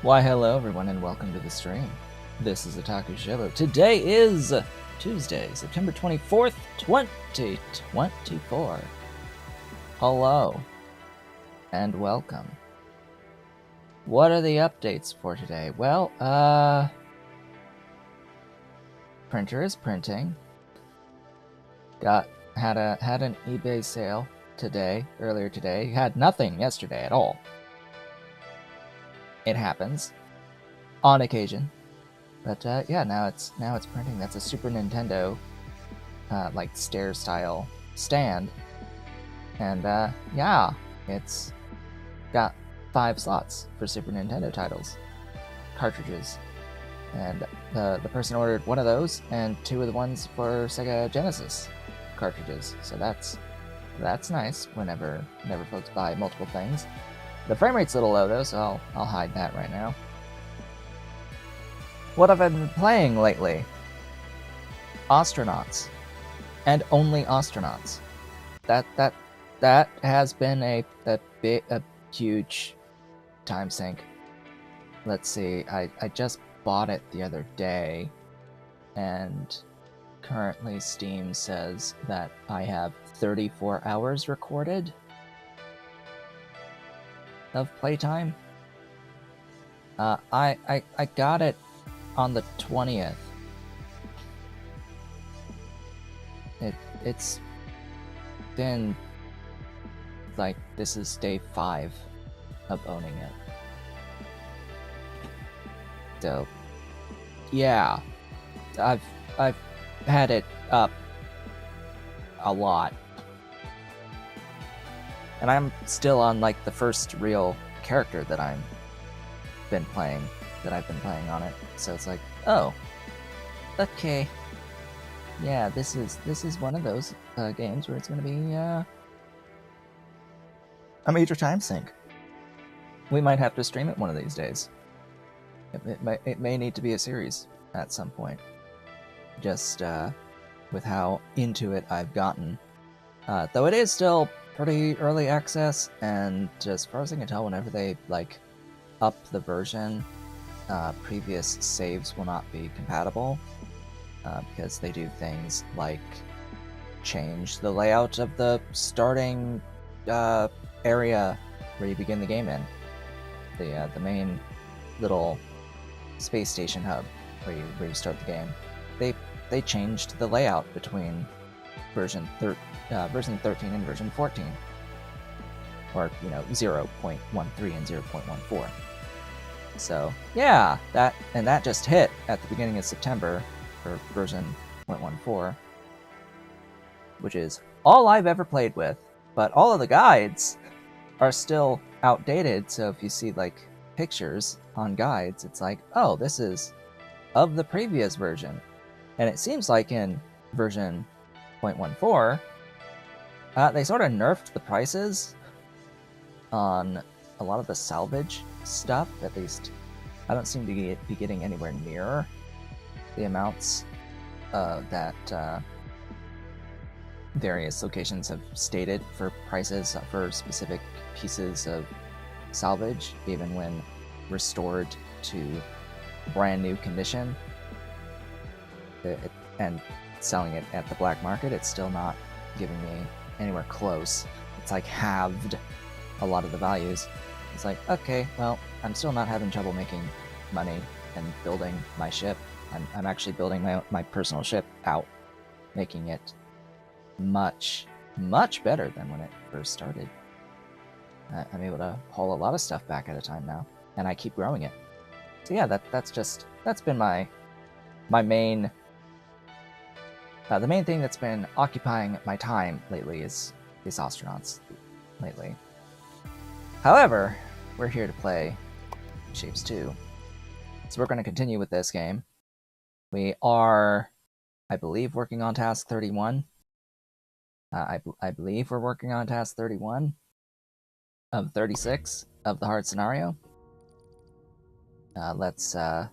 Why hello everyone and welcome to the stream. This is Otaku Shilo. Today is Tuesday, September 24th, 2024. Hello and welcome. What are the updates for today? Well, printer is printing. Had an eBay sale earlier today. Had nothing yesterday at all. It happens on occasion, but yeah, now it's printing. That's a Super Nintendo like stair style stand, and yeah, it's got 5 slots for Super Nintendo titles, cartridges, and the person ordered one of those and 2 of the ones for Sega Genesis cartridges. So that's nice whenever folks buy multiple things. The frame rate's a little low though, so I'll hide that right now. What have I been playing lately? Astronauts, and only Astronauts. That has been a huge time sink. Let's see, I just bought it the other day, and currently Steam says that I have 34 hours recorded of playtime. I got it on the 20th. It's been like, this is day 5 of owning it. So yeah, I've had it up a lot. And I'm still on like the first real character that I've been playing on it. So it's like, oh, okay, yeah, this is one of those games where it's going to be a major time sink. We might have to stream it one of these days. It may need to be a series at some point. Just with how into it I've gotten, though it is still pretty early access, and as far as I can tell, whenever they like up the version, previous saves will not be compatible, because they do things like change the layout of the starting area where you begin the game in, the main little space station hub where you start the game. They changed the layout between version 13 and version 14, or 0.13 and 0.14. So yeah, that just hit at the beginning of September for version 0.14, which is all I've ever played with. But all of the guides are still outdated, so if you see like pictures on guides, it's like, oh, this is of the previous version. And it seems like in version 0.14, they sort of nerfed the prices on a lot of the salvage stuff. At least I don't seem to be getting anywhere near the amounts that various locations have stated for prices for specific pieces of salvage, even when restored to brand new condition. And selling it at the black market, it's still not giving me anywhere close. It's like halved a lot of the values. It's like, okay, well, I'm still not having trouble making money and building my ship. I'm actually building my personal ship out, making it much better than when it first started. I'm able to haul a lot of stuff back at a time now, and I keep growing it. So yeah, that's been my main. The main thing that's been occupying my time lately is Astronauts lately. However, we're here to play Shapez 2. So we're going to continue with this game. We are, I believe, working on task 31. I believe we're working on task 31 of 36 of the hard scenario. Let's have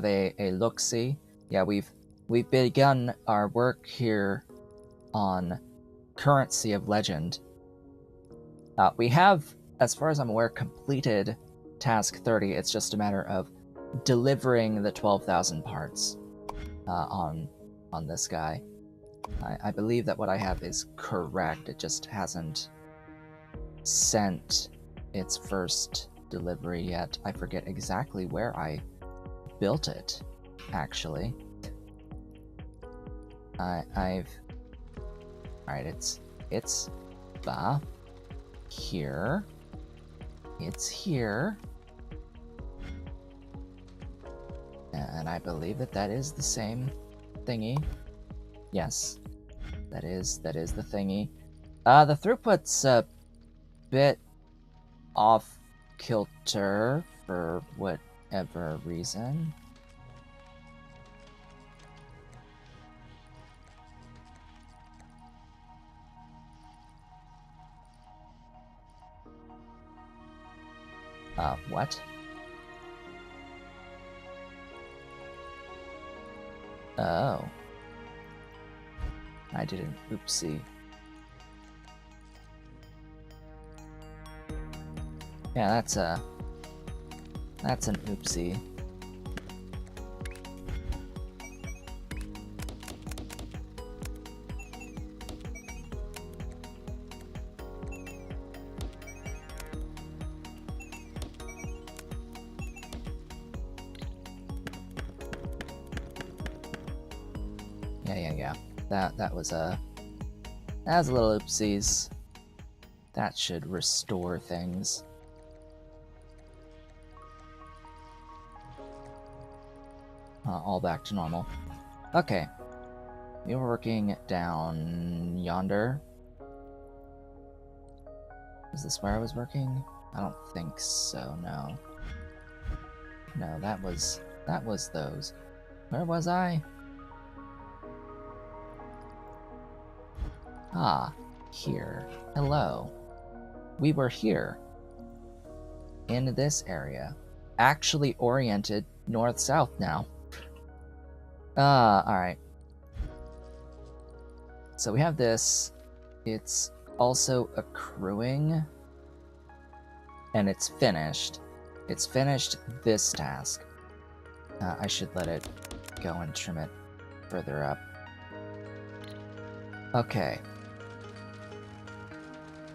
a look-see. Yeah, we've begun our work here on Currency of Legend. We have as far as I'm aware, completed task 30. It's just a matter of delivering the 12,000 parts on this guy. I believe that what I have is correct. It just hasn't sent its first delivery yet. I forget exactly where I built it, actually. Alright, it's here. It's here. And I believe that is the same thingy. Yes, that is the thingy. The throughput's a bit off kilter for whatever reason. What? Oh. I did an oopsie. Yeah, that's an oopsie. Yeah. That was a little oopsies. That should restore things. All back to normal. Okay. You were working down yonder. Is this where I was working? I don't think so, no. No, that was those. Where was I? Ah, here. Hello. We were here. In this area. Actually oriented north-south now. Alright. So we have this. It's also accruing. And it's finished. It's finished this task. I should let it go and trim it further up. Okay.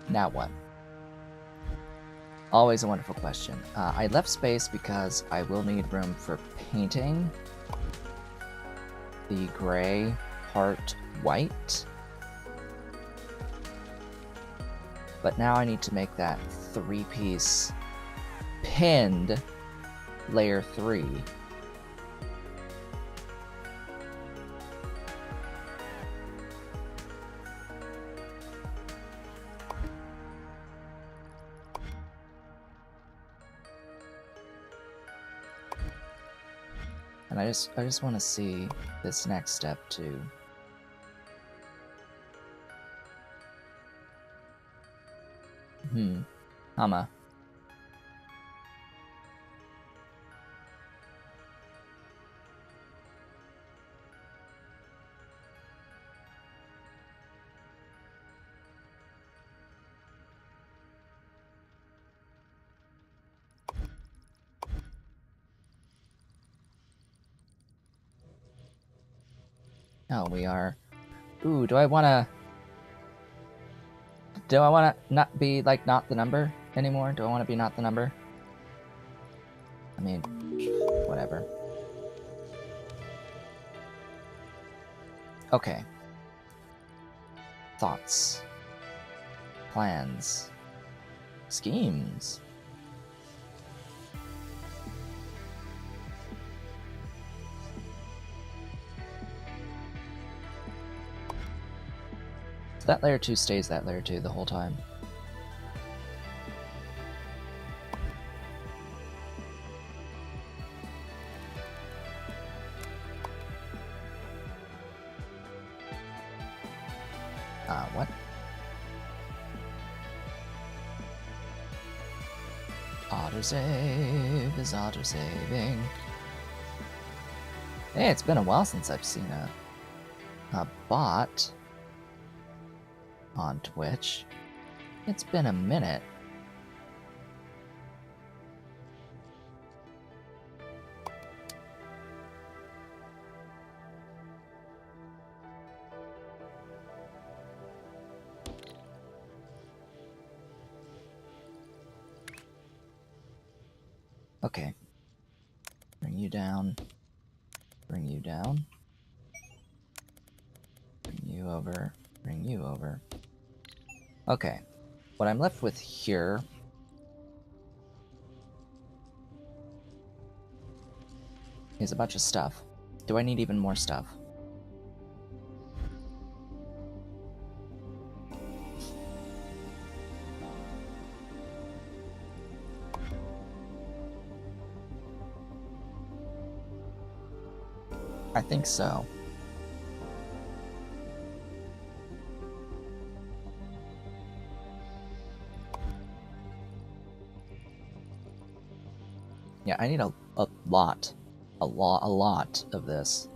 Now what? Always a wonderful question. I left space because I will need room for painting the gray part white. But now I need to make that 3-piece pinned layer 3. And I just want to see this next step too. Hama. Oh, we are... Ooh, do I wanna not be, like, not the number anymore? Do I wanna be not the number? I mean, whatever. Okay. Thoughts. Plans. Schemes. So that layer 2 stays that layer 2 the whole time. What? Autosave is autosaving. Hey, it's been a while since I've seen a bot on Twitch. It's been a minute. Okay. Bring you down. Bring you down. Bring you over. Bring you over. Okay. What I'm left with here is a bunch of stuff. Do I need even more stuff? I think so. Yeah, I need a lot of this.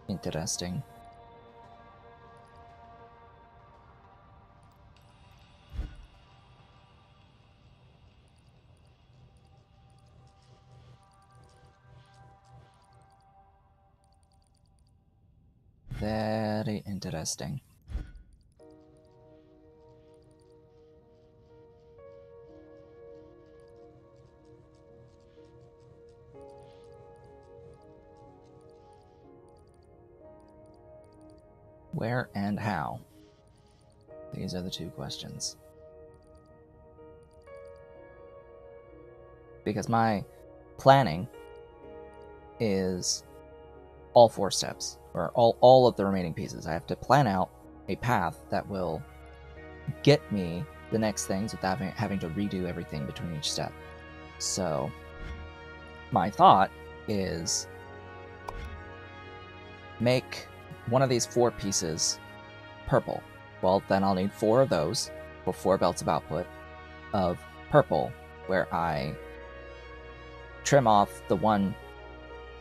Interesting. Very interesting. Where and how? These are the two questions. Because my planning is all 4 steps, or all of the remaining pieces. I have to plan out a path that will get me the next things without having to redo everything between each step. So my thought is make one of these 4 pieces purple. Well, then I'll need 4 of those for 4 belts of output of purple, where I trim off the one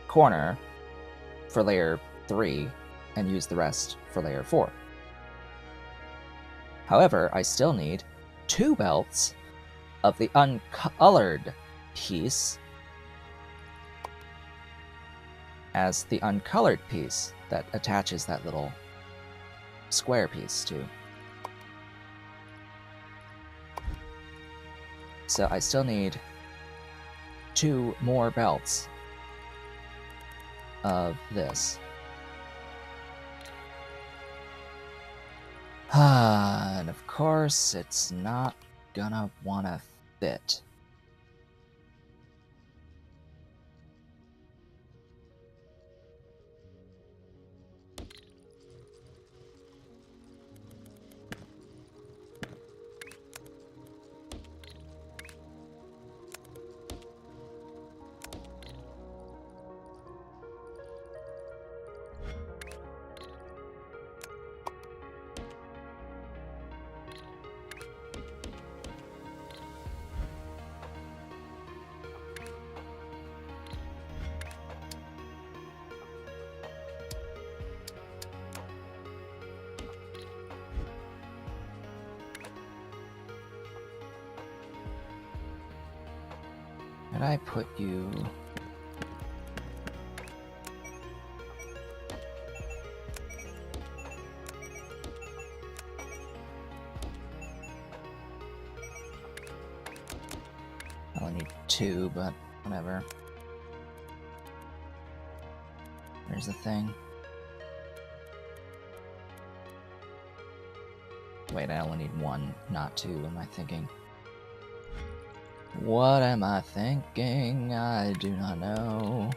corner for layer 3 and use the rest for layer 4. However, I still need 2 belts of the uncolored piece as the uncolored piece that attaches that little square piece to. So I still need 2 more belts of this. And of course, it's not gonna wanna fit. Did I put you... I only need 2, but whatever. There's the thing. Wait, I only need 1, not 2, am I thinking? What am I thinking? I do not know.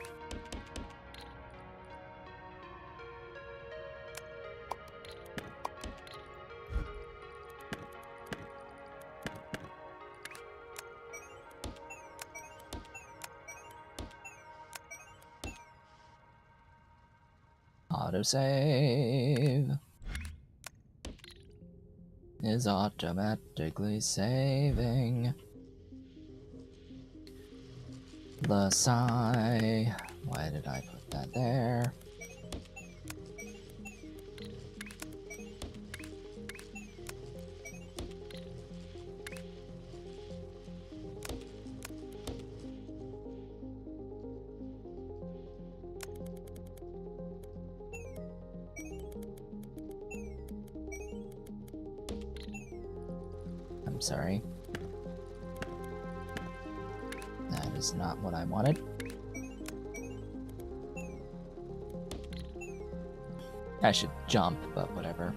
Autosave is automatically saving the sigh. Why did I put that there? I'm sorry. That is not what I wanted. I should jump, but whatever.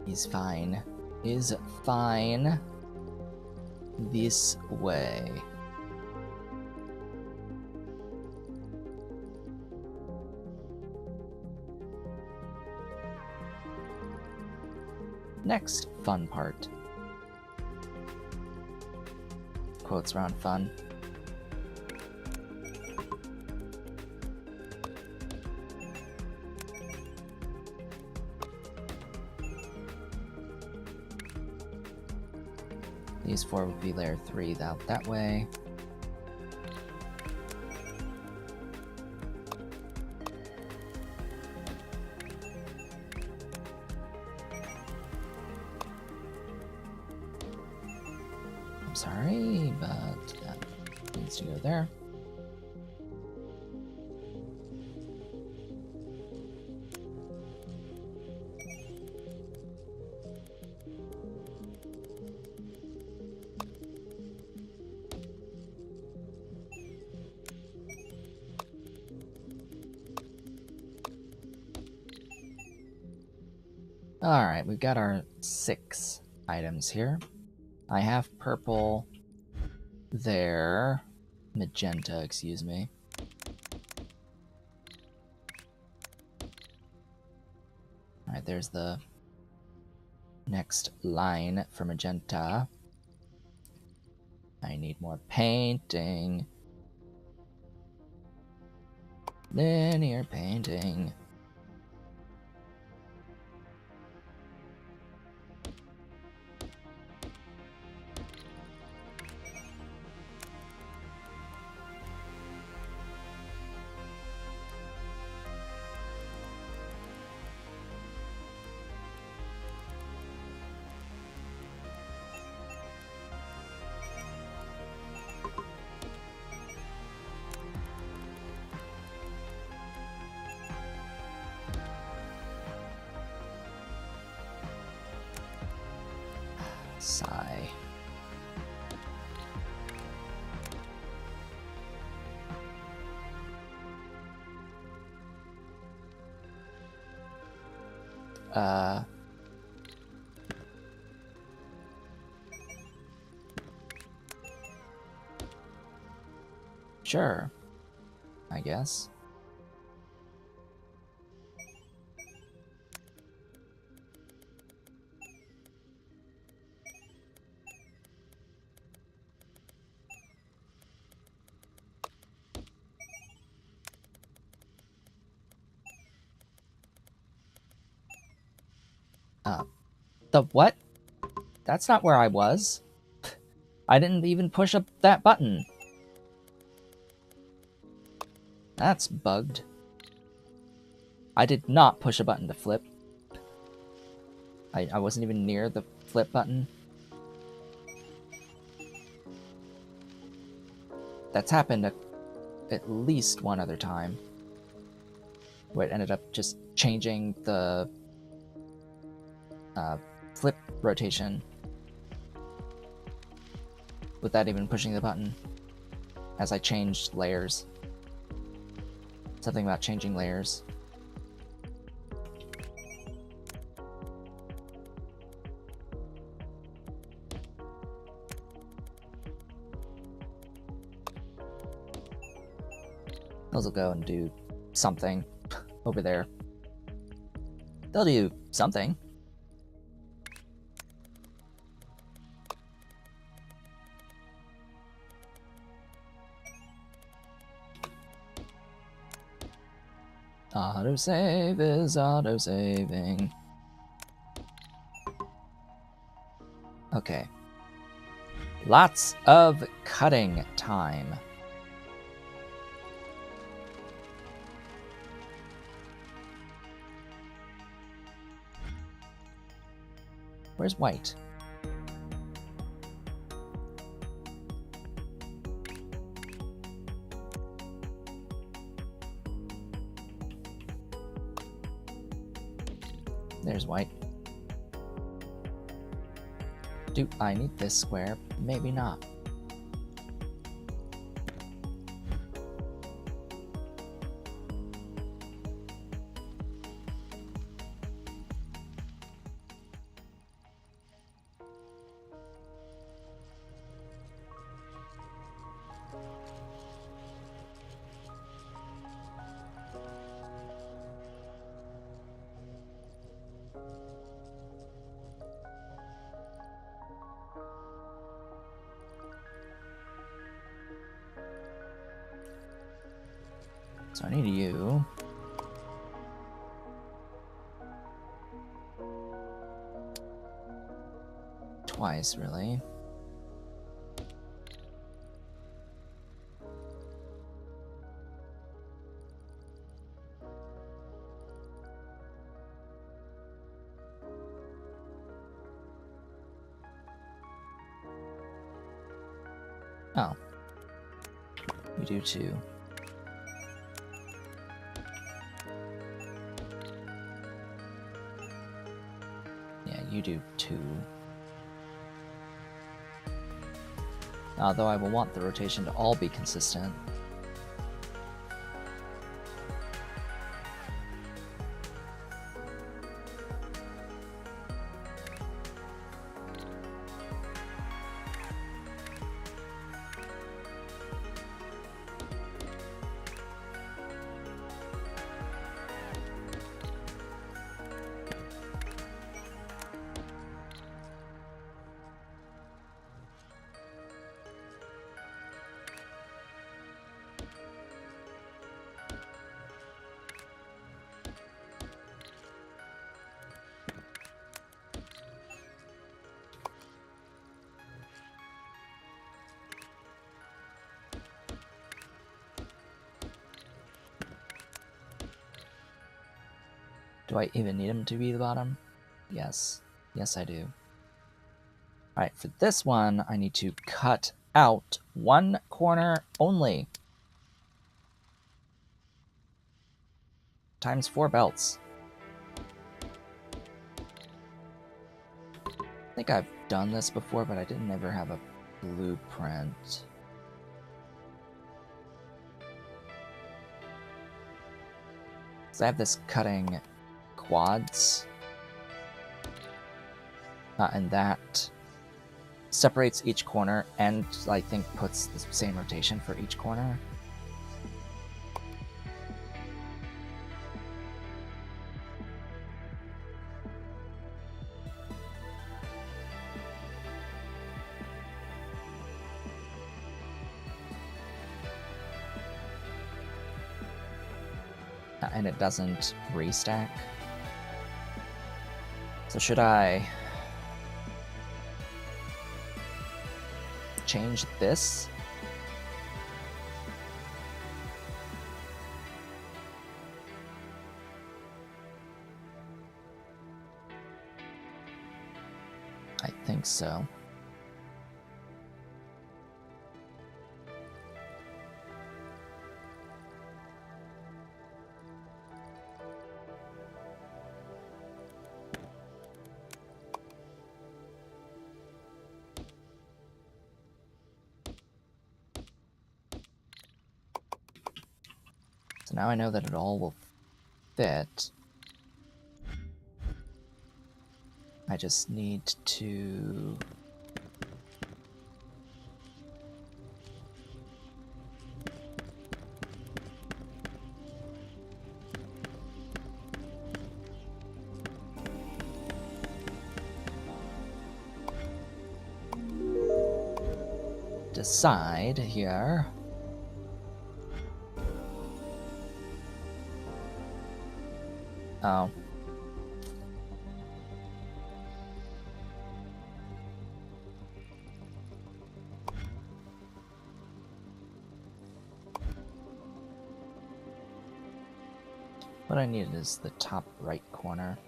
He's fine. Is fine. This way. Next fun part. Quotes around fun. These 4 would be layer 3 out that way. I'm sorry, but that needs to go there. Alright, we've got our 6 items here. I have purple there. Magenta, excuse me. Alright, there's the next line for magenta. I need more painting. Linear painting. Sigh. Sure, I guess. The what? That's not where I was. I didn't even push up that button. That's bugged. I did not push a button to flip. I wasn't even near the flip button. That's happened at least one other time. Where it ended up just changing the flip rotation without even pushing the button as I changed layers. Something about changing layers. Those will go and do something over there. They'll do something. Autosave is autosaving. Okay. Lots of cutting time. Where's white? There's white. Do I need this square? Maybe not. So I need you. Twice, really. Oh. You do too. Yeah, you do too. Although I will want the rotation to all be consistent. Do I even need him to be the bottom? Yes. Yes, I do. Alright, for this one, I need to cut out one corner only. Times 4 belts. I think I've done this before, but I didn't ever have a blueprint. So I have this cutting quads, and that separates each corner and I think puts the same rotation for each corner. And it doesn't restack. So should I change this? I think so. So now I know that it all will fit. I just need to... decide here. Oh. What I need is the top right corner.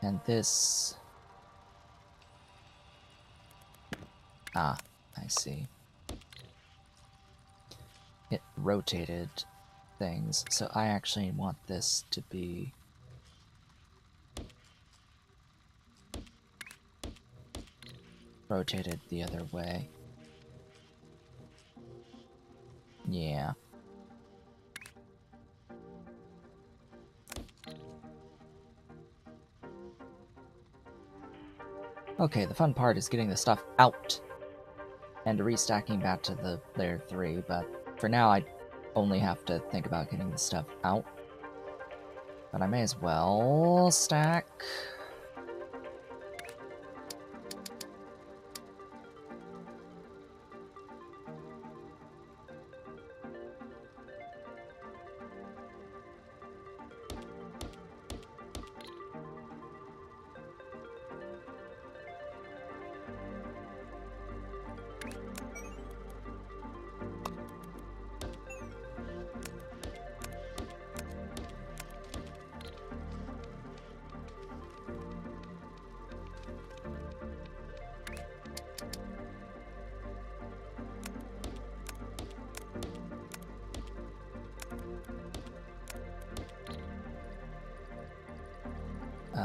And this... Ah, I see. It rotated things. So I actually want this to be rotated the other way. Yeah. Okay, the fun part is getting the stuff out and restacking back to the layer 3, but for now I only have to think about getting the stuff out. But I may as well stack.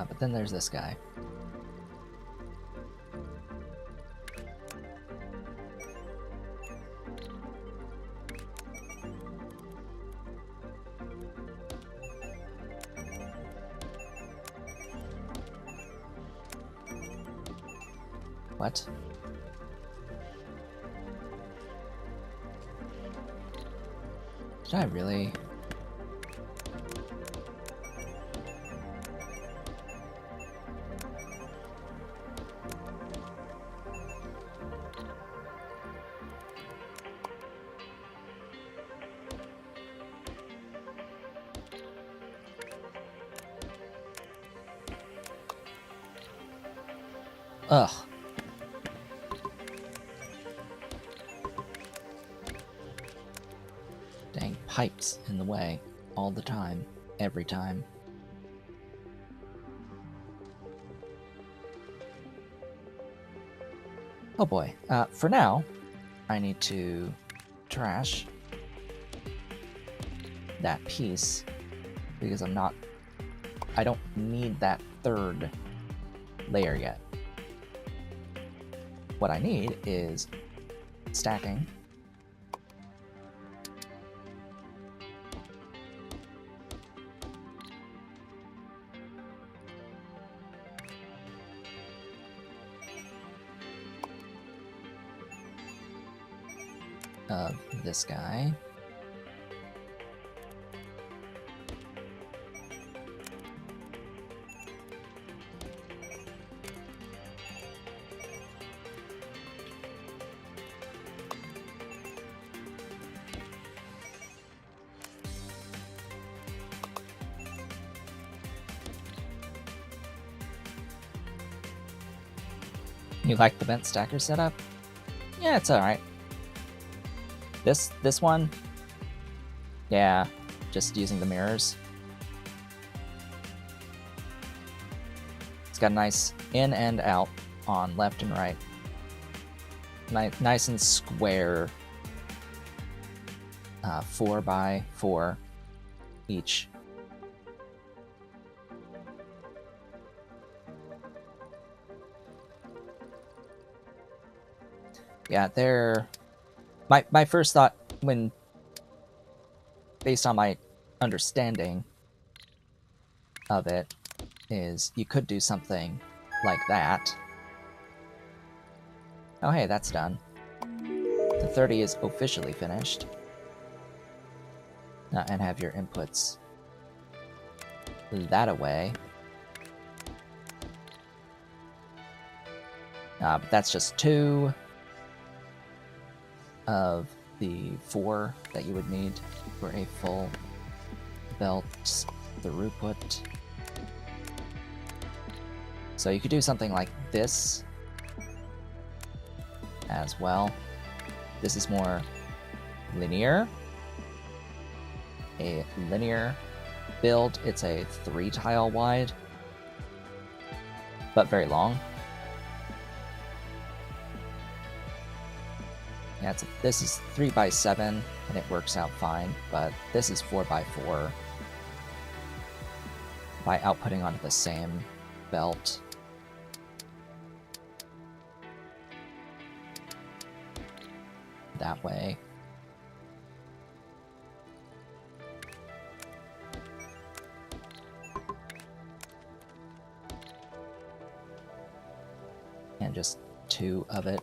But then there's this guy. What? Did I really? Ugh. Dang pipes in the way all the time, every time. Oh boy. For now, I need to trash that piece because I don't need that third layer yet. What I need is stacking. Of this guy. You like the bent stacker setup? Yeah, it's alright. This one? Yeah, just using the mirrors. It's got a nice in and out on left and right. Nice and square. 4x4 each. Yeah, they're... My first thought, when based on my understanding of it, is you could do something like that. Oh hey, that's done. The 30 is officially finished. And have your inputs that away. But that's just 2 of the 4 that you would need for a full belt throughput. So you could do something like this as well. This is more linear. A linear build. It's a 3 tile wide, but very long. Yeah, this is 3x7. and it works out fine, but this is 4x4 by outputting onto the same belt. That way. And just 2 of it.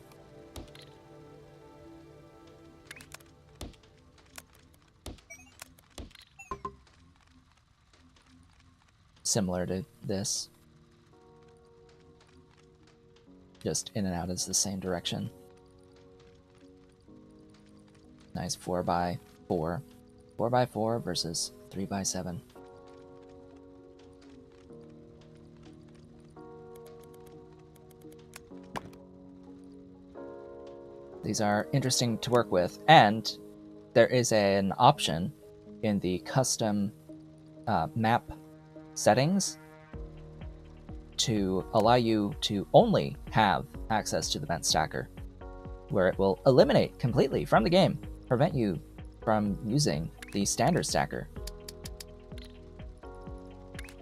Similar to this. Just in and out is the same direction. Nice 4x4. 4x4 versus 3x7. These are interesting to work with, and there is an option in the custom map settings to allow you to only have access to the bent stacker, where it will eliminate completely from the game, prevent you from using the standard stacker.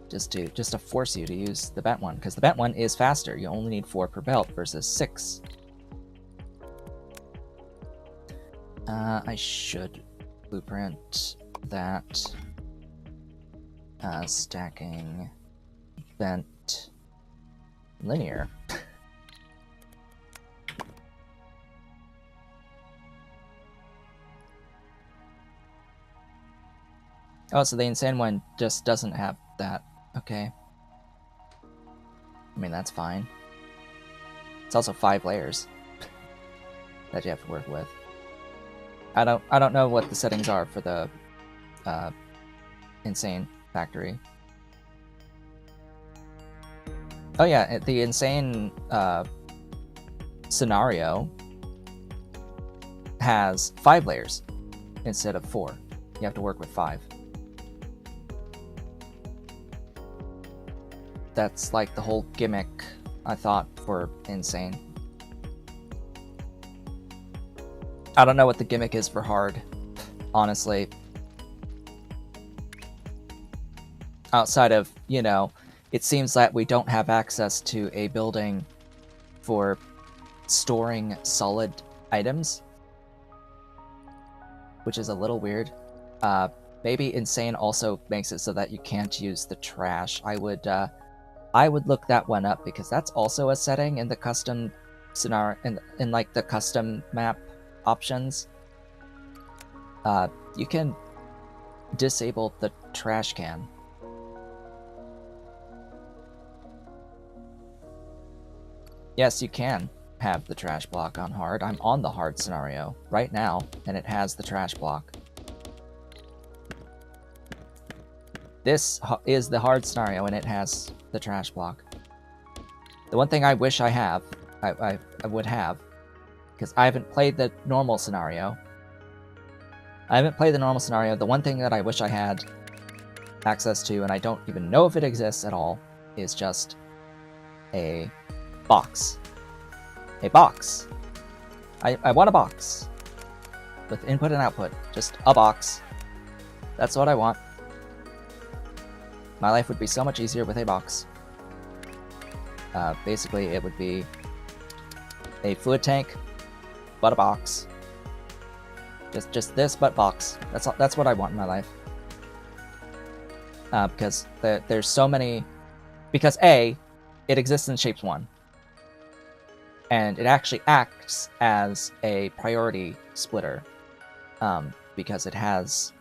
Just to force you to use the bent one, because the bent one is faster. You only need 4 per belt versus 6. I should blueprint that stacking bent linear. Oh, so the insane one just doesn't have that. Okay. I mean, that's fine. It's also 5 layers that you have to work with. I don't know what the settings are for the insane factory. Oh yeah, the insane scenario has 5 layers instead of 4. You have to work with 5. That's like the whole gimmick, I thought, for insane. I don't know what the gimmick is for hard, honestly. Outside of, you know, it seems that we don't have access to a building for storing solid items, which is a little weird. Maybe Insane also makes it so that you can't use the trash. I would look that one up, because that's also a setting in the custom scenario, in like the custom map options. You can disable the trash can. Yes, you can have the trash block on hard. I'm on the hard scenario right now, and it has the trash block. This is the hard scenario, and it has the trash block. The one thing I wish I would have, because I haven't played the normal scenario. The one thing that I wish I had access to, and I don't even know if it exists at all, is just a box. A box. I want a box. With input and output. Just a box. That's what I want. My life would be so much easier with a box. Basically, it would be a fluid tank, but a box. Just this, but box. That's what I want in my life. Because there's so many. Because A, it exists in Shapes 1, and it actually acts as a priority splitter, because it has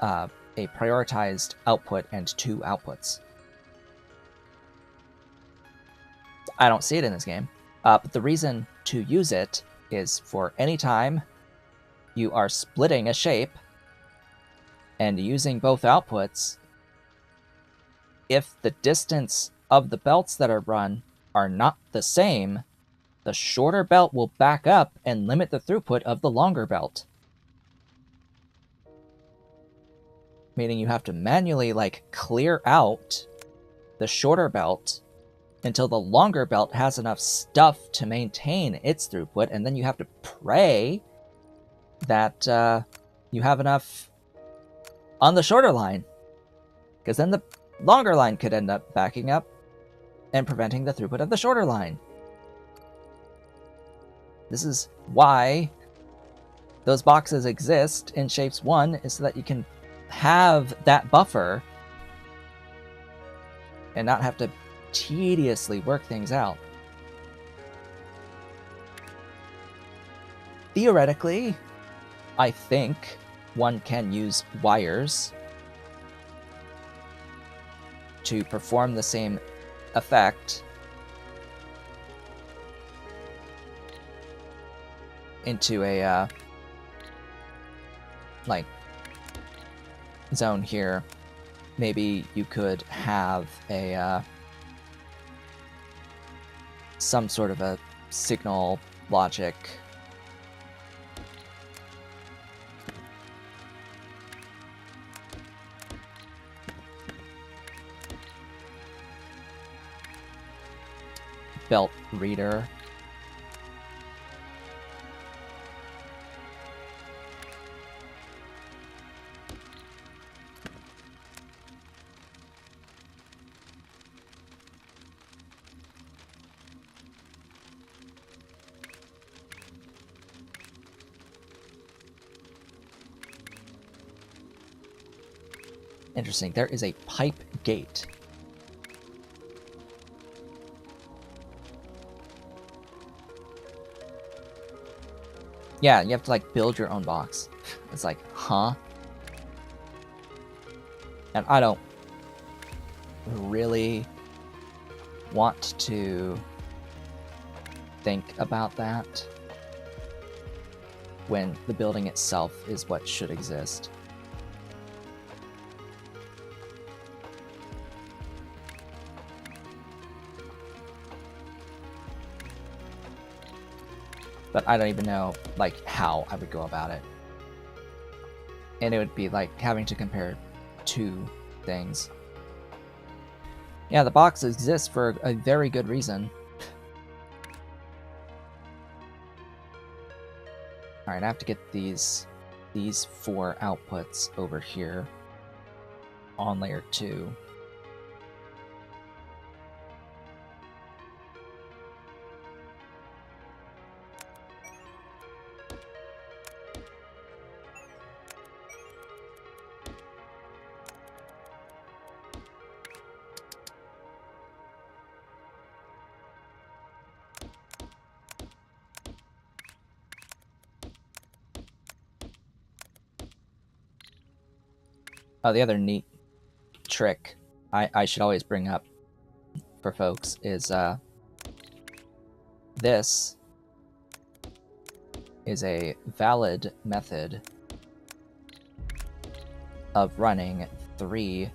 a prioritized output and 2 outputs. I don't see it in this game, but the reason to use it is for any time you are splitting a shape and using both outputs. If the distance of the belts that are run are not the same, the shorter belt will back up and limit the throughput of the longer belt. Meaning you have to manually, like, clear out the shorter belt until the longer belt has enough stuff to maintain its throughput, and then you have to pray that you have enough on the shorter line, because then the longer line could end up backing up and preventing the throughput of the shorter line. This is why those boxes exist in Shapes 1, is so that you can have that buffer and not have to tediously work things out. Theoretically, I think one can use wires to perform the same effect into a like zone here. Maybe you could have a some sort of a signal logic belt reader. Interesting. There is a pipe gate. Yeah, you have to like build your own box. It's like, huh? And I don't really want to think about that when the building itself is what should exist. But I don't even know, like, how I would go about it. And it would be like having to compare two things. Yeah, the box exists for a very good reason. Alright, I have to get these 4 outputs over here on layer 2. Oh, the other neat trick I should always bring up for folks is this is a valid method of running 3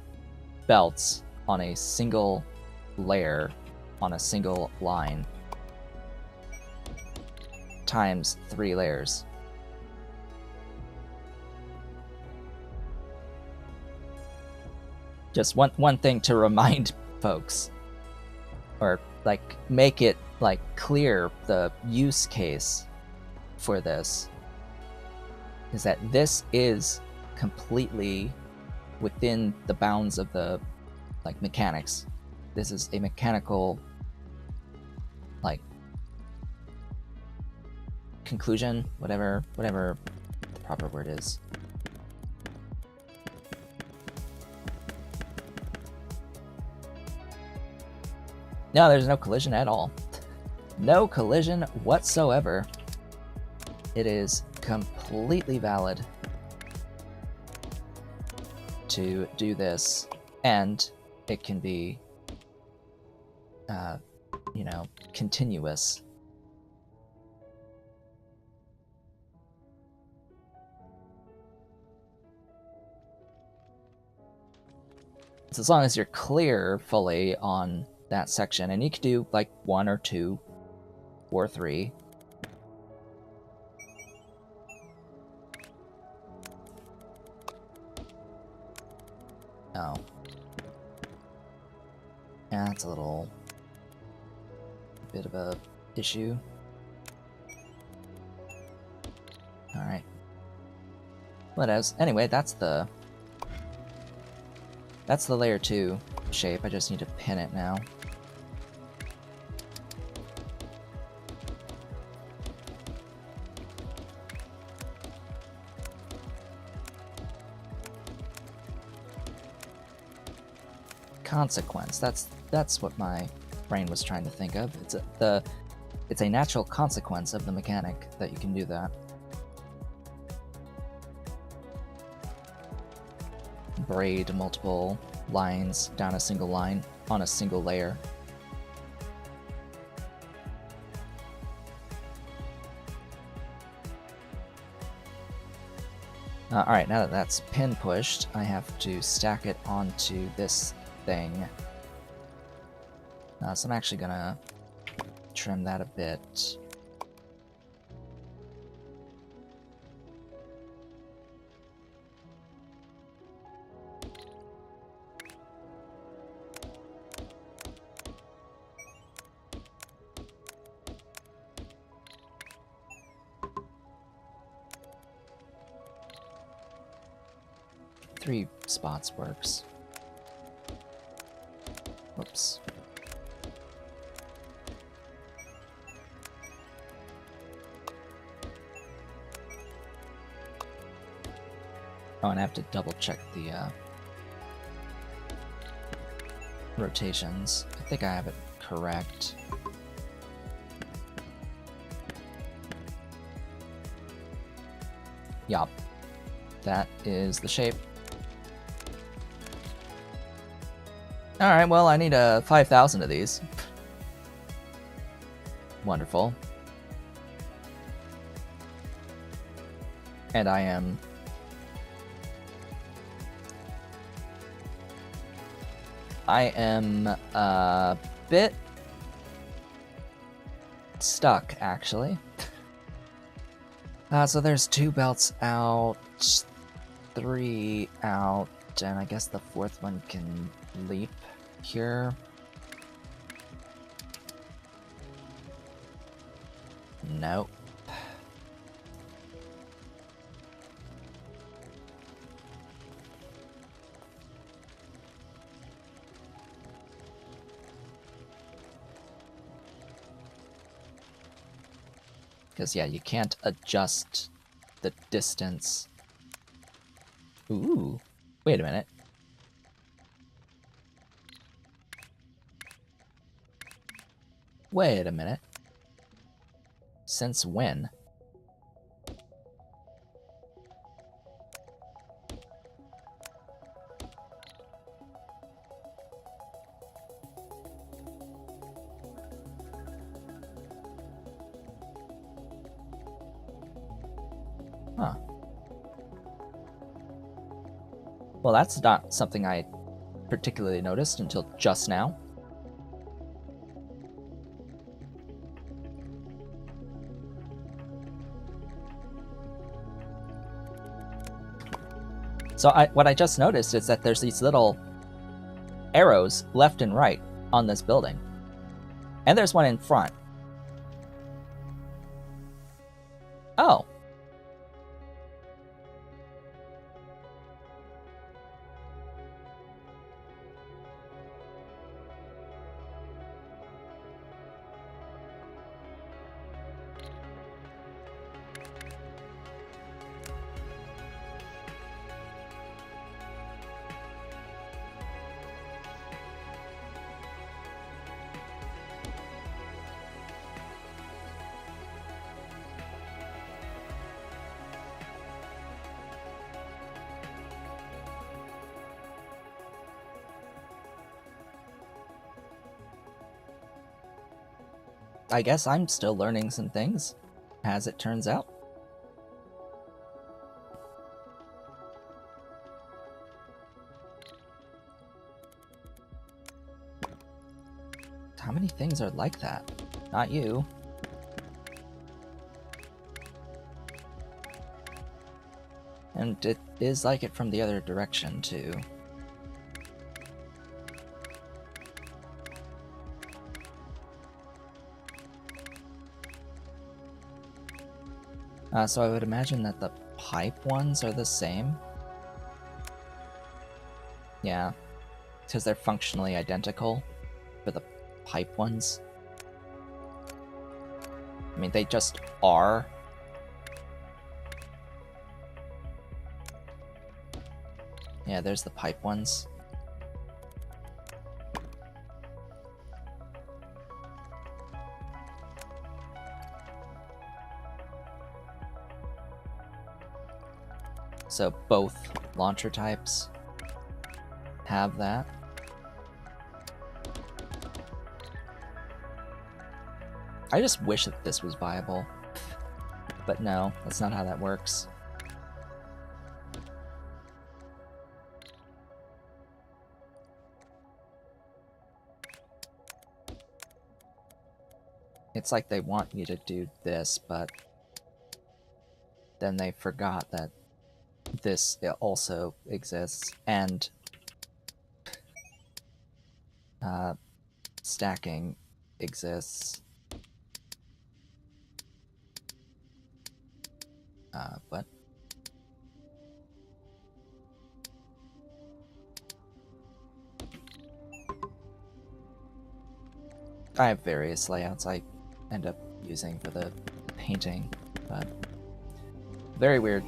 belts on a single layer on a single line times 3 layers. Just one thing to remind folks, or like make it like clear the use case for this, is that this is completely within the bounds of the like mechanics. This is a mechanical like conclusion, whatever the proper word is. No, there's no collision at all. No collision whatsoever. It is completely valid to do this, and it can be, you know, continuous. So as long as you're clear fully on that section, and you could do like 1 or 2 or 3. Oh. Yeah, that's a little bit of a issue. Alright. Whatevs. Anyway, that's the layer 2 shape. I just need to pin it now. Consequence. That's what my brain was trying to think of. It's a natural consequence of the mechanic that you can do that. Braid multiple lines down a single line on a single layer. Alright, now that that's pin pushed, I have to stack it onto this thing. So I'm actually gonna trim that a bit. Three spots works. Whoops. Oh, and I have to double check the rotations. I think I have it correct. Yup. That is the shape. Alright, well, I need 5,000 of these. Wonderful. And I am... a bit stuck, actually. So there's 2 belts out, 3 out, and I guess the 4th one can leap here. Nope. Because, yeah, you can't adjust the distance. Ooh, wait a minute. Wait a minute. Since when? Huh. Well, that's not something I particularly noticed until just now. So what I just noticed is that there's these little arrows left and right on this building. And there's one in front. Oh. I guess I'm still learning some things, as it turns out. How many things are like that? Not you. And it is like it from the other direction, too. So I would imagine that the pipe ones are the same. Yeah, because they're functionally identical for the pipe ones. I mean, they just are. Yeah, there's the pipe ones. So both launcher types have that. I just wish that this was viable, but no, that's not how that works. It's like they want you to do this, but then they forgot that this also exists, and stacking exists. But I have various layouts I end up using for the painting, but very weird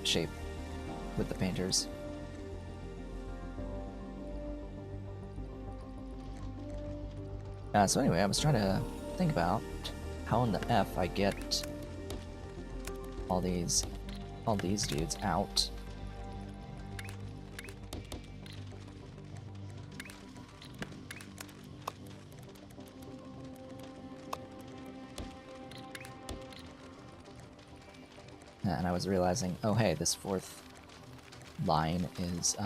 shape with the painters. So anyway, I was trying to think about how in the F I get all these dudes out. And I was realizing, oh hey, this fourth line is,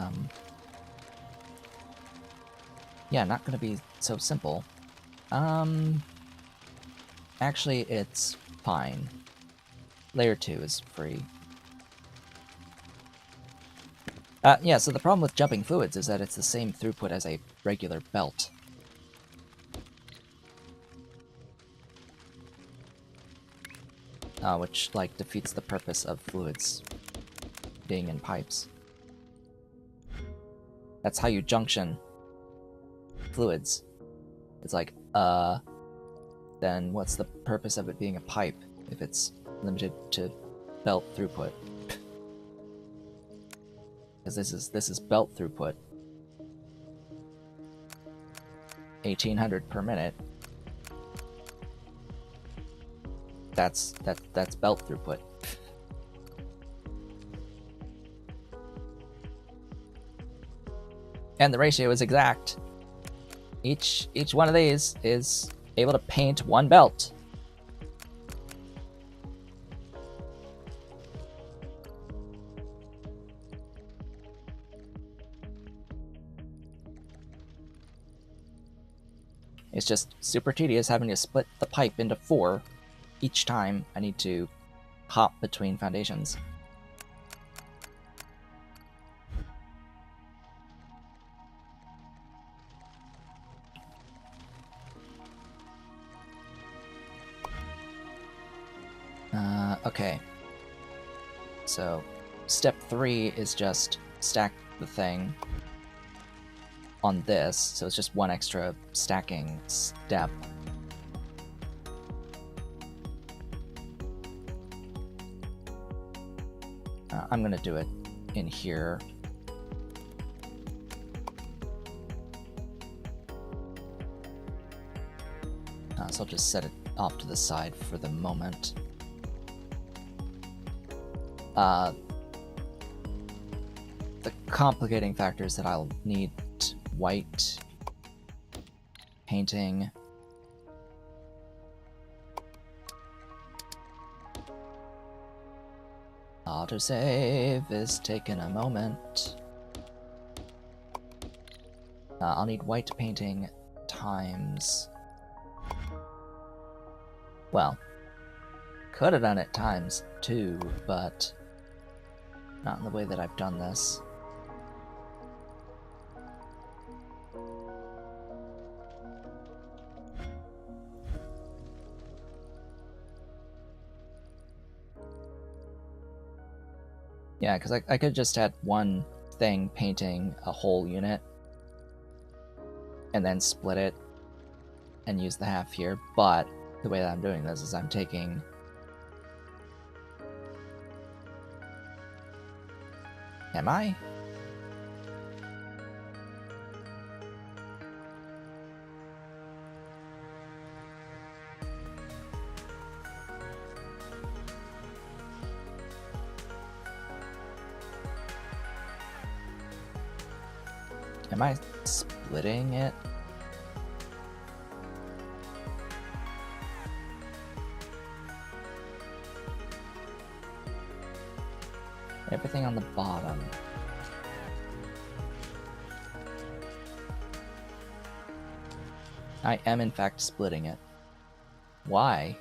yeah, not gonna be so simple. Actually, it's fine. Layer 2 is free. Yeah, so the problem with jumping fluids is that it's the same throughput as a regular belt. Which, like, defeats the purpose of fluids being in pipes. That's how you junction fluids. It's like, then what's the purpose of it being a pipe if it's limited to belt throughput? Because this is belt throughput. 1800 per minute. That's belt throughput. And the ratio is exact. Each one of these is able to paint one belt. It's just super tedious having to split the pipe into 4 each time I need to hop between foundations. Okay. So, step 3 is just stack the thing on this, so it's just one extra stacking step. I'm gonna do it in here. So I'll just set it off to the side for the moment. The complicating factor is that I'll need white painting. Autosave is taking a moment. I'll need white painting times... Well, could have done it times 2, but not in the way that I've done this. Yeah, because I could just had one thing painting a whole unit and then split it and use the half here, but the way that I'm doing this is I'm taking... Am I? Am I splitting it? Everything on the bottom. I am in fact splitting it. Why?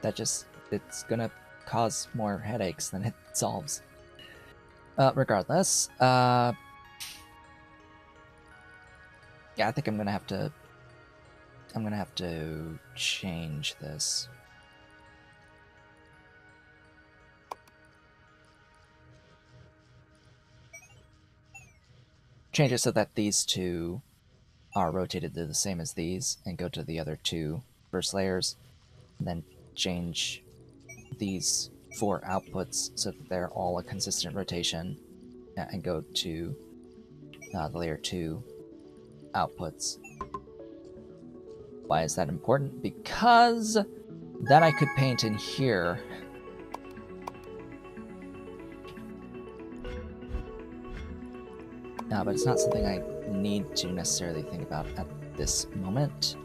That just... it's gonna cause more headaches than it solves. Regardless, yeah, I think I'm gonna have to change this. Change it so that these two are rotated to the same as these, and go to the other two first layers, and then change these 4 outputs so that they're all a consistent rotation, and go to the layer 2 outputs. Why is that important? Because then I could paint in here. No, but it's not something I need to necessarily think about at this moment,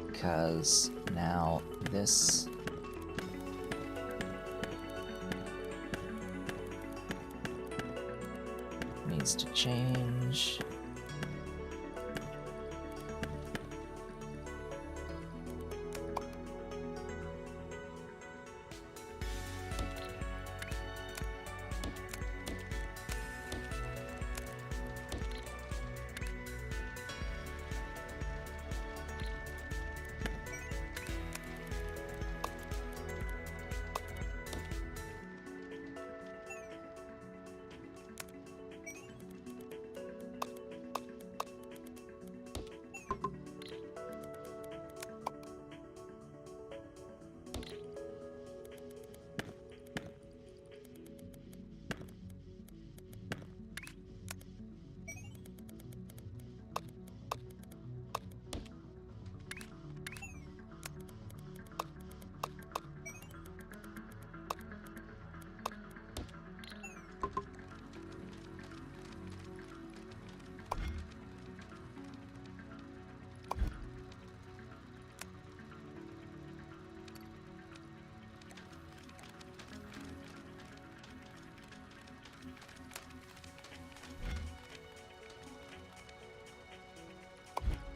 because now this needs to change.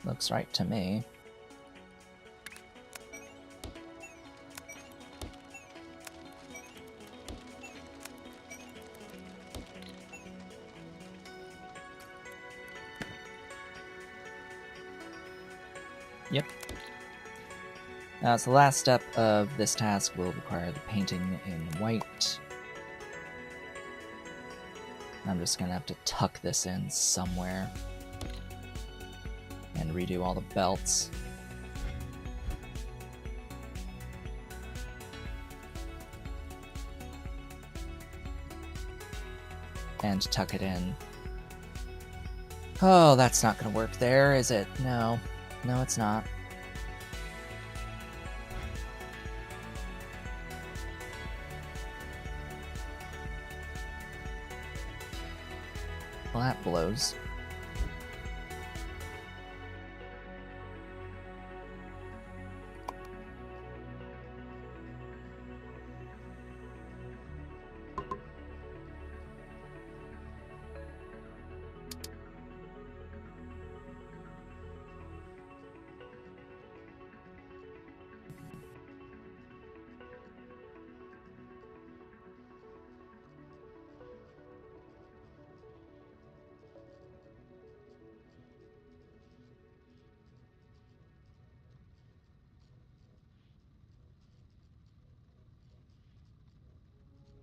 Looks right to me. Yep. So the last step of this task will require the painting in white. I'm just gonna have to tuck this in somewhere and redo all the belts. And tuck it in. Oh, that's not gonna work there, is it? No. No, it's not. Well, that blows.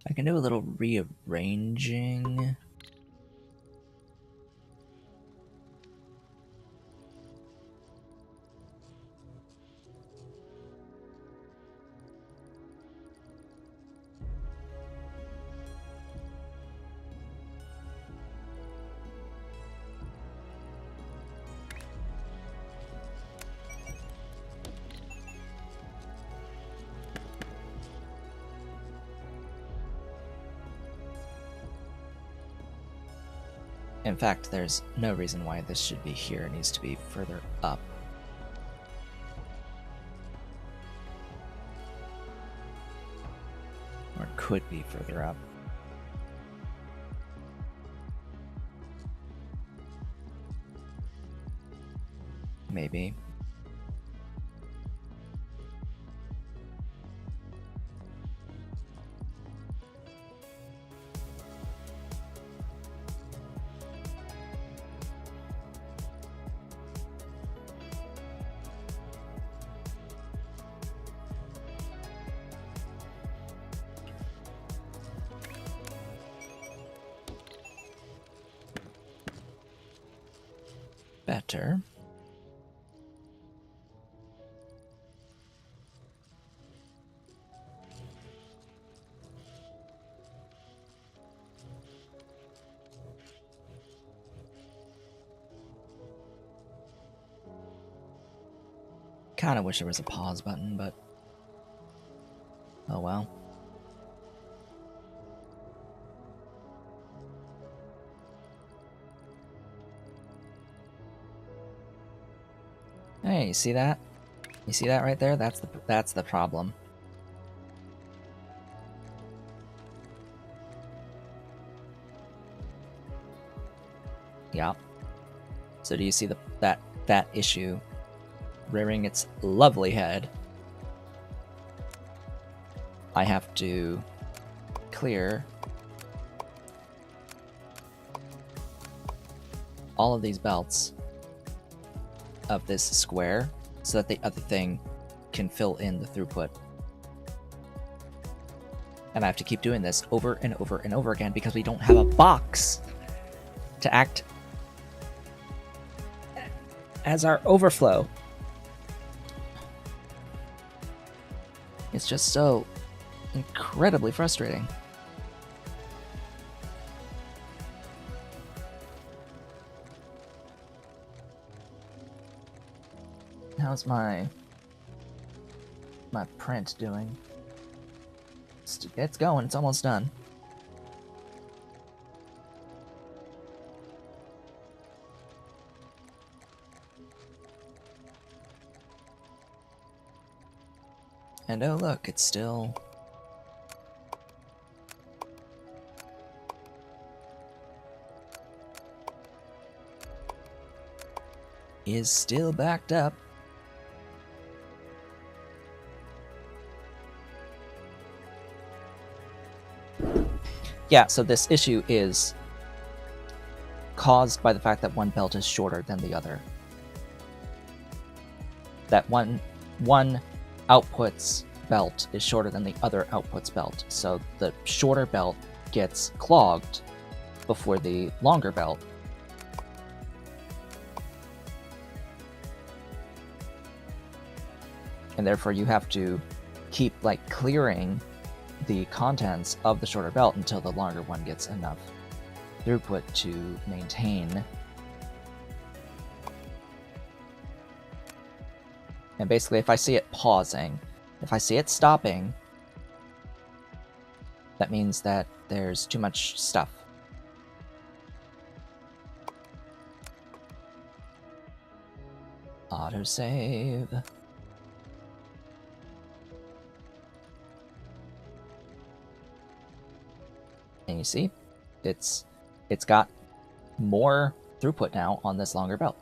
I can do a little rearranging. In fact, there's no reason why this should be here. It needs to be further up. Or it could be further up. Maybe. Better. Kind of wish there was a pause button, but oh well. Hey, you see that? You see that right there? That's the problem. Yeah. So do you see that issue rearing its lovely head? I have to clear all of these belts of this square so that the other thing can fill in the throughput. And I have to keep doing this over and over and over again because we don't have a box to act as our overflow. It's just so incredibly frustrating. How's my print doing? It's going. It's almost done. And oh look, it's still... is still backed up. Yeah, so this issue is caused by the fact that one belt is shorter than the other. That one output's belt is shorter than the other output's belt. So the shorter belt gets clogged before the longer belt. And therefore you have to keep clearing the contents of the shorter belt until the longer one gets enough throughput to maintain. And basically, if I see it pausing, if I see it stopping, that means that there's too much stuff. Autosave. And you see, it's got more throughput now on this longer belt.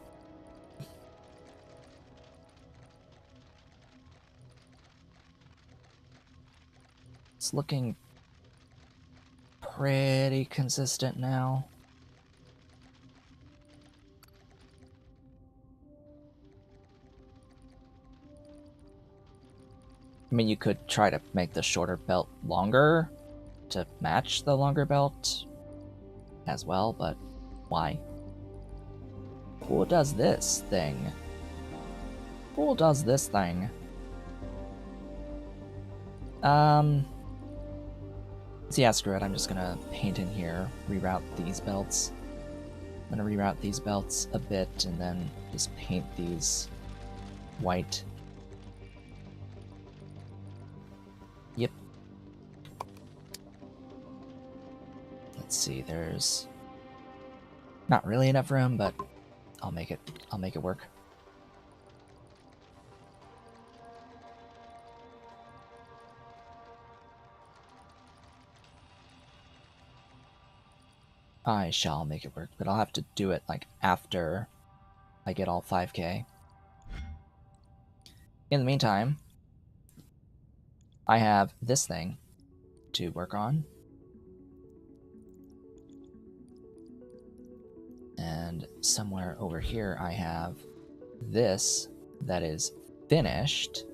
It's looking pretty consistent now. I mean, you could try to make the shorter belt longer, to match the longer belt as well, but why? Who does this thing? Who does this thing? So yeah, screw it. I'm just gonna paint in here, reroute these belts. I'm gonna reroute these belts a bit and then just paint these white. Yep. Let's see, there's not really enough room, but I'll make it work. I shall make it work, but I'll have to do it like after I get all 5k. In the meantime, I have this thing to work on. And somewhere over here I have this that is finished.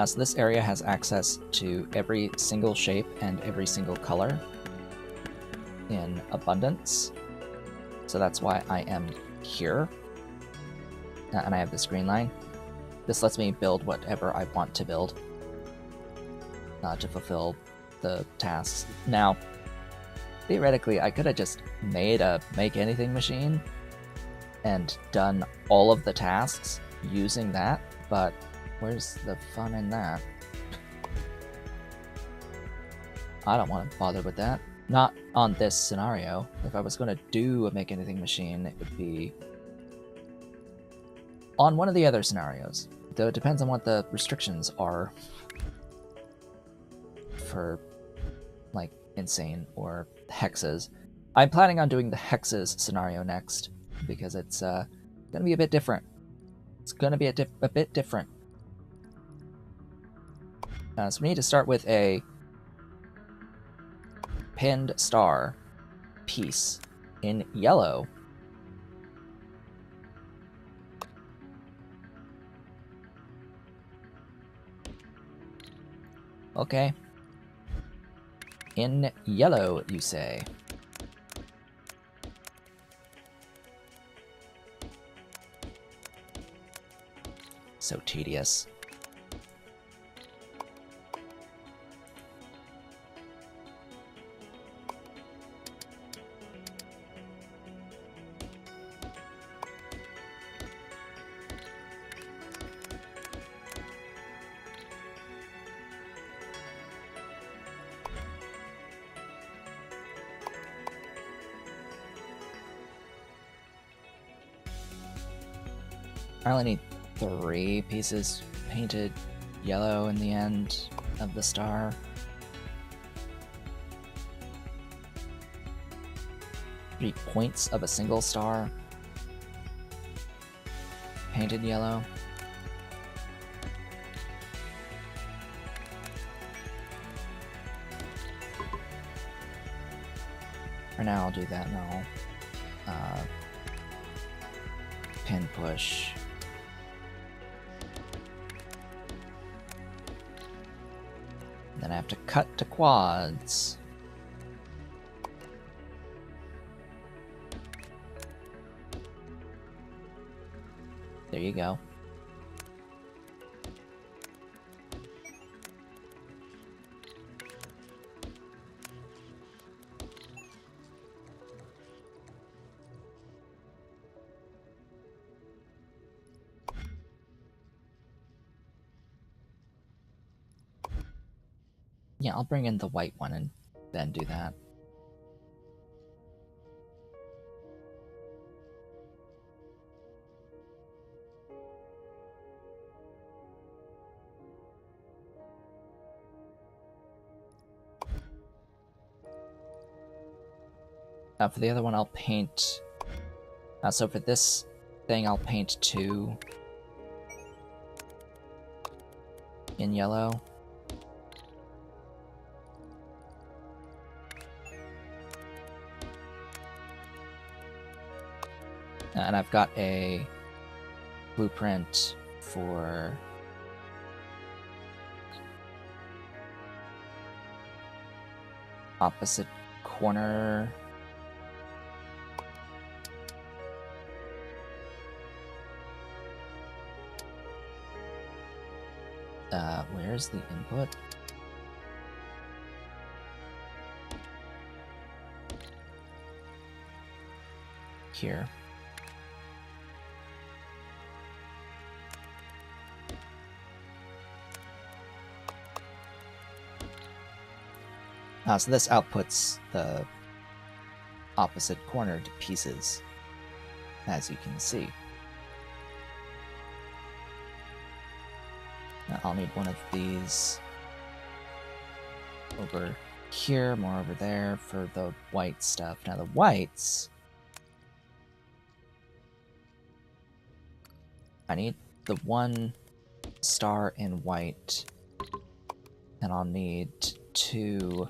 So this area has access to every single shape and every single color in abundance. So that's why I am here. And I have this green line. This lets me build whatever I want to build to fulfill the tasks. Now, theoretically, I could have just made a make anything machine and done all of the tasks using that, but where's the fun in that? I don't want to bother with that. Not on this scenario. If I was going to do a make anything machine, it would be on one of the other scenarios. Though it depends on what the restrictions are for, like, insane or hexes. I'm planning on doing the hexes scenario next because it's going to be a bit different. It's going to be a bit different. So we need to start with a pinned star piece in yellow. Okay. In yellow, you say. So tedious. I only need 3 pieces painted yellow in the end of the star. Three points of a single star painted yellow. For now, I'll do that, and I'll pin push. Then I have to cut to quads. There you go. Yeah, I'll bring in the white one and then do that. For the other one, I'll paint... so for this thing, I'll paint 2 in yellow. And I've got a blueprint for opposite corner. Where's the input? Here. So this outputs the opposite corner to pieces, as you can see. Now I'll need one of these over here, more over there for the white stuff. Now the whites, I need the one star in white, and I'll need 2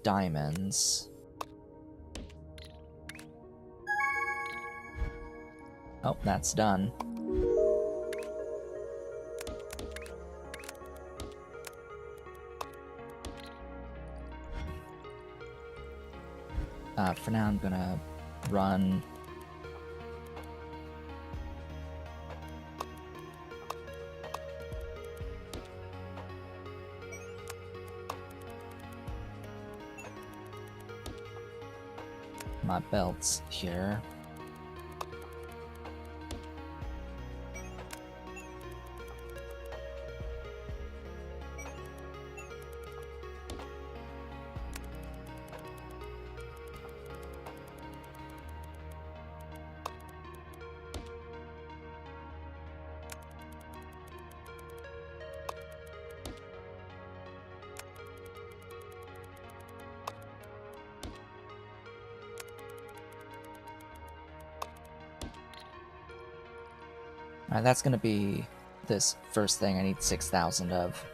diamonds. Oh, that's done. For now, I'm gonna run my belts here. Alright, that's gonna be this first thing I need 6,000 of.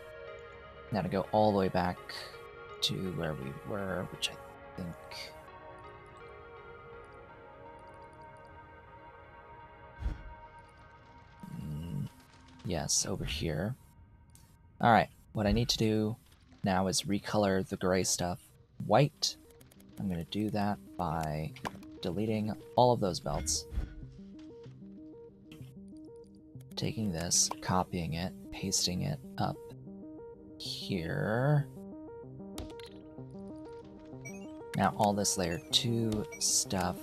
Now to go all the way back to where we were, which I think... yes, over here. Alright, what I need to do now is recolor the gray stuff white. I'm gonna do that by deleting all of those belts. Taking this, copying it, pasting it up here. Now all this layer 2 stuff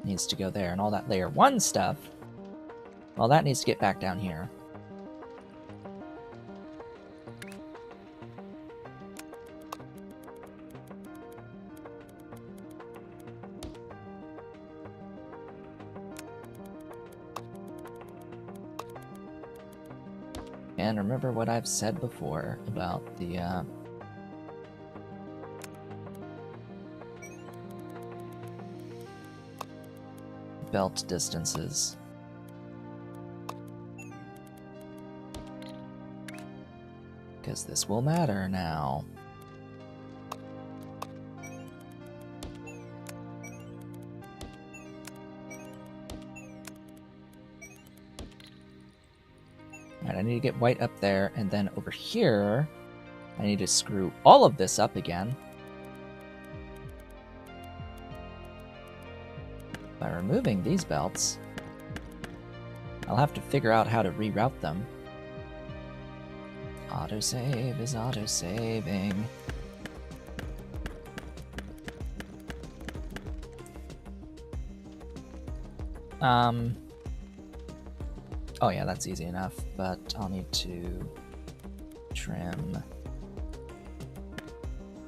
needs to go there, and all that layer 1 stuff, well, that needs to get back down here. And remember what I've said before about the belt distances. Because this will matter now. Alright, I need to get white up there, and then over here, I need to screw all of this up again by removing these belts. I'll have to figure out how to reroute them. Autosave is autosaving. Oh yeah, that's easy enough, but I'll need to trim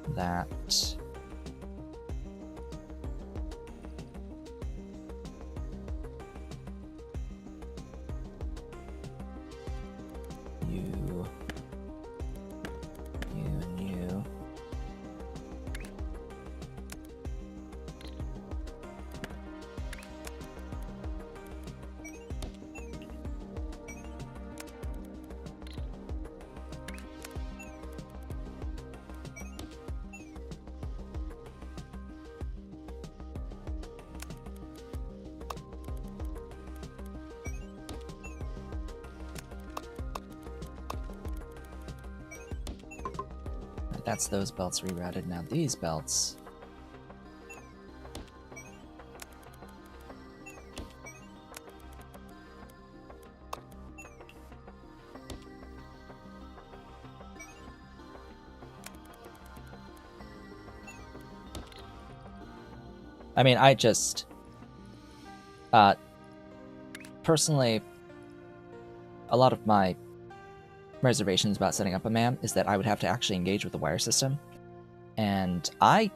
that. You and you. That's those belts rerouted. Now these belts... I mean, I just... personally, a lot of my reservations about setting up a MAM is that I would have to actually engage with the wire system. And I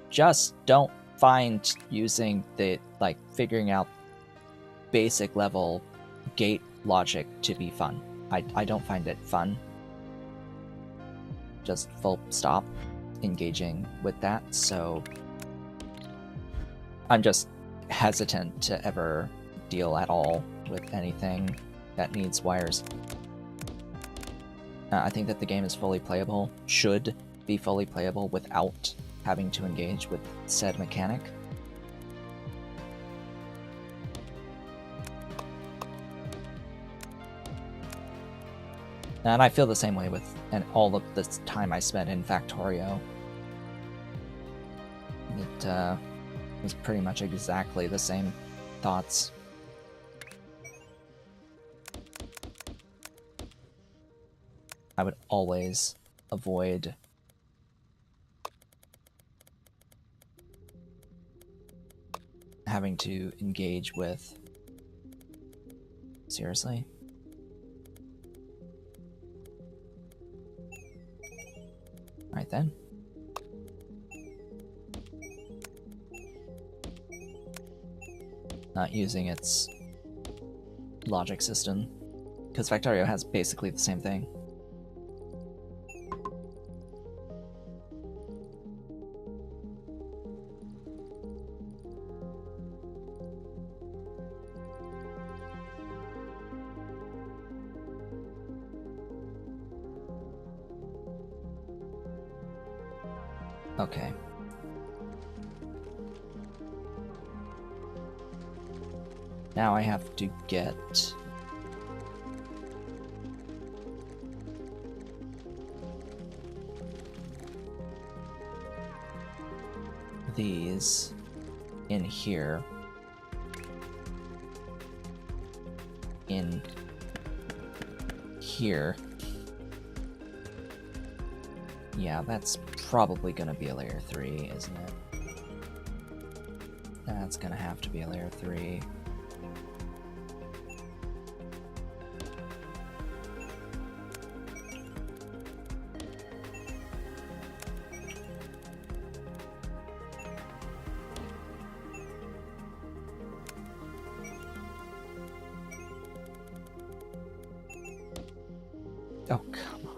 just don't find using the, like, figuring out basic level gate logic to be fun. I don't find it fun. Just full stop engaging with that, so I'm just hesitant to ever deal at all with anything that needs wires. I think that the game is fully playable, should be fully playable without having to engage with said mechanic. And I feel the same way with all of the time I spent in Factorio. It was pretty much exactly the same thoughts. I would always avoid having to engage with... Seriously? Alright then. Not using its logic system, because Factorio has basically the same thing. Okay. Now I have to get these in here, in here. Yeah, that's probably gonna be a layer 3, isn't it? That's gonna have to be a layer 3. Oh, come on.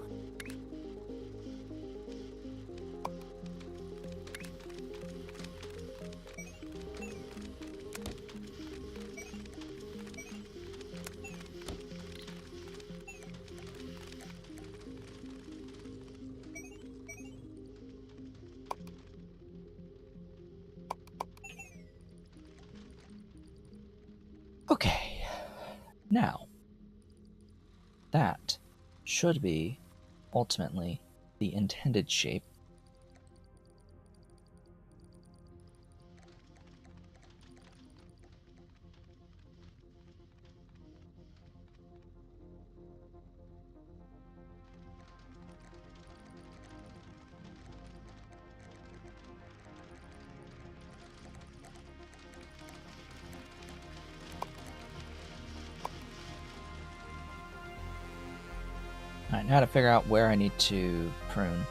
Okay. Now, that should be ultimately the intended shape. Alright, now to figure out where I need to prune.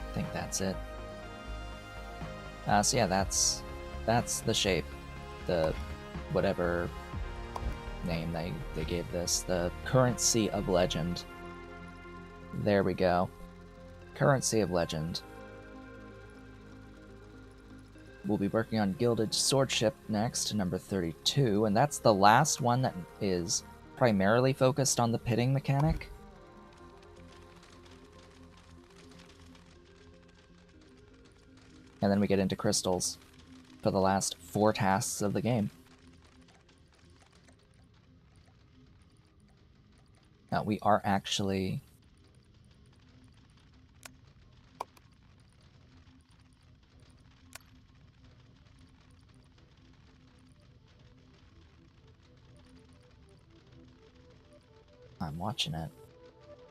I think that's it. So yeah, that's the shape. The whatever name they gave this. The Currency of Legend. There we go. Currency of Legend. We'll be working on Gilded Swordship next, number 32, and that's the last one that is primarily focused on the pitting mechanic. And then we get into crystals for the last 4 tasks of the game. Now, we are actually... I'm watching it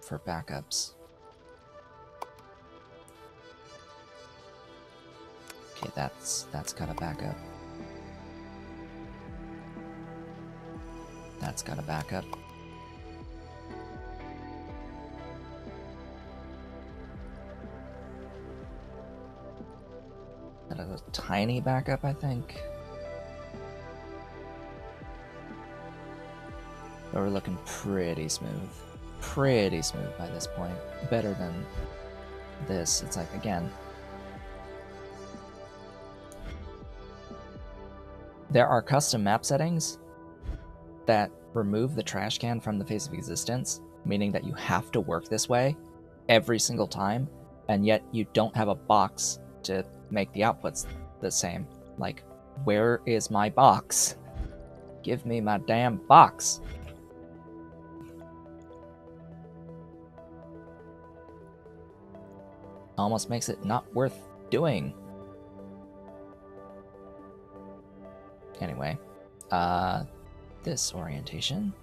for backups. Okay, that's got a backup. That's got a backup. That has a tiny backup, I think. But we're looking pretty smooth. Pretty smooth by this point. Better than this. It's like, again, there are custom map settings that remove the trash can from the face of existence, meaning that you have to work this way every single time, and yet you don't have a box to make the outputs the same. Like, where is my box? Give me my damn box. Almost makes it not worth doing. Anyway, this orientation.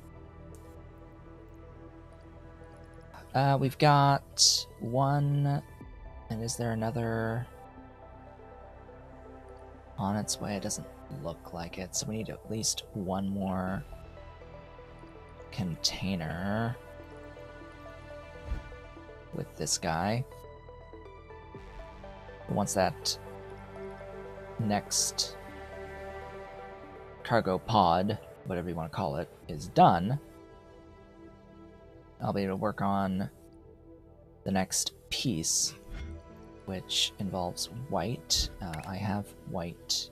We've got one, and is there another on its way? It doesn't look like it, so we need at least one more container with this guy. Once that next cargo pod, whatever you want to call it, is done, I'll be able to work on the next piece, which involves white. I have white.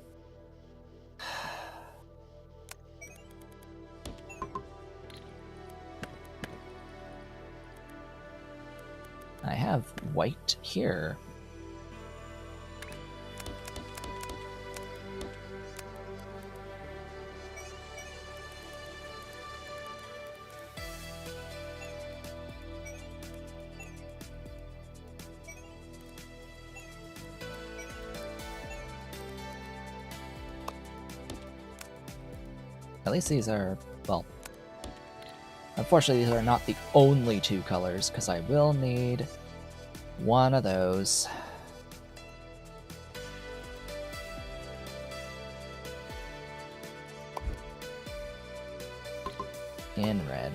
I have white here. At least these are, well, unfortunately these are not the only 2 colors, because I will need one of those. In red.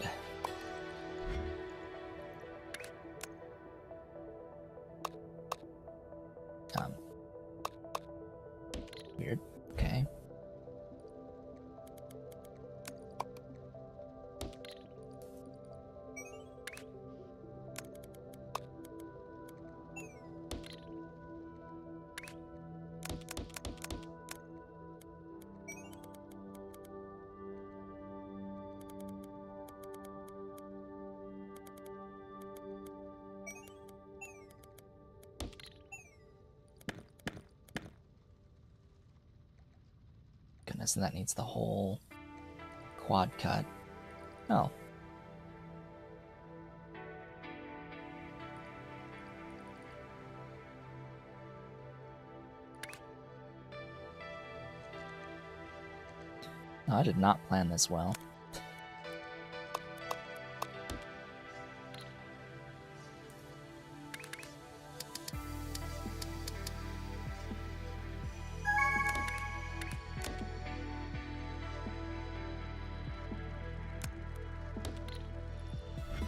Weird. Okay. Goodness, and that needs the whole quad cut. Oh. No, I did not plan this well.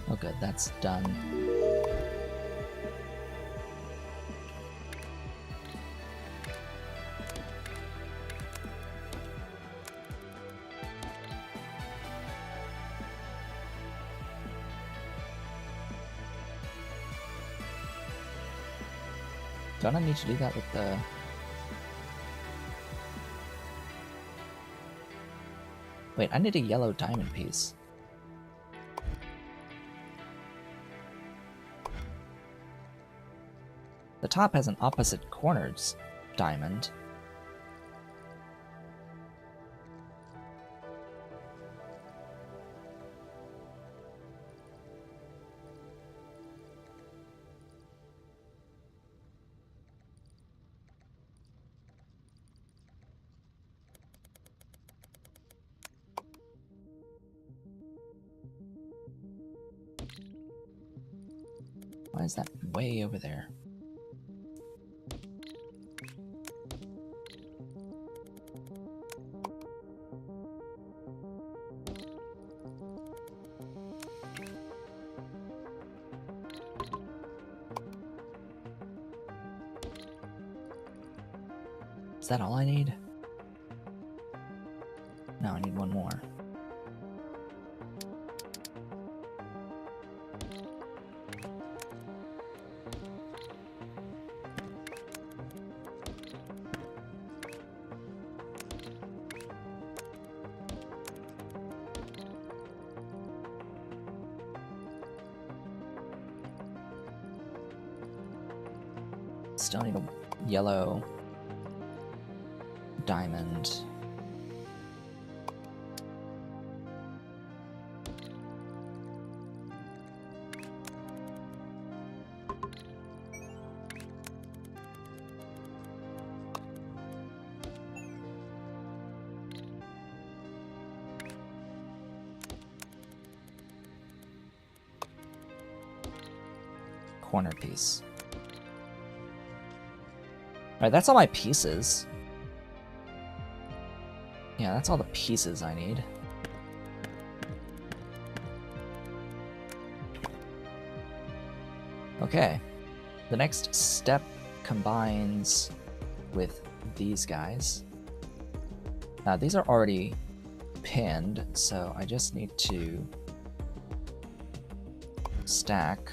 Oh good, that's done. Don't I need to do that with the... Wait, I need a yellow diamond piece. The top has an opposite corners diamond. Why is that way over there? Is that all I need? No, I need one more. Still need a yellow diamond. Corner piece. Alright, that's all my pieces. Yeah, that's all the pieces I need. Okay. The next step combines with these guys. These are already pinned, so I just need to stack.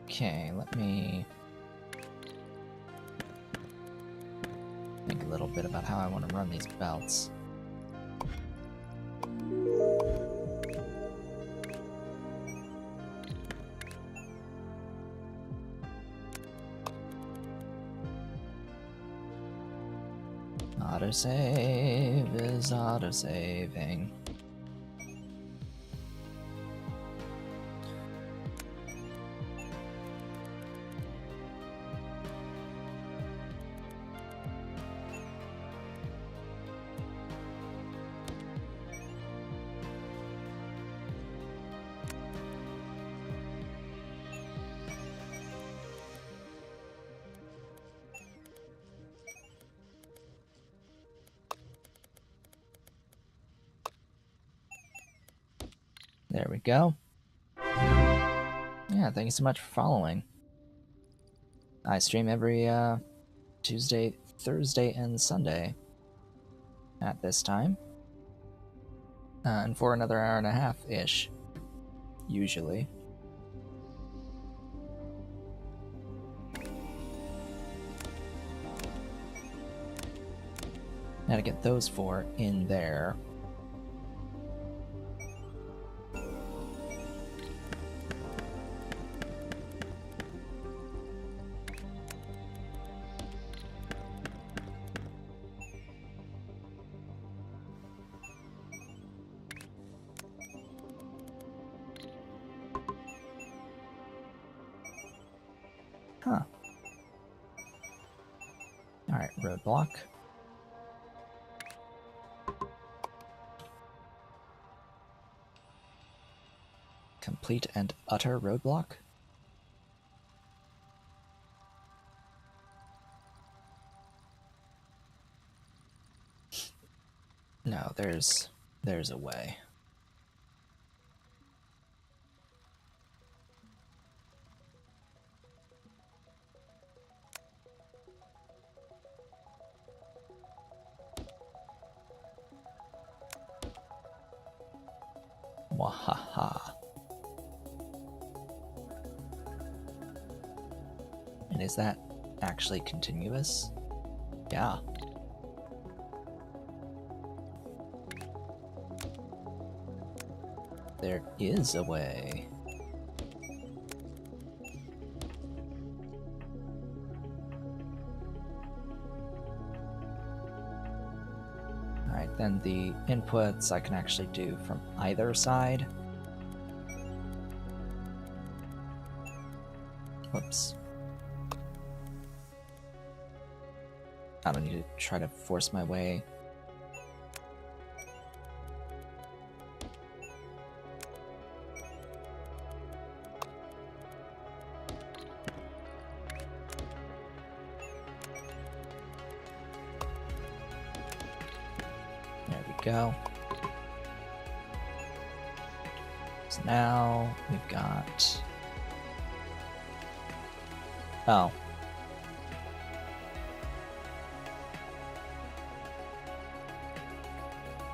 Okay, let me think a little bit about how I want to run these belts. Autosave is autosaving. There we go. Yeah, thank you so much for following. I stream every Tuesday, Thursday, and Sunday at this time. And for another hour and a half-ish, usually. Now to get those four in there. Huh. Alright, roadblock. Complete and utter roadblock? No, there's a way. Wahaha. And is that actually continuous? Yeah. There is a way. Alright, then the inputs I can actually do from either side. Whoops. I don't need to try to force my way. There we go. So now we've got... Oh.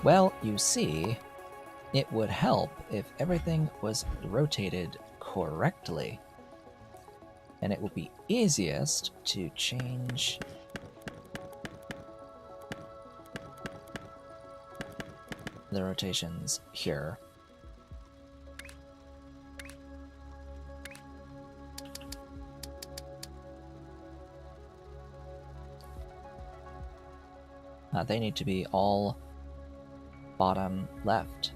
Well, you see, it would help if everything was rotated correctly. And it would be easiest to change the rotations here. They need to be all bottom left.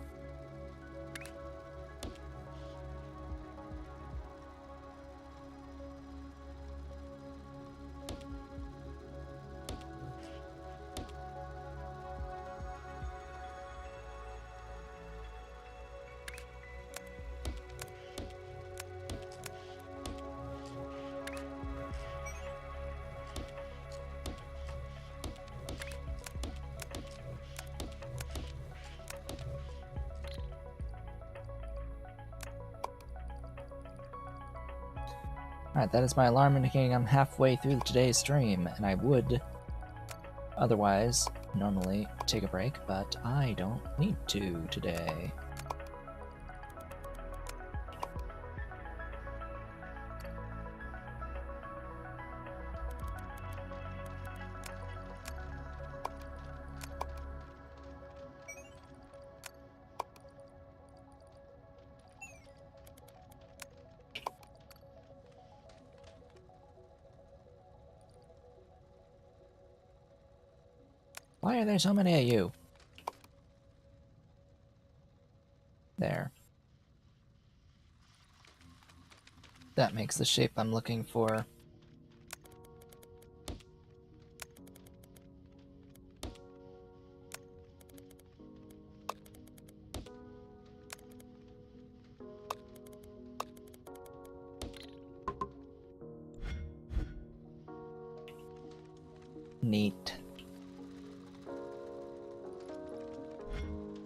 Alright, that is my alarm indicating I'm halfway through today's stream, and I would otherwise normally take a break, but I don't need to today. Why are there so many of you? There. That makes the shape I'm looking for. Neat.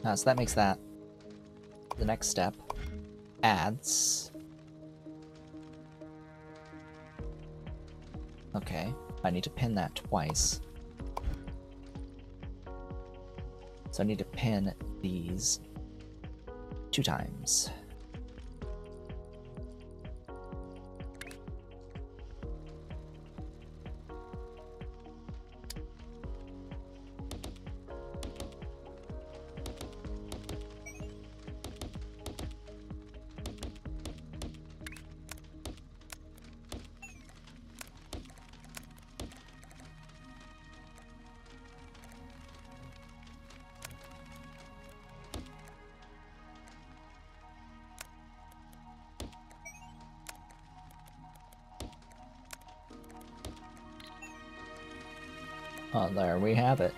So that makes that the next step. Adds. Okay, I need to pin that twice. So I need to pin these 2 times. Oh, there we have it.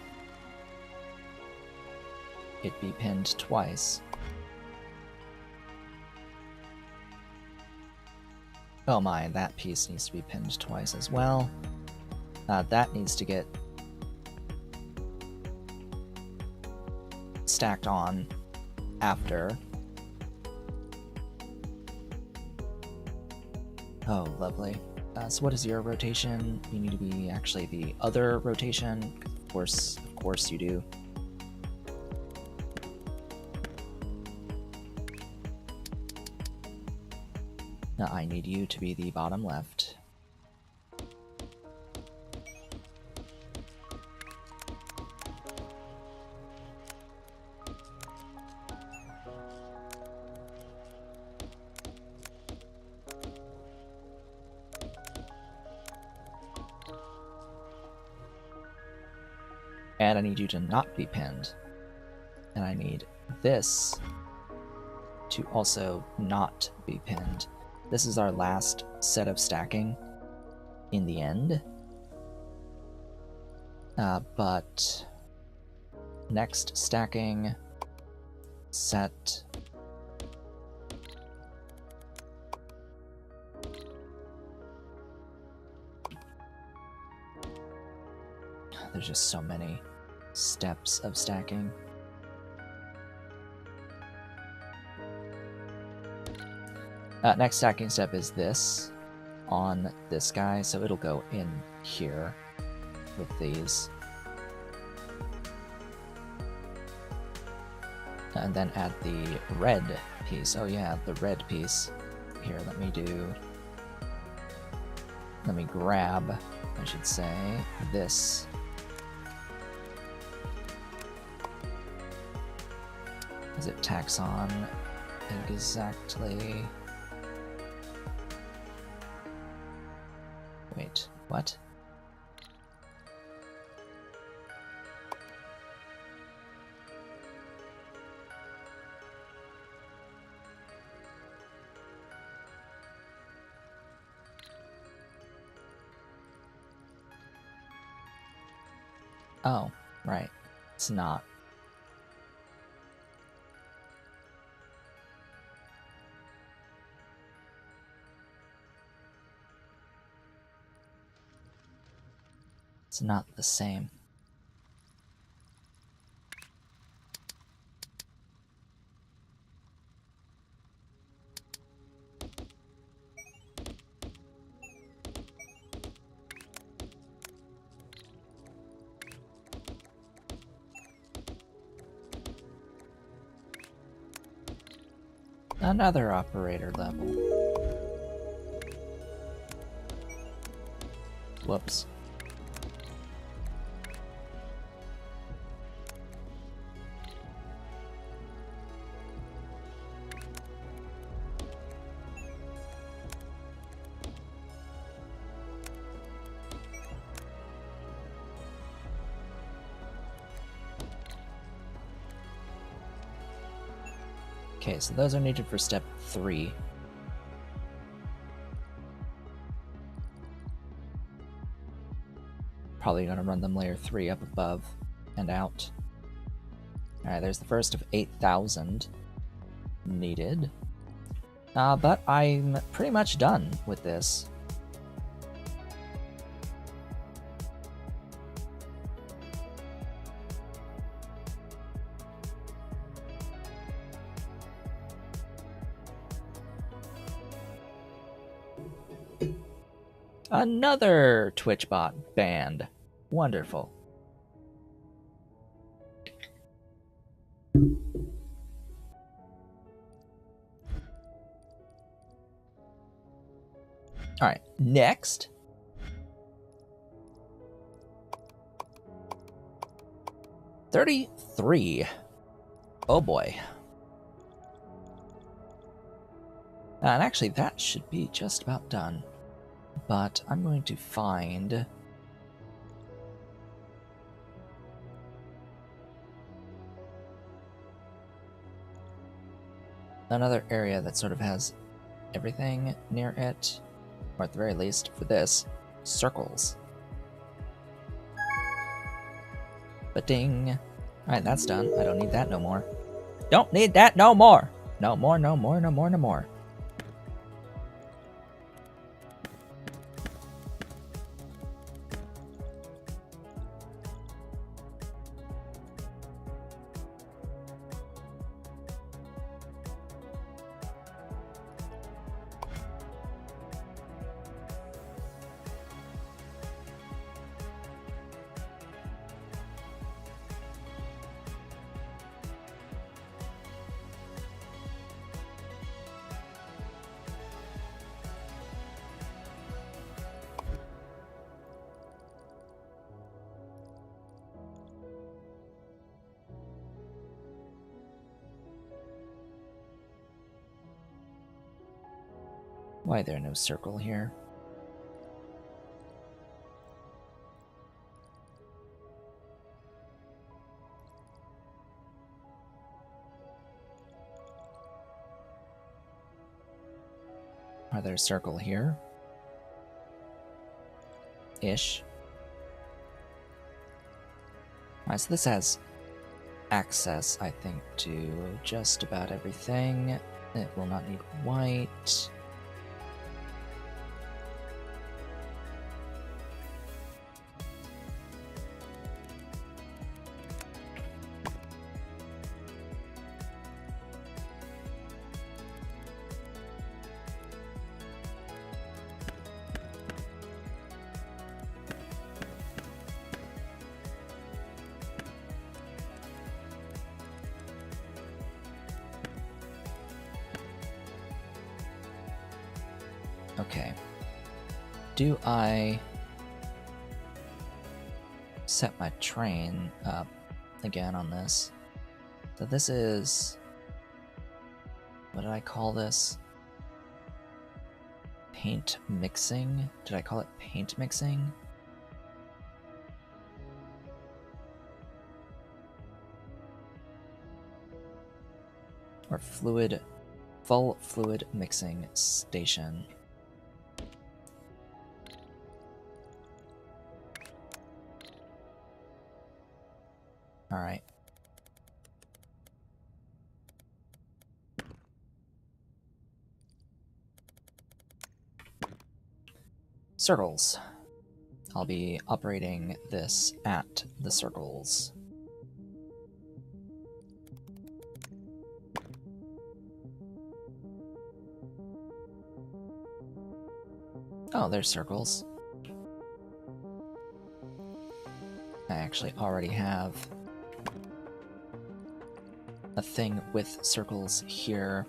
It be pinned twice. Oh my, that piece needs to be pinned twice as well. That needs to get stacked on after. Oh, lovely. So what is your rotation? You need to be actually the other rotation. Of course you do. Now I need you to be the bottom left. And I need you to not be pinned. And I need this to also not be pinned. This is our last set of stacking in the end. But next stacking set there's just so many steps of stacking. Next stacking step is this on this guy, so it'll go in here with these. And then add the red piece. Oh yeah, the red piece. Here, let me grab, I should say, this. As it tacks on exactly... Wait, what? Oh, right. It's not. It's not the same. Another operator level. Whoops. Okay, so those are needed for step 3. Probably gonna run them layer 3 up above and out. Alright, there's the first of 8,000 needed. But I'm pretty much done with this. Another Twitch bot banned. Wonderful. Alright, next. $33. Oh boy. And actually, that should be just about done. But I'm going to find another area that sort of has everything near it, or at the very least, for this, circles. But ding. Alright, that's done. I don't need that no more. Don't need that no more! No more, no more, no more, no more. Why there no circle here? Are there a circle here? Ish. Alright, so this has access, I think, to just about everything. It will not need white. Okay. Do I set my train up again on this? So this is... what did I call this? Paint mixing? Did I call it paint mixing? Or full fluid mixing station. Alright. Circles. I'll be operating this at the circles. Oh, there's circles. I actually already have a thing with circles here.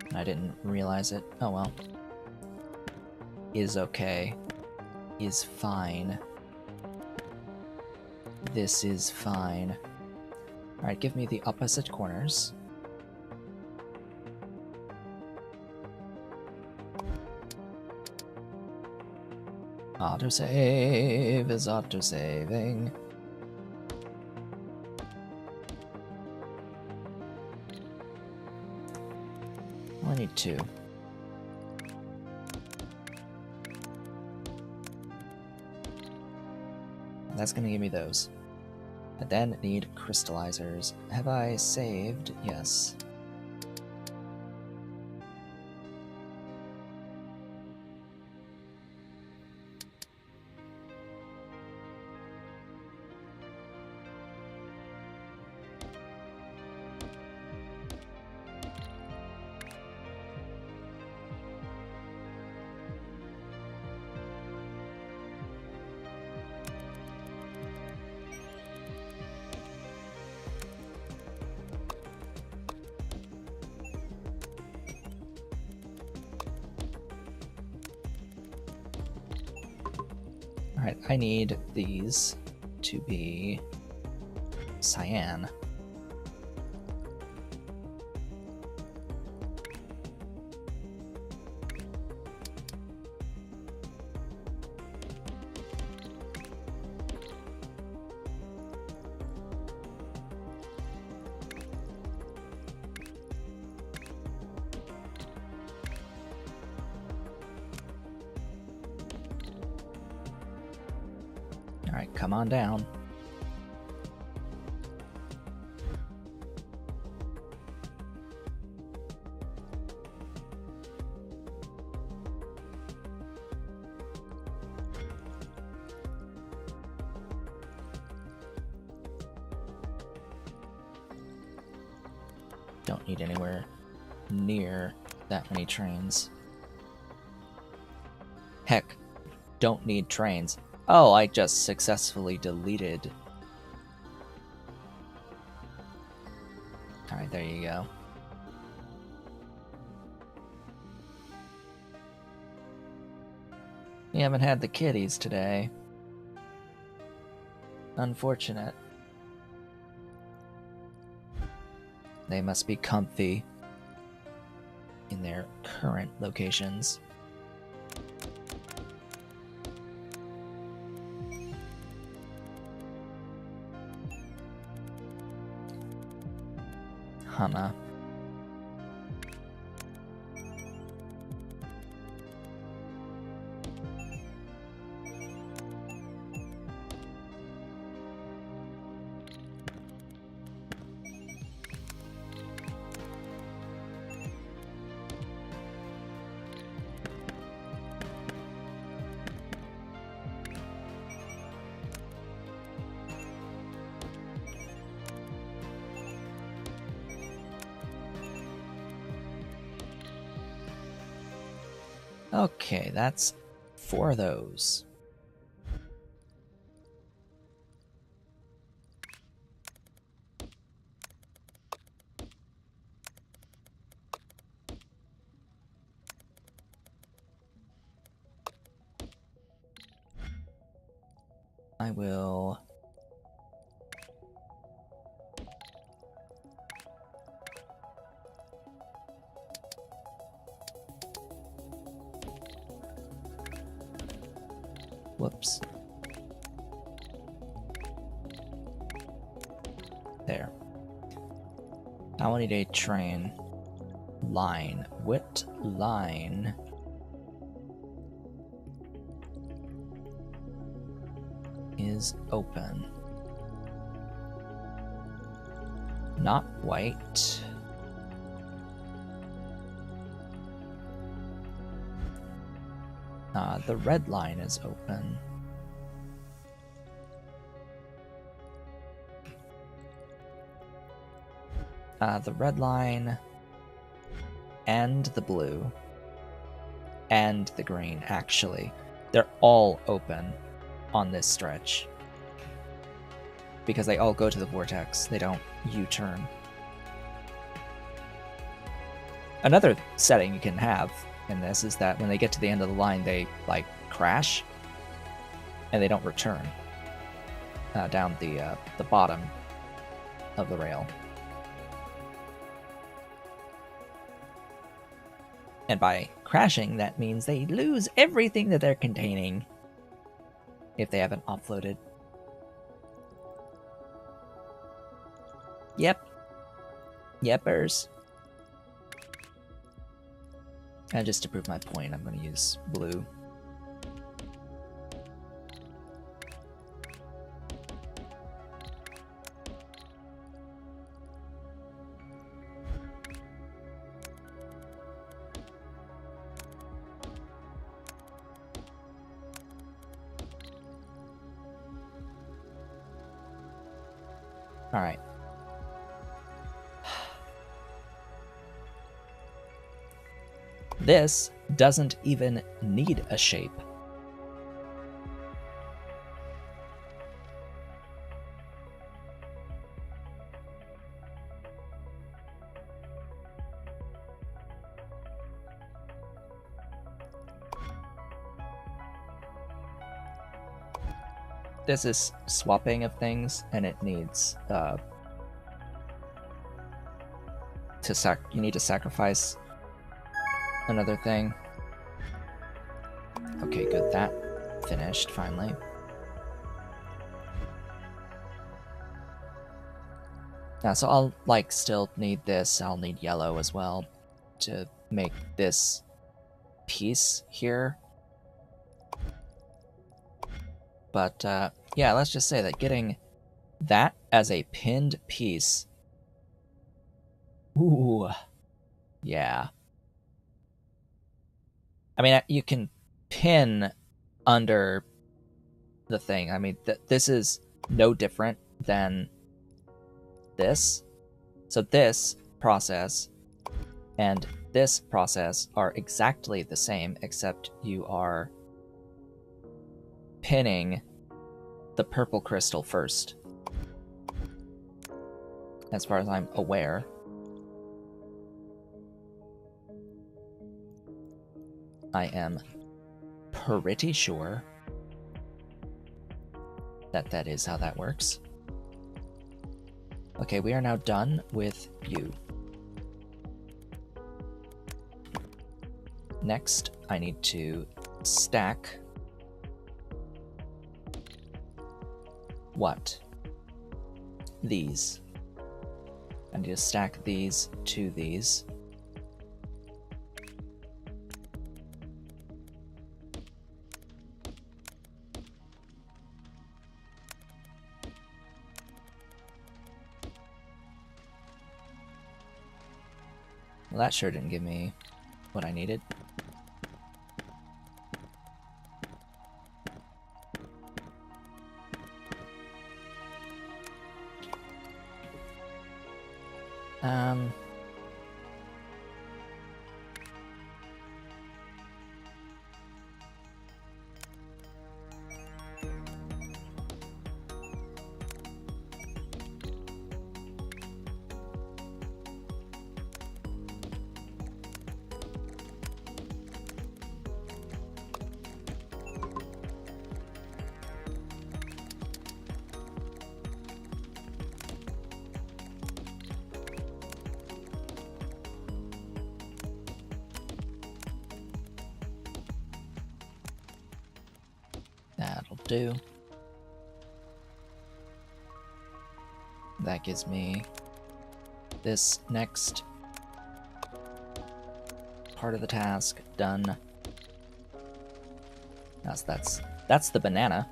And I didn't realize it. Oh well. Is okay. Is fine. This is fine. Alright, give me the opposite corners. Autosave is autosaving. I need 2. That's gonna give me those. I then need crystallizers. Have I saved? Yes. Alright, I need these to be cyan. Alright, come on down. Don't need anywhere near that many trains. Heck, don't need trains. Oh, I just successfully deleted. Alright, there you go. We haven't had the kitties today. Unfortunate. They must be comfy in their current locations. Hana. Okay, that's 4 of those. I will... Whoops. There. I will need a train line. What line is open? Not white. The red line is open. The red line and the blue and the green, actually. They're all open on this stretch. Because they all go to the vortex. They don't U-turn. Another setting you can have in this is that when they get to the end of the line, they like crash and they don't return down the bottom of the rail. And by crashing, that means they lose everything that they're containing if they haven't offloaded. Yep. Yepers. And just to prove my point, I'm going to use blue. All right. This doesn't even need a shape. This is swapping of things, and it needs you need to sacrifice another thing. Okay, good. That finished finally. Yeah, so I'll like still need this. I'll need yellow as well to make this piece here. But yeah, let's just say that getting that as a pinned piece. Ooh, yeah. I mean, you can pin under the thing. I mean, this is no different than this. So this process and this process are exactly the same, except you are pinning the purple crystal first. As far as I'm aware. I am pretty sure that that is how that works. Okay, we are now done with you. Next, I need to stack what? These. I need to stack these to these. Well, that sure didn't give me what I needed. That'll do. That gives me this next part of the task done. That's the banana.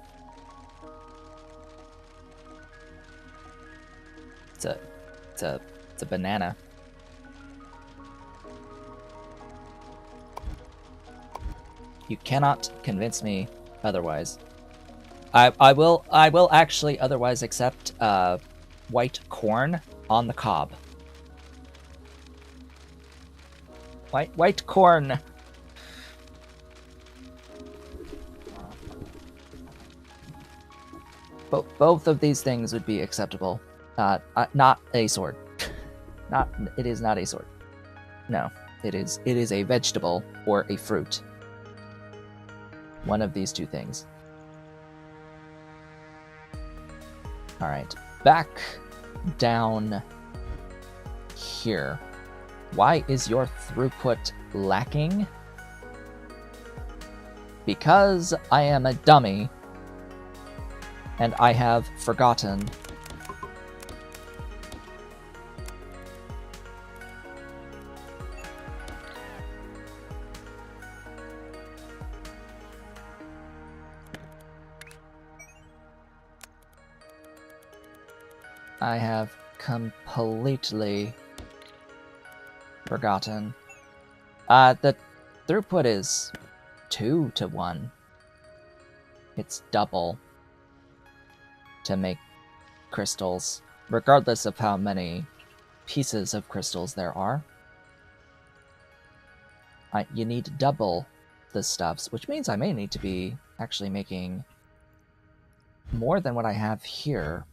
It's a banana. You cannot convince me otherwise. I will actually otherwise accept white corn on the cob. White corn. Both of these things would be acceptable. Not a sword. It is not a sword. No, it is a vegetable or a fruit. One of these two things. All right, back down here. Why is your throughput lacking? Because I am a dummy and I have forgotten. I have completely forgotten. The throughput is 2 to 1. It's double to make crystals, regardless of how many pieces of crystals there are. You need double the stuffs, which means I may need to be actually making more than what I have here.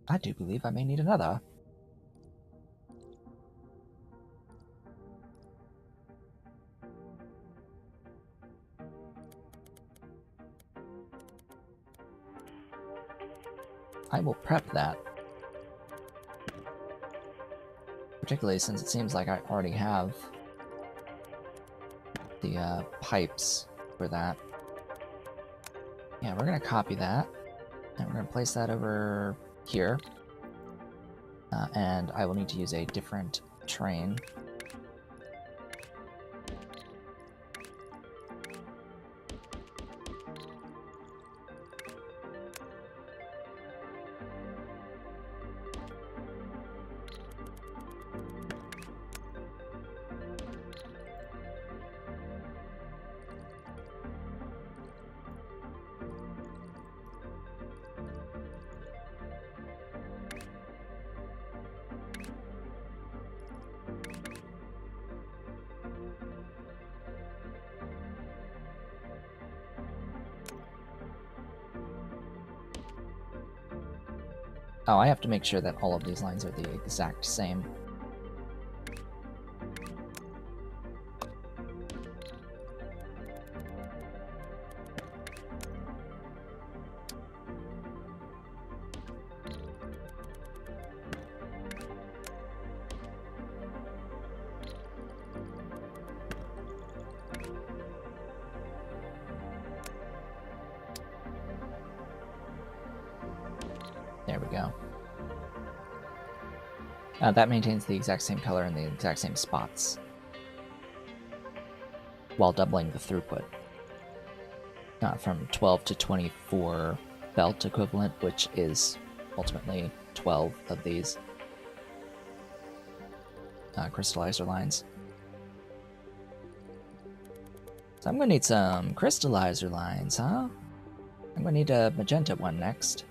I do believe I may need another. I will prep that. Particularly since it seems like I already have the pipes for that. Yeah, we're going to copy that. And we're going to place that over here. And I will need to use a different train. Oh, I have to make sure that all of these lines are the exact same. There we go. That maintains the exact same color and the exact same spots, while doubling the throughput from 12 to 24 belt equivalent, which is ultimately 12 of these crystallizer lines. So I'm going to need some crystallizer lines, huh? I'm going to need a magenta one next.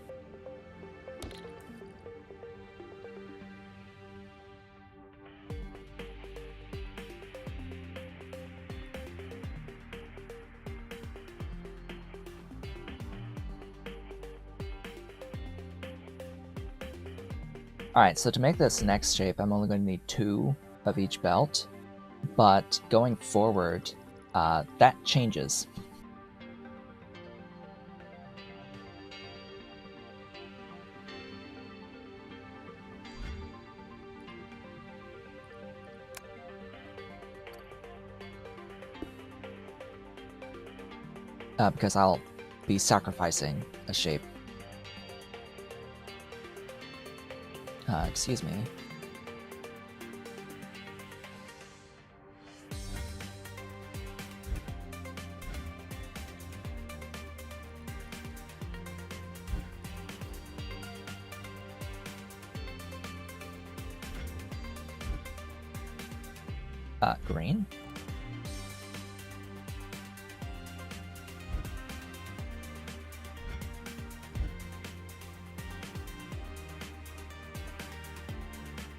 Alright, so to make this next shape, I'm only going to need 2 of each belt, but going forward, that changes. Because I'll be sacrificing a shape. Excuse me. Green?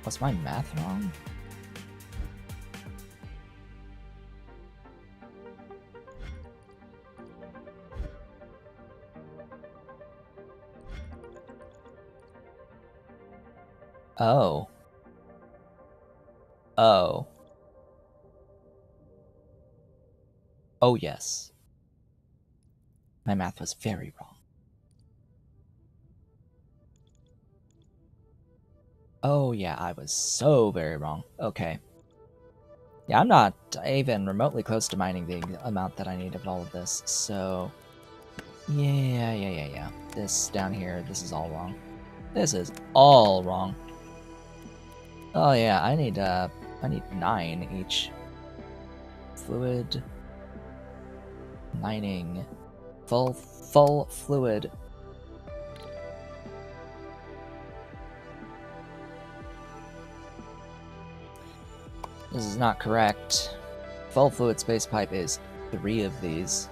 Was my math wrong? Oh. Oh. Oh, yes. My math was very wrong. Oh, yeah, I was so very wrong. Okay. Yeah, I'm not even remotely close to mining the amount that I need of all of this, so... Yeah. This down here, this is all wrong. This is all wrong. Oh, yeah, I need 9 each. Fluid... Mining... Full fluid... This is not correct. Full fluid space pipe is 3 of these.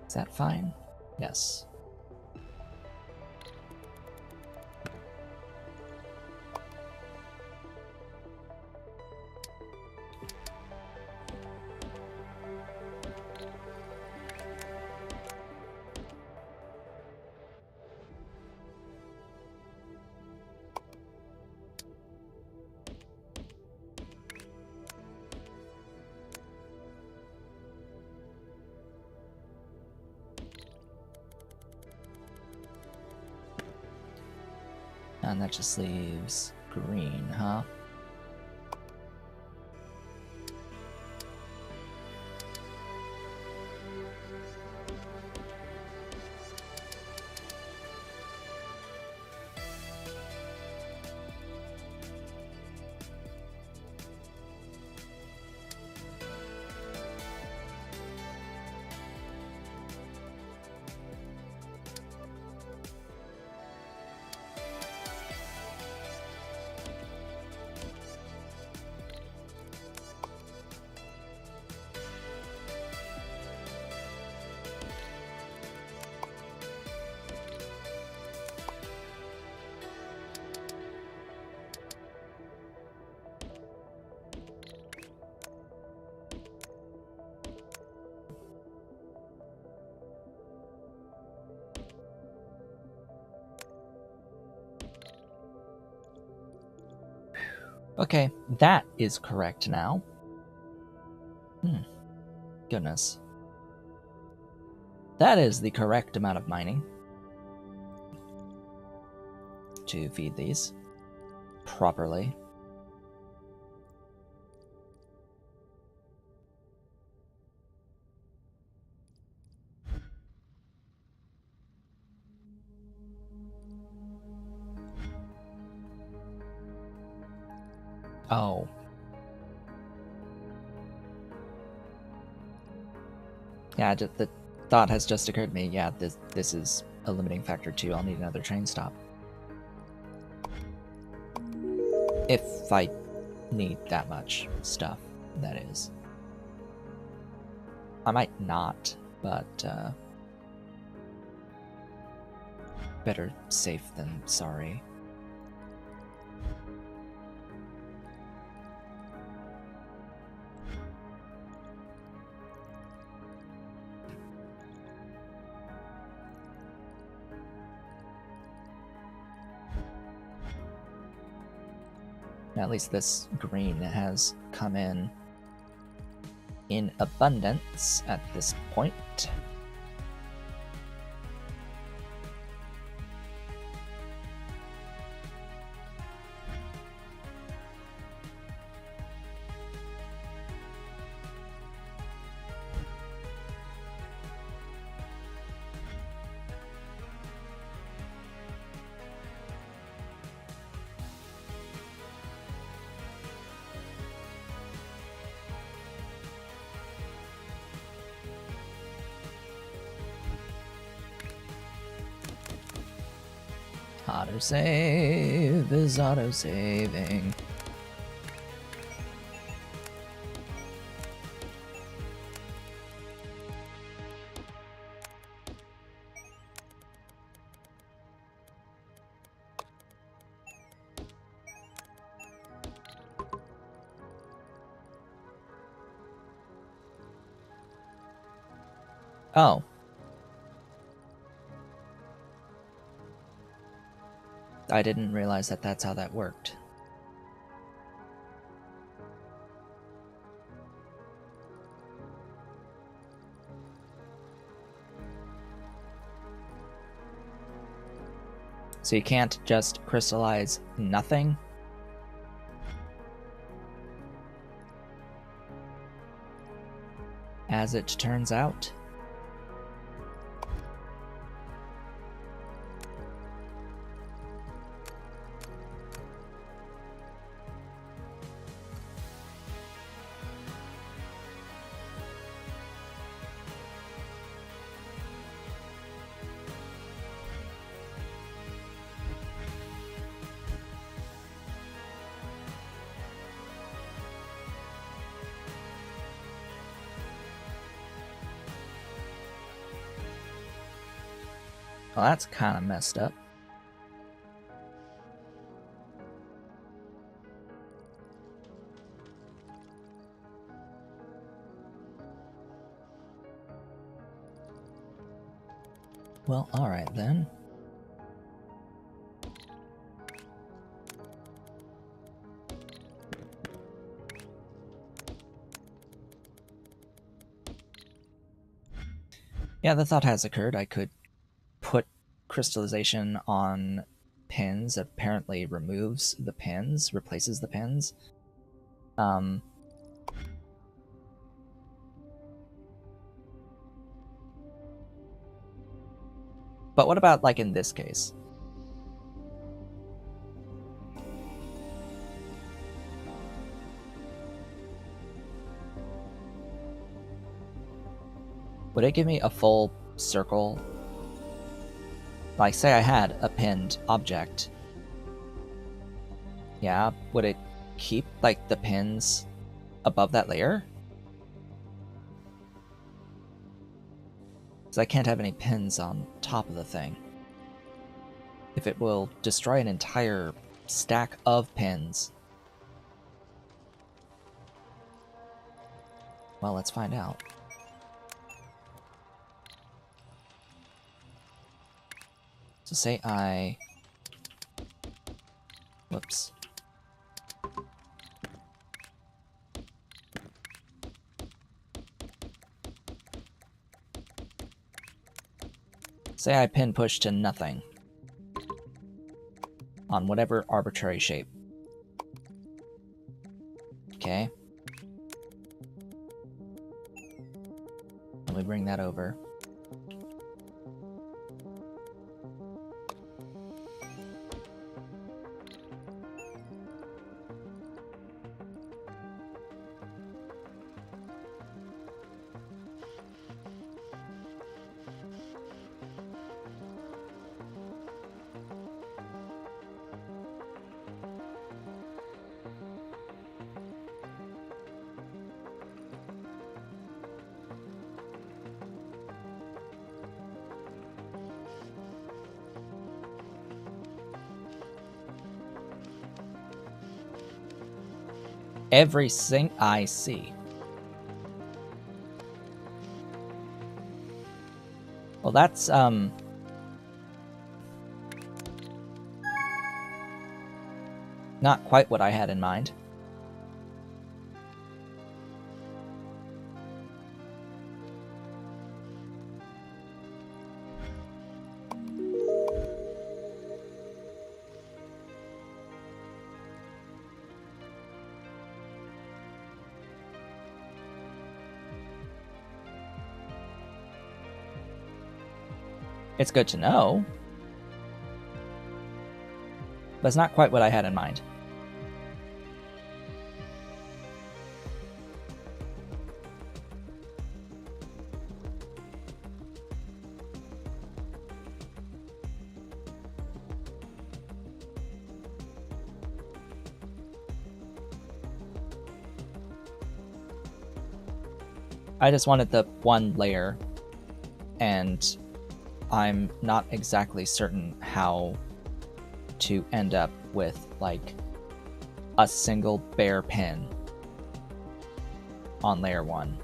Is that fine? Yes. And that just leaves green, huh? Okay, that is correct now. Goodness. That is the correct amount of mining to feed these properly. Oh. Yeah, the thought has just occurred to me. Yeah, this is a limiting factor too. I'll need another train stop. If I need that much stuff, that is. I might not, but better safe than sorry. At least this green has come in abundance at this point. Autosave is autosaving. Oh. I didn't realize that that's how that worked. So you can't just crystallize nothing? As it turns out. Well, that's kind of messed up. Well, alright then. Yeah, the thought has occurred. I could put crystallization on pins apparently removes the pins, replaces the pins. But what about, like, in this case? Would it give me a full circle? Like, say I had a pinned object. Yeah, would it keep, like, the pins above that layer? Because I can't have any pins on top of the thing. If it will destroy an entire stack of pins. Well, let's find out. So say I... Whoops. Say I pin push to nothing on whatever arbitrary shape. Okay. Let me bring that over. Everything I see. Well, that's, not quite what I had in mind. It's good to know, but it's not quite what I had in mind. I just wanted the one layer, and I'm not exactly certain how to end up with, like, a single bare pin on layer 1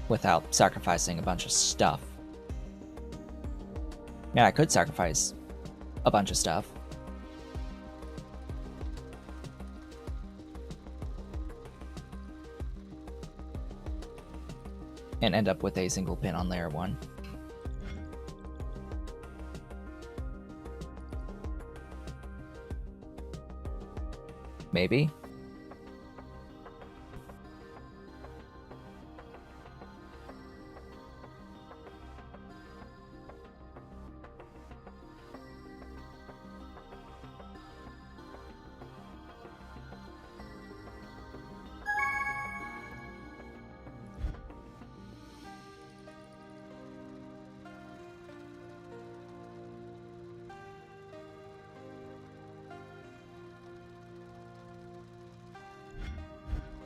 without sacrificing a bunch of stuff. Yeah, I could sacrifice a bunch of stuff. And end up with a single pin on layer 1. Maybe.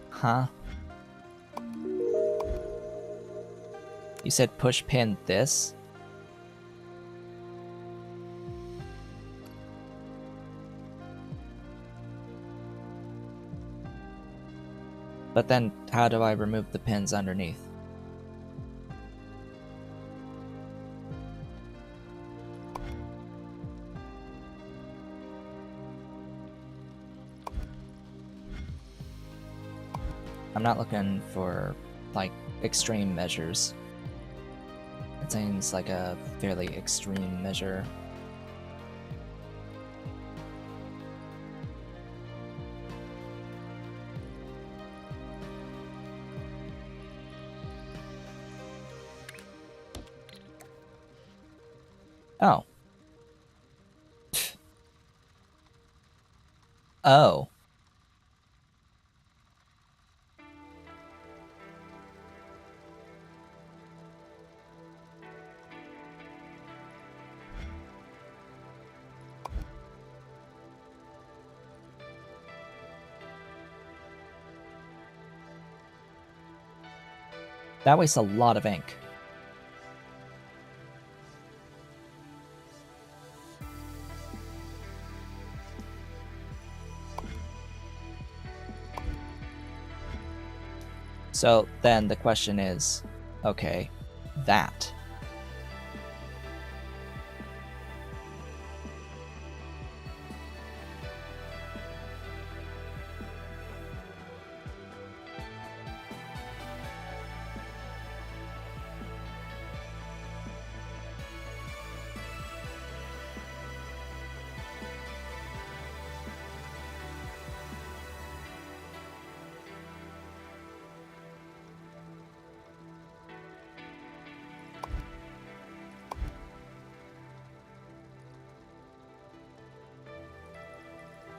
Huh? You said push pin this? But then, how do I remove the pins underneath? I'm not looking for, like, extreme measures. It seems like a fairly extreme measure. Oh. Oh. That wastes a lot of ink. So then the question is, okay, that.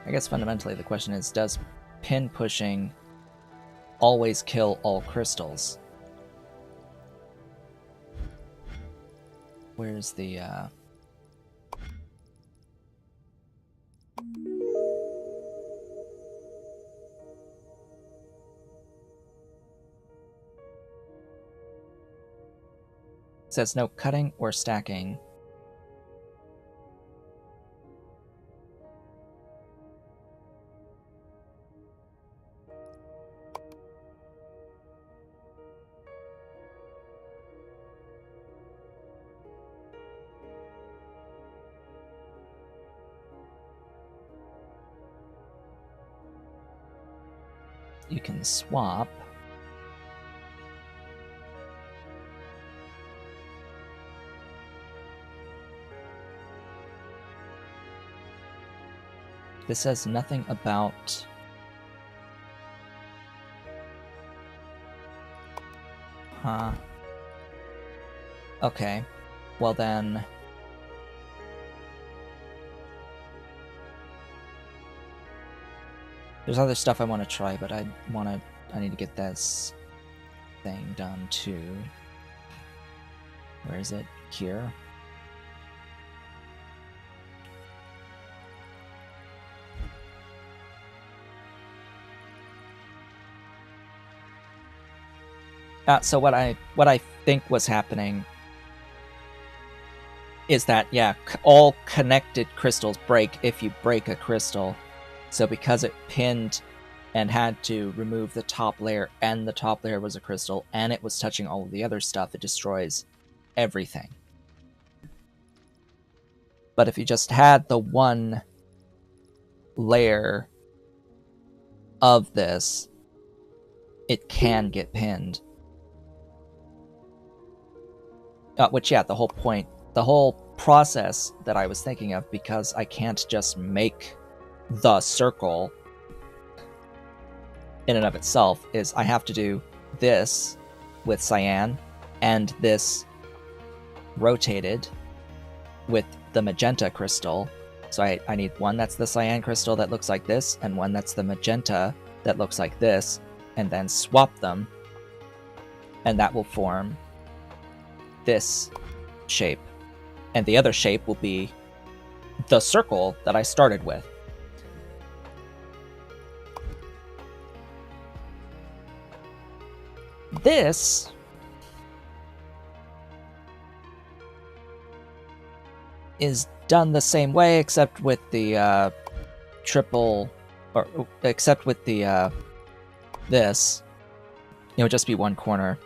I guess fundamentally the question is, does pin pushing always kill all crystals? Where's the, It says no cutting or stacking. You can swap. This says nothing about... Huh. Okay. Well then... There's other stuff I want to try, but I need to get this thing done too. Where is it? Here. So what I think was happening is that, yeah, all connected crystals break if you break a crystal. So because it pinned and had to remove the top layer, and the top layer was a crystal, and it was touching all of the other stuff, it destroys everything. But if you just had the one layer of this, it can get pinned. Which, yeah, the whole point, the whole process that I was thinking of, because I can't just make the circle in and of itself, is I have to do this with cyan and this rotated with the magenta crystal. So I need one that's the cyan crystal that looks like this, and one that's the magenta that looks like this, and then swap them, and that will form this shape. And the other shape will be the circle that I started with. This is done the same way, except with the triple, or except with the this. It would just be one corner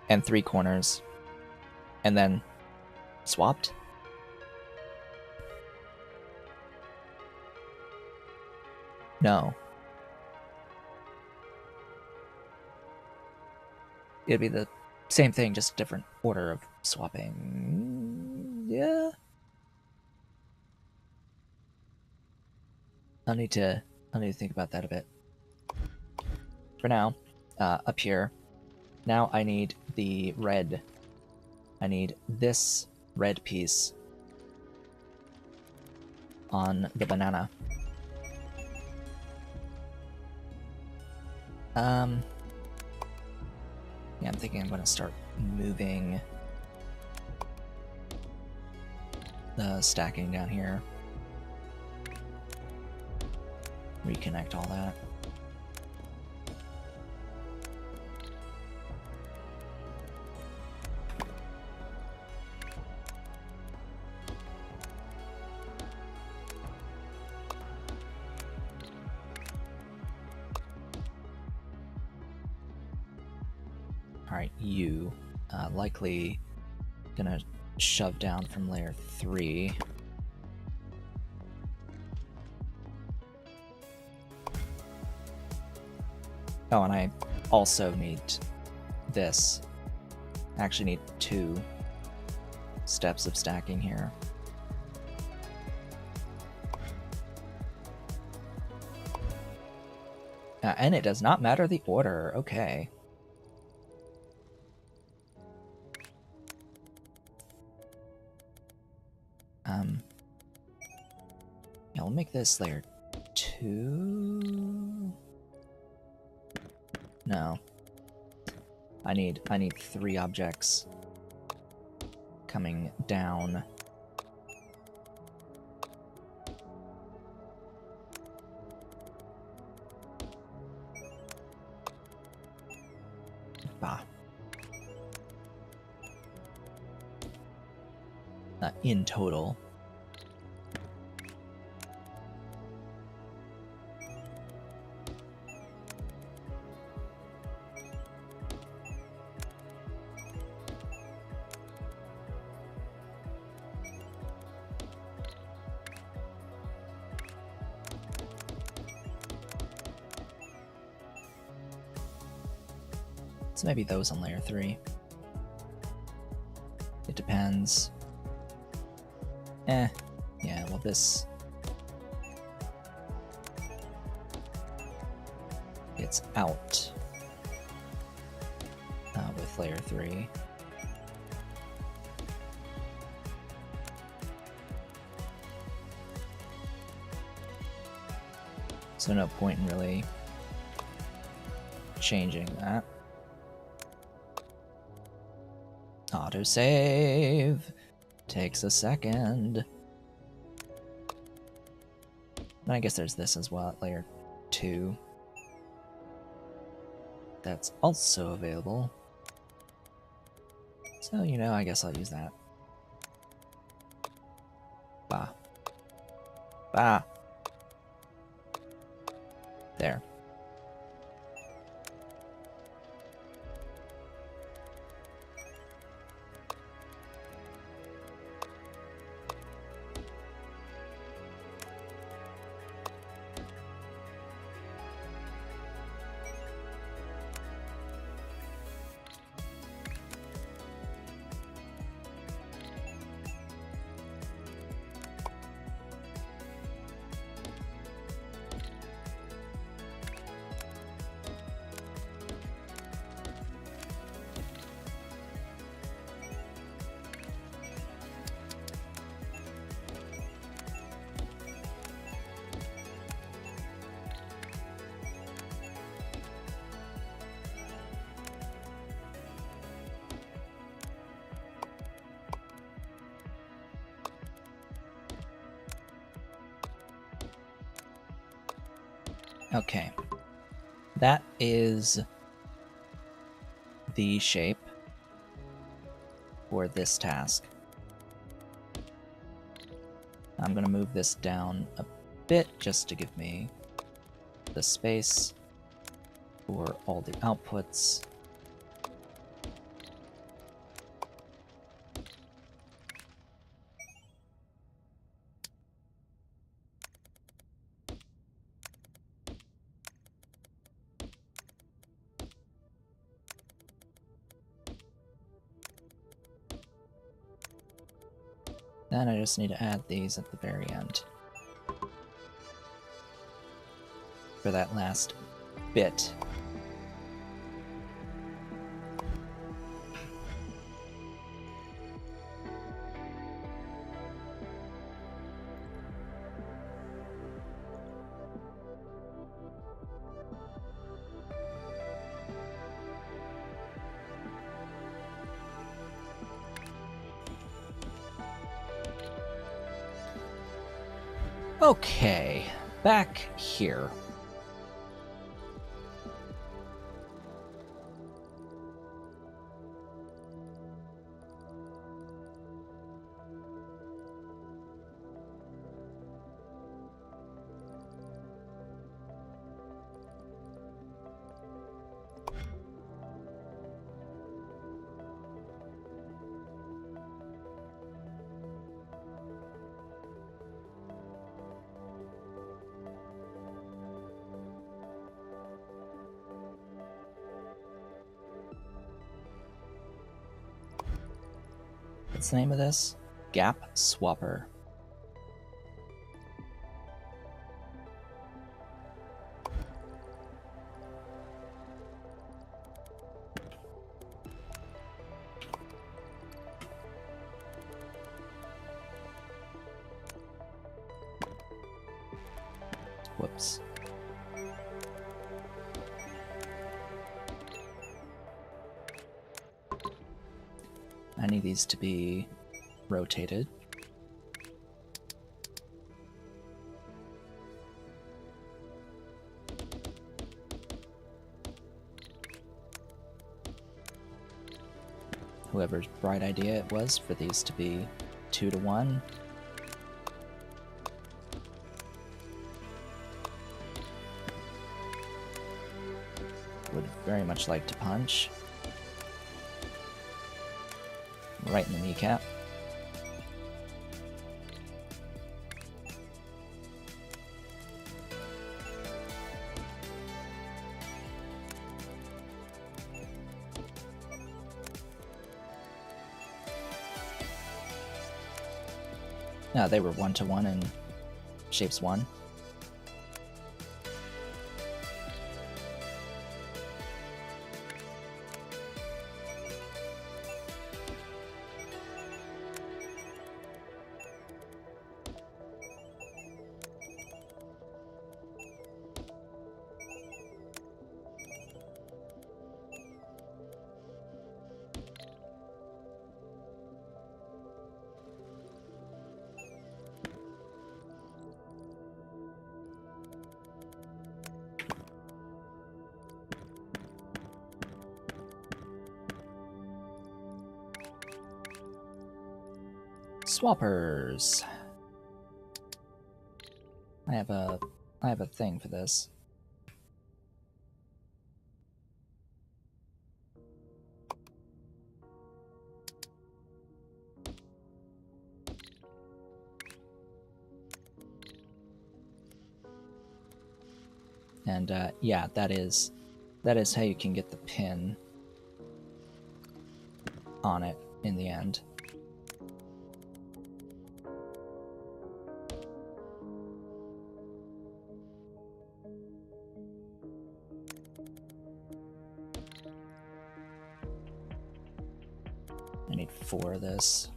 and 3 corners, and then swapped. No. It'd be the same thing, just different order of swapping. Yeah. I'll need to think about that a bit. For now, up here. Now I need the red. I need this red piece on the banana. Yeah, I'm thinking I'm going to start moving the stacking down here. Reconnect all that. Alright, you likely gonna shove down from layer 3. Oh, and I also need this. I actually need 2 steps of stacking here. And it does not matter the order. Okay. Yeah, we'll make this layer 2. No. I need 3 objects coming down. Bah. In total. So maybe those on layer 3. It depends. Yeah, well this... It's out with layer 3. So no point in really changing that. Autosave takes a second. And I guess there's this as well at layer 2. That's also available. So, you know, I guess I'll use that. Bah. Bah. There. Okay. That is the shape for this task. I'm going to move this down a bit just to give me the space for all the outputs. Then I just need to add these at the very end for that last bit. Okay, back here. What's the name of this? Gap Swapper. Whoops. I need these to be rotated. Whoever's bright idea it was for these to be 2 to 1. Would very much like to punch. Right in the kneecap. No, they were 1 to 1 in Shapes 1. Swappers. I have a thing for this. And yeah, that is how you can get the pin on it in the end. I need 4 of this.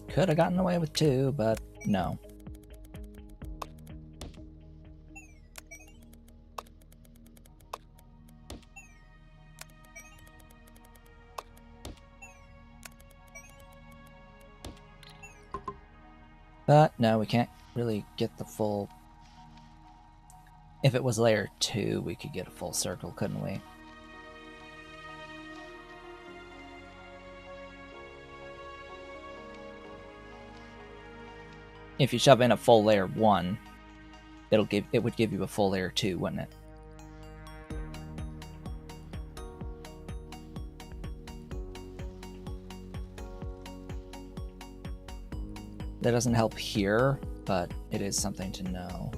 Could have gotten away with 2, but no. But no, we can't really get the full... If it was layer 2, we could get a full circle, couldn't we? If you shove in a full layer 1, it would give you a full layer 2, wouldn't it? That doesn't help here, but it is something to know.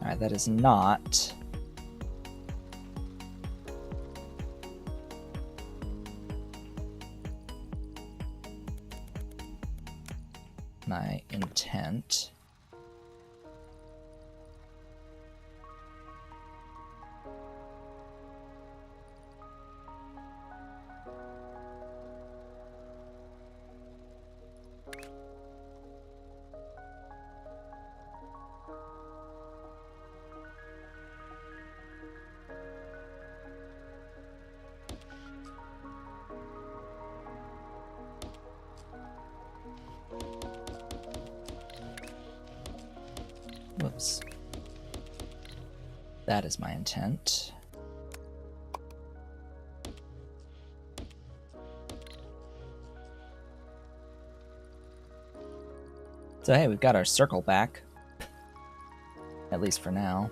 Alright, that is not my intent. Whoops. That is my intent. So hey, we've got our circle back. At least for now.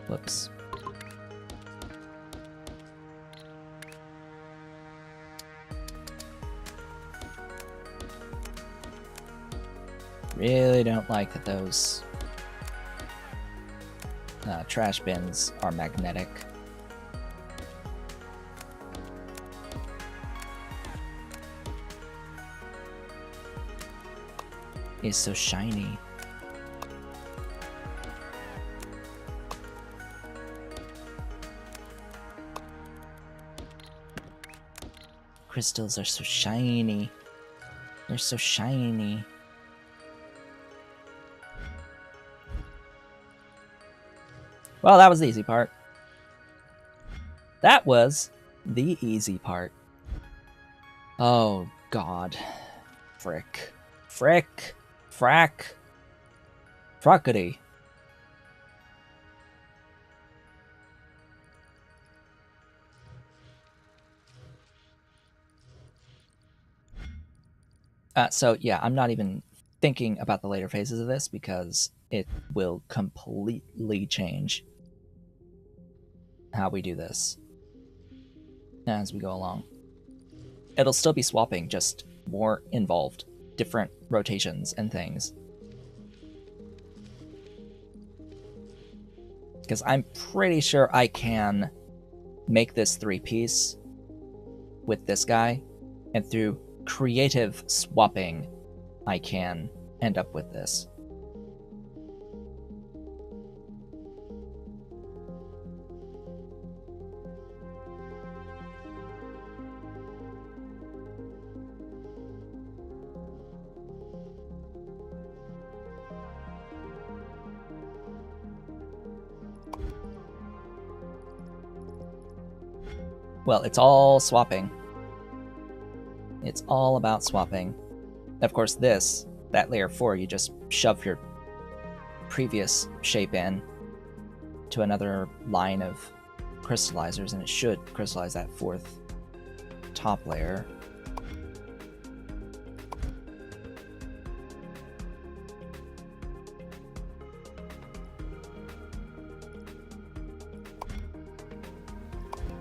Whoops. Really don't like that those trash bins are magnetic. It's so shiny. Crystals are so shiny. They're so shiny. Well, that was the easy part. That was the easy part. Oh, God. Frick. Frick. Frack. Fruckety. So, yeah, I'm not even thinking about the later phases of this because it will completely change how we do this as we go along. It'll still be swapping, just more involved, different rotations and things. Because I'm pretty sure I can make this 3-piece with this guy, and through creative swapping, I can end up with this. Well, it's all swapping. It's all about swapping. Of course, that layer 4, you just shove your previous shape in to another line of crystallizers, and it should crystallize that 4th top layer.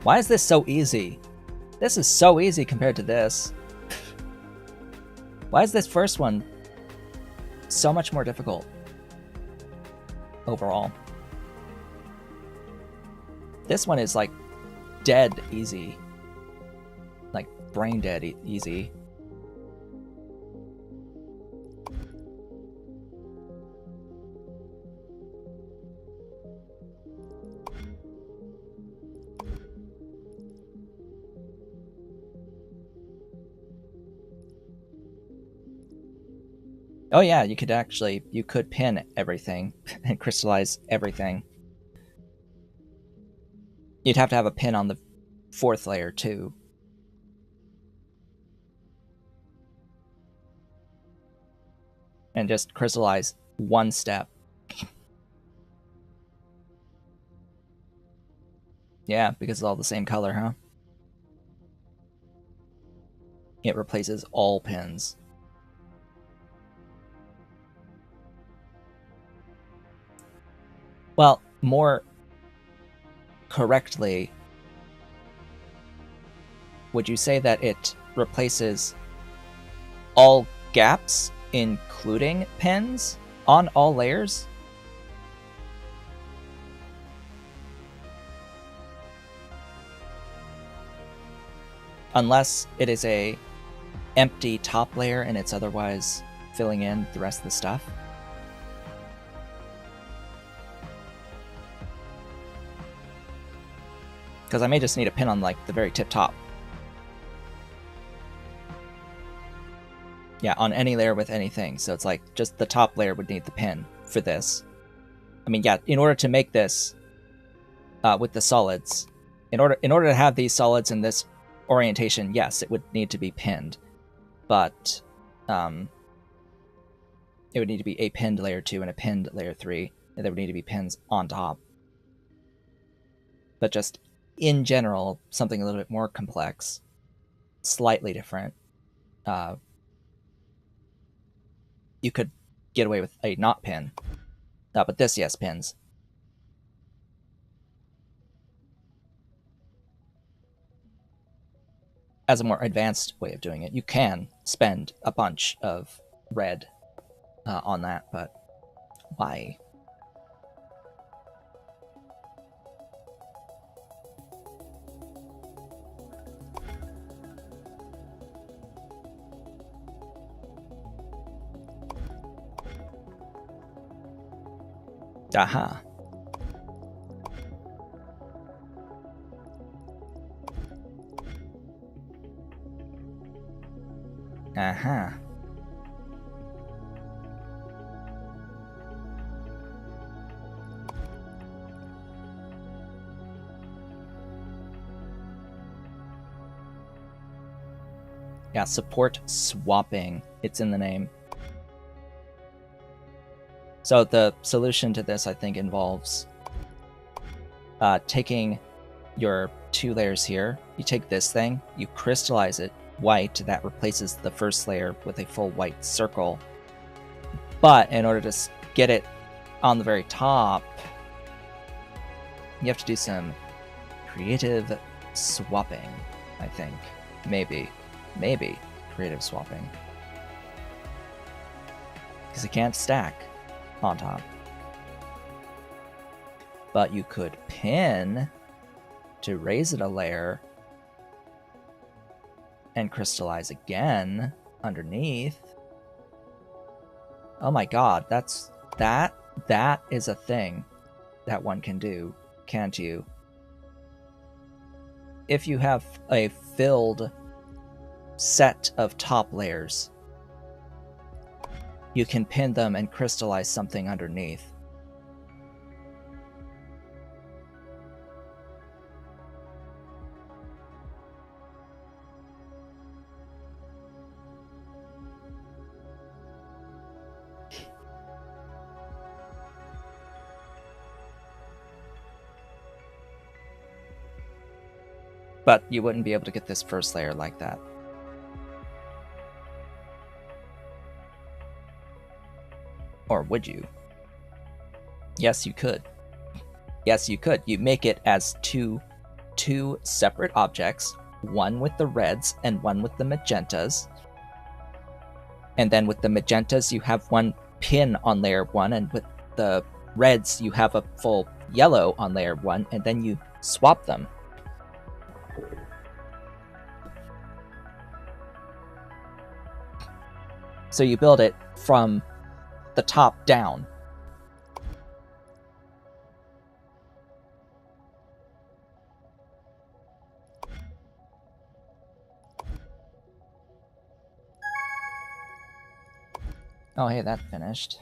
Why is this so easy? This is so easy compared to this. Why is this first one so much more difficult overall? This one is like dead easy. Like brain dead easy. Oh yeah, you could pin everything and crystallize everything. You'd have to have a pin on the 4th layer too. And just crystallize one step. Yeah, because it's all the same color, huh? It replaces all pins. Well, more correctly, would you say that it replaces all gaps, including pins, on all layers? Unless it is a empty top layer and it's otherwise filling in the rest of the stuff. Because I may just need a pin on like the very tip top. Yeah, on any layer with anything. So it's like just the top layer would need the pin for this. I mean, yeah, in order to make this with the solids, in order to have these solids in this orientation, yes, it would need to be pinned. But it would need to be a pinned layer 2 and a pinned layer 3, and there would need to be pins on top. But just in general, something a little bit more complex, slightly different, you could get away with a not pin. But this, yes, pins. As a more advanced way of doing it, you can spend a bunch of red on that, but why? Aha. Aha. Yeah, support swapping. It's in the name. So the solution to this, I think, involves taking your 2 layers here. You take this thing, you crystallize it white. That replaces the first layer with a full white circle. But in order to get it on the very top, you have to do some creative swapping, I think. Maybe creative swapping. Because it can't stack on top. But you could pin to raise it a layer and crystallize again underneath. Oh my god, that is a thing that one can do, can't you? If you have a filled set of top layers, you can pin them and crystallize something underneath. But you wouldn't be able to get this first layer like that. Or would you? Yes, you could. Yes, you could. You make it as two separate objects, one with the reds and one with the magentas. And then with the magentas, you have one pin on layer 1, and with the reds, you have a full yellow on layer 1, and then you swap them. So you build it from the top down. Oh, hey, that finished.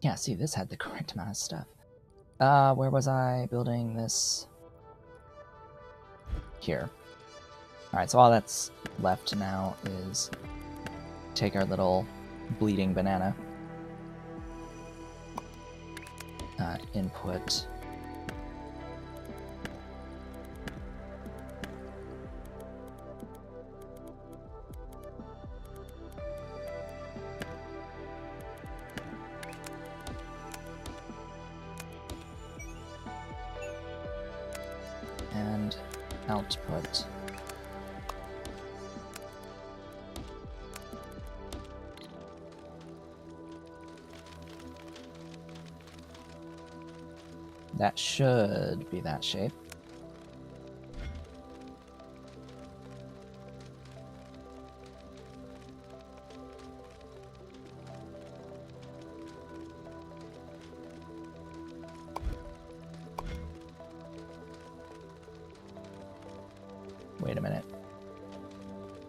Yeah, see, this had the correct amount of stuff. Where was I building this? Here. Alright, so all that's left now is take our little bleeding banana. Input output. That should be that shape. Wait a minute.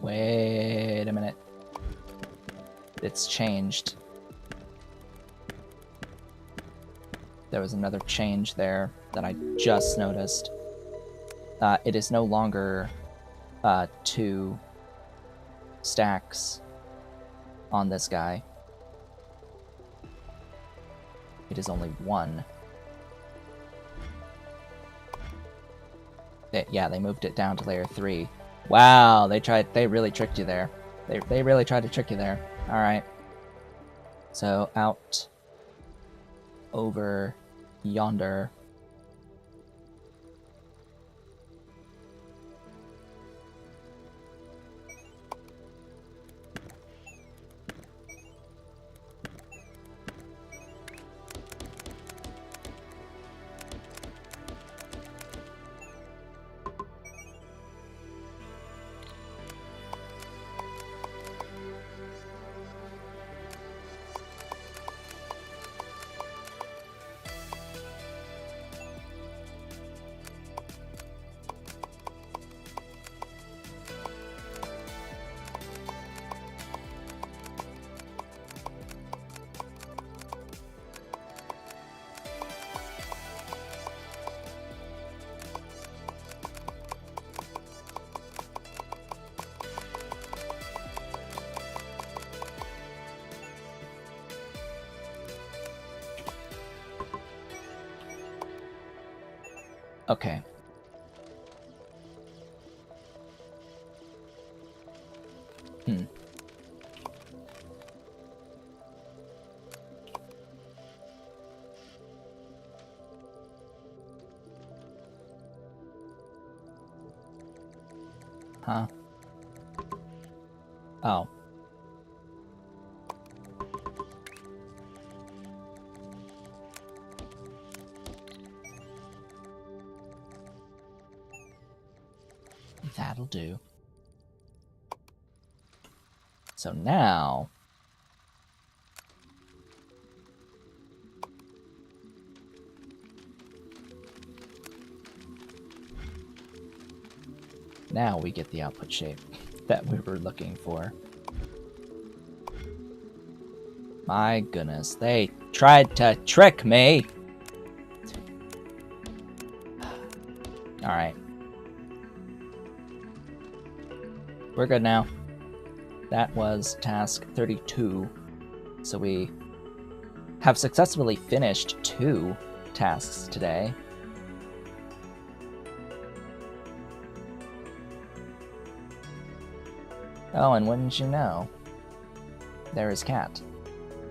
Wait a minute. It's changed. There was another change there that I just noticed. It is no longer 2 stacks on this guy. It is only 1. Yeah, they moved it down to layer 3. Wow, they really tricked you there. They really tried to trick you there. Alright. So out over yonder. Okay. Huh? Oh. That'll do. So now... Now we get the output shape that we were looking for. My goodness, they tried to trick me! Alright. We're good now. That was task 32. So we have successfully finished 2 tasks today. Oh, and wouldn't you know, there is Cat.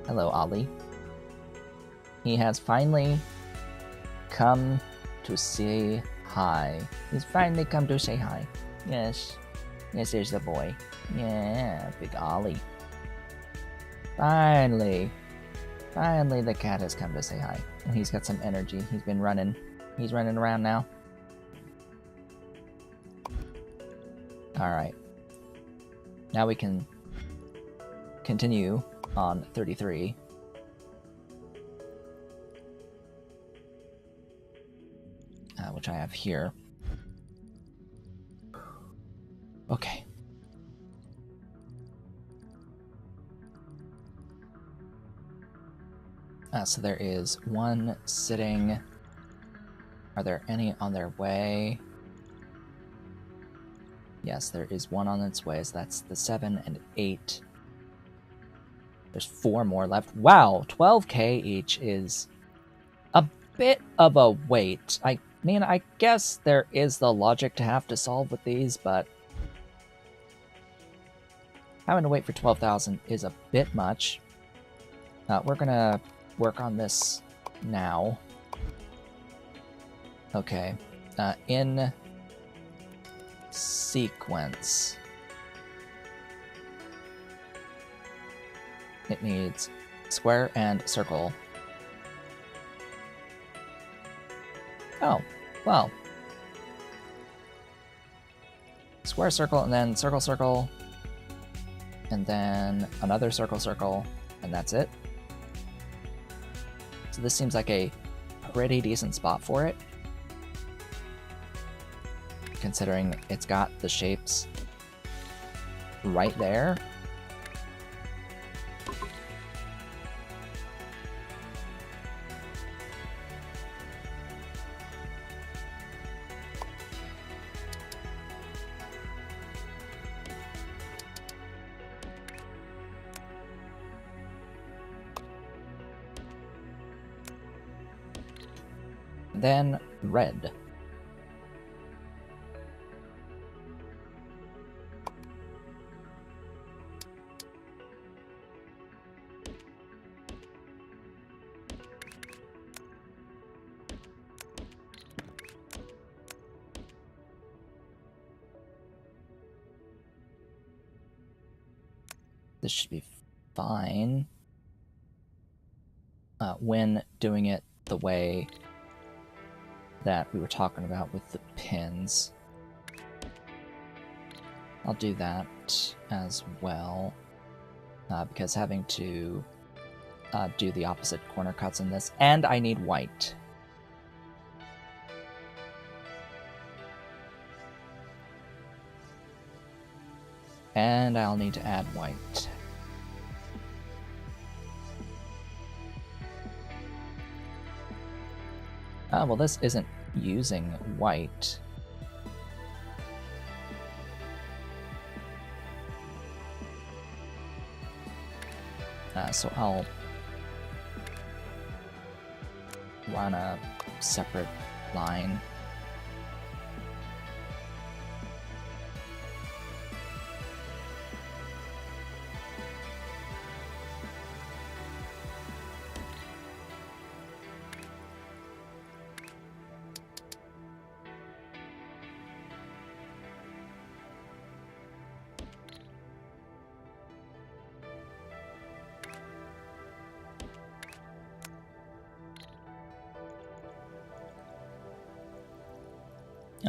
Hello, Ollie. He has finally come to say hi. He's finally come to say hi. Yes. Yes, there's the boy. Yeah, big Ollie. Finally. Finally the cat has come to say hi. And he's got some energy. He's been running. He's running around now. Alright. Now we can continue on 33. Which I have here. Okay. So there is 1 sitting. Are there any on their way? Yes, there is 1 on its way, so that's the 7 and 8. There's 4 more left. Wow, 12k each is a bit of a wait. I mean, I guess there is the logic to have to solve with these, but having to wait for 12,000 is a bit much. We're gonna work on this now. Okay. In sequence. It needs square and circle. Oh, well. Square, circle, and then circle, circle. And then another circle, circle, and that's it. So this seems like a pretty decent spot for it, considering it's got the shapes right there. Then red. This should be fine when doing it the way that we were talking about with the pins. I'll do that as well, because having to do the opposite corner cuts in this, and I need white. And I'll need to add white. Well, this isn't using white. So I'll run a separate line.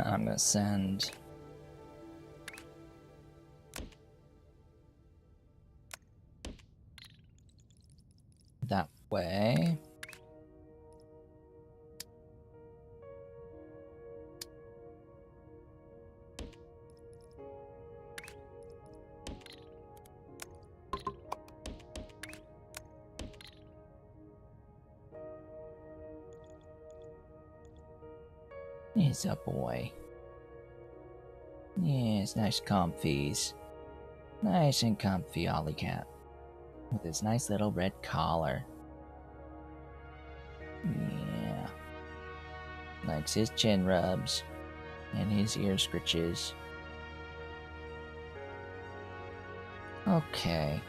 I'm going to send that way. He's a boy. Yes, nice comfies. Nice and comfy Ollie cat. With his nice little red collar. Yeah. Likes his chin rubs. And his ear scritches. Okay.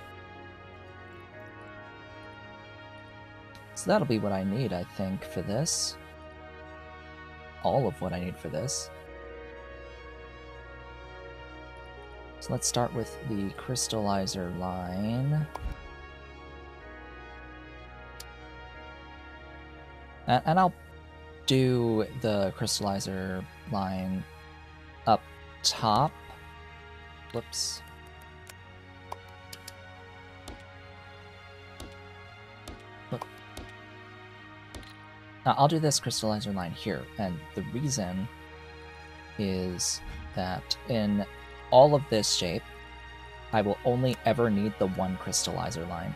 So that'll be what I need, I think, for this. All of what I need for this. So let's start with the crystallizer line. And I'll do the crystallizer line up top. Whoops. I'll do this crystallizer line here, and the reason is that in all of this shape, I will only ever need the one crystallizer line.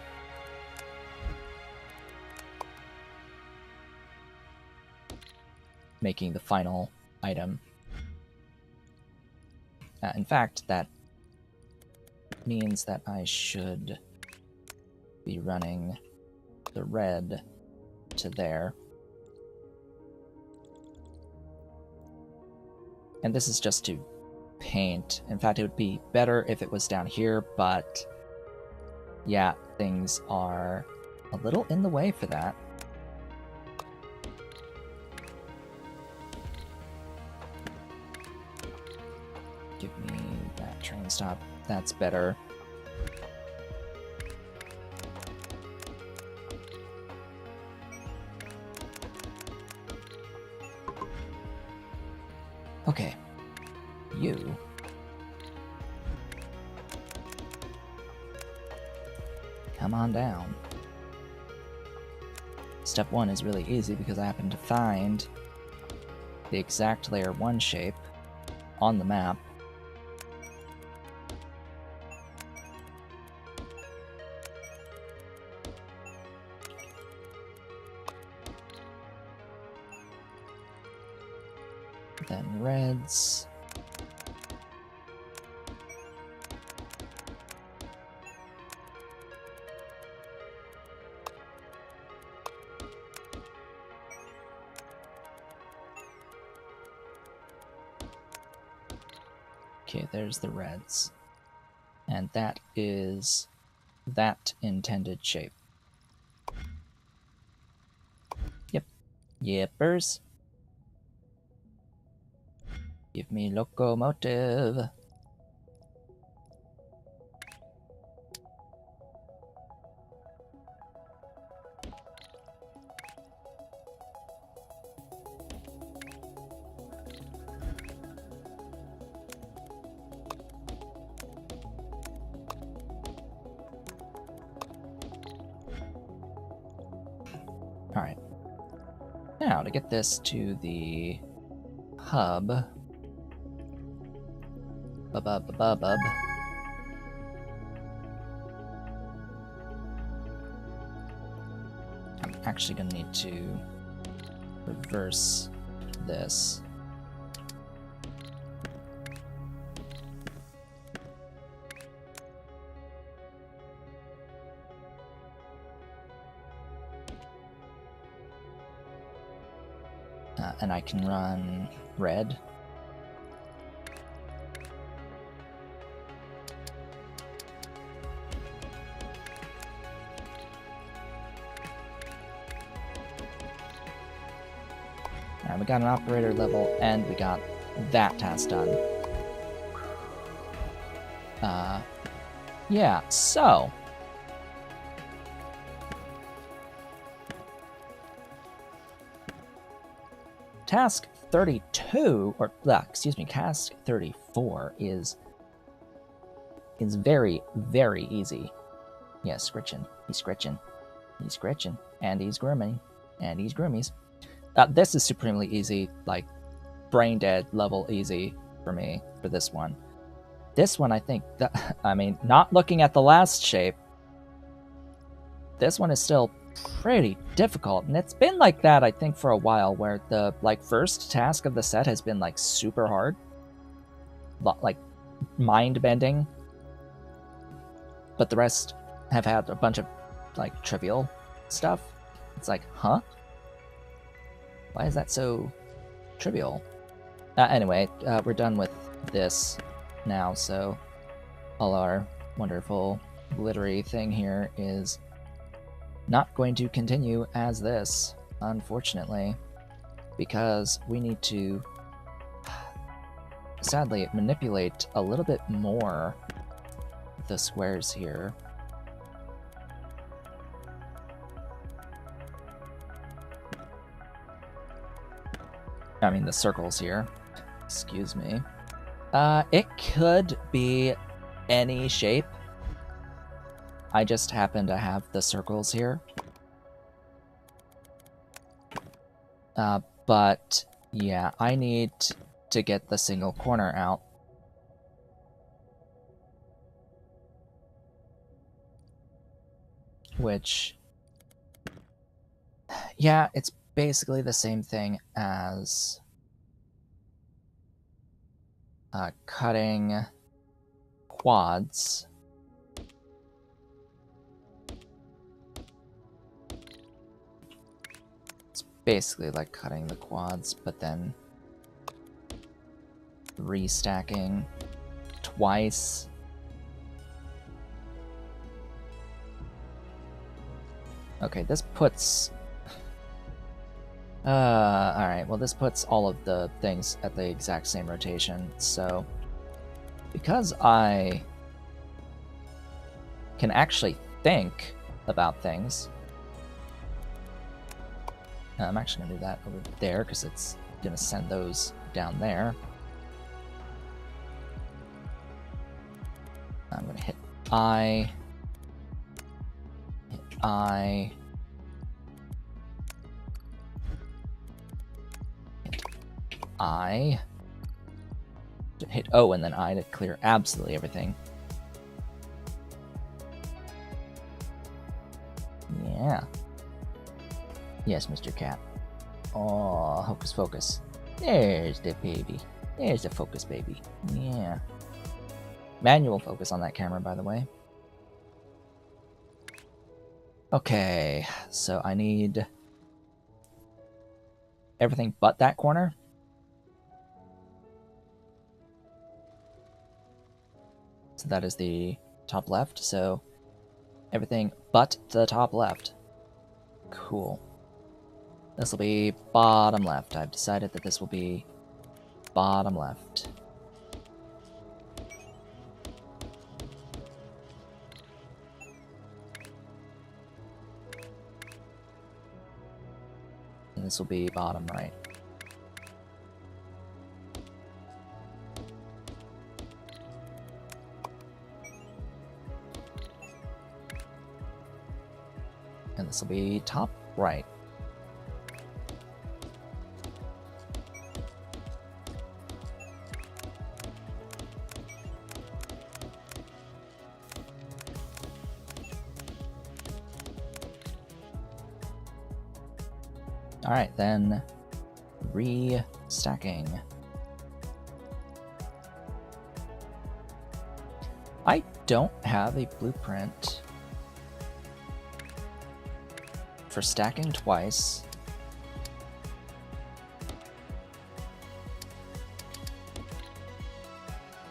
Making the final item. In fact, that means that I should be running the red to there. And this is just to paint. In fact, it would be better if it was down here, but yeah, things are a little in the way for that. train stop. That's better. Okay. You. Come on down. Step 1 is really easy because I happen to find the exact layer 1 shape on the map. Then reds. Okay, there's the reds. And that is that intended shape. Yep. Yippers. Give me locomotive. Alright. Now, to get this to the hub. Bub. I'm actually going to need to reverse this. And I can run red. Alright, we got an operator level, and we got that task done. Yeah, so... Task 32, or, excuse me, task 34 is very, very easy. Yeah, scritching. He's scritching. He's scritching. And he's grooming. And he's groomies. This is supremely easy, like, brain dead level easy for me, for this one. This one, I think, I mean, not looking at the last shape, this one is still pretty difficult, and it's been like that, I think, for a while, where the, like, first task of the set has been, like, super hard. Like, mind-bending. But the rest have had a bunch of, like, trivial stuff. It's like, huh? Why is that so trivial? Anyway, we're done with this now, so all our wonderful glittery thing here is not going to continue as this, unfortunately, because we need to, sadly, manipulate a little bit more the squares here. I mean, the circles here. Excuse me. It could be any shape. I just happen to have the circles here. But, yeah, I need to get the single corner out. Which, yeah, it's basically the same thing as cutting quads. It's basically like cutting the quads, but then restacking twice. Okay, this puts... alright, well this puts all of the things at the exact same rotation, so... because I can actually think about things, I'm actually going to do that over there because it's going to send those down there. I'm going to hit I, hit I, hit I, hit O and then I to clear absolutely everything. Yeah. Yes, Mr. Cat. Oh, hocus focus. There's the baby. There's the focus baby. Yeah. Manual focus on that camera, by the way. Okay, so I need everything but that corner. So that is the top left, so everything but the top left. Cool. This will be bottom left. I've decided that this will be bottom left. And this will be bottom right. And this will be top right. Alright, then re-stacking. I don't have a blueprint for stacking twice.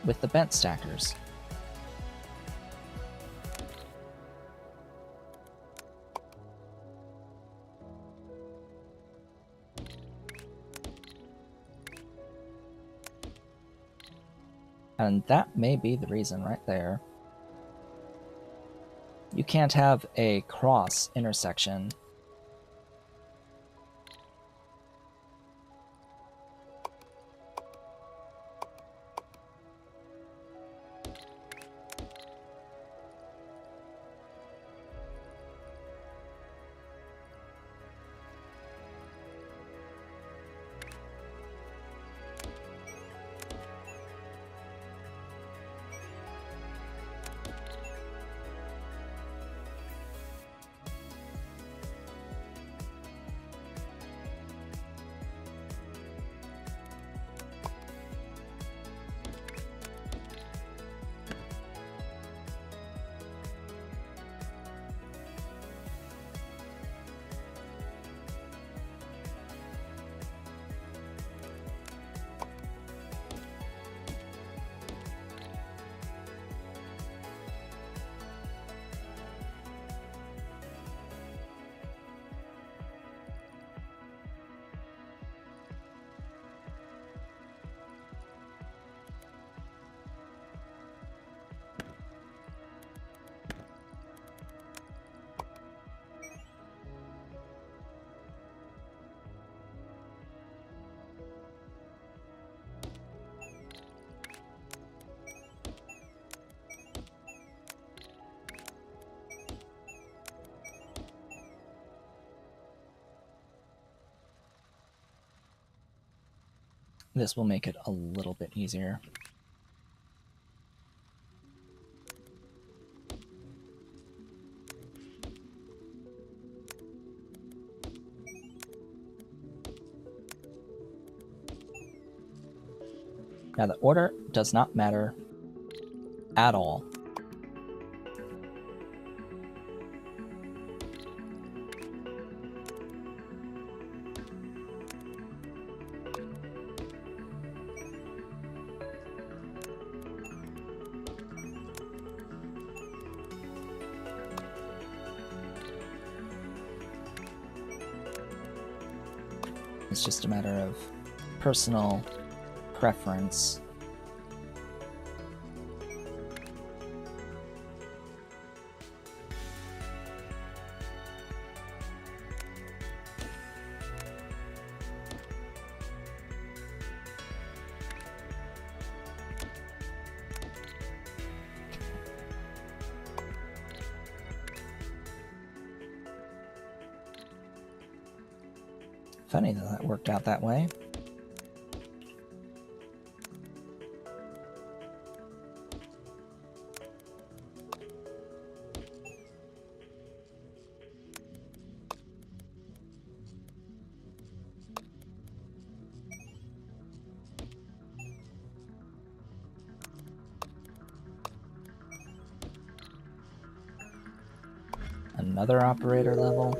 With the bent stackers. And that may be the reason right there. You can't have a cross intersection. This will make it a little bit easier. Now the order does not matter at all. It's just a matter of personal preference. Funny that that worked out that way. Another operator level.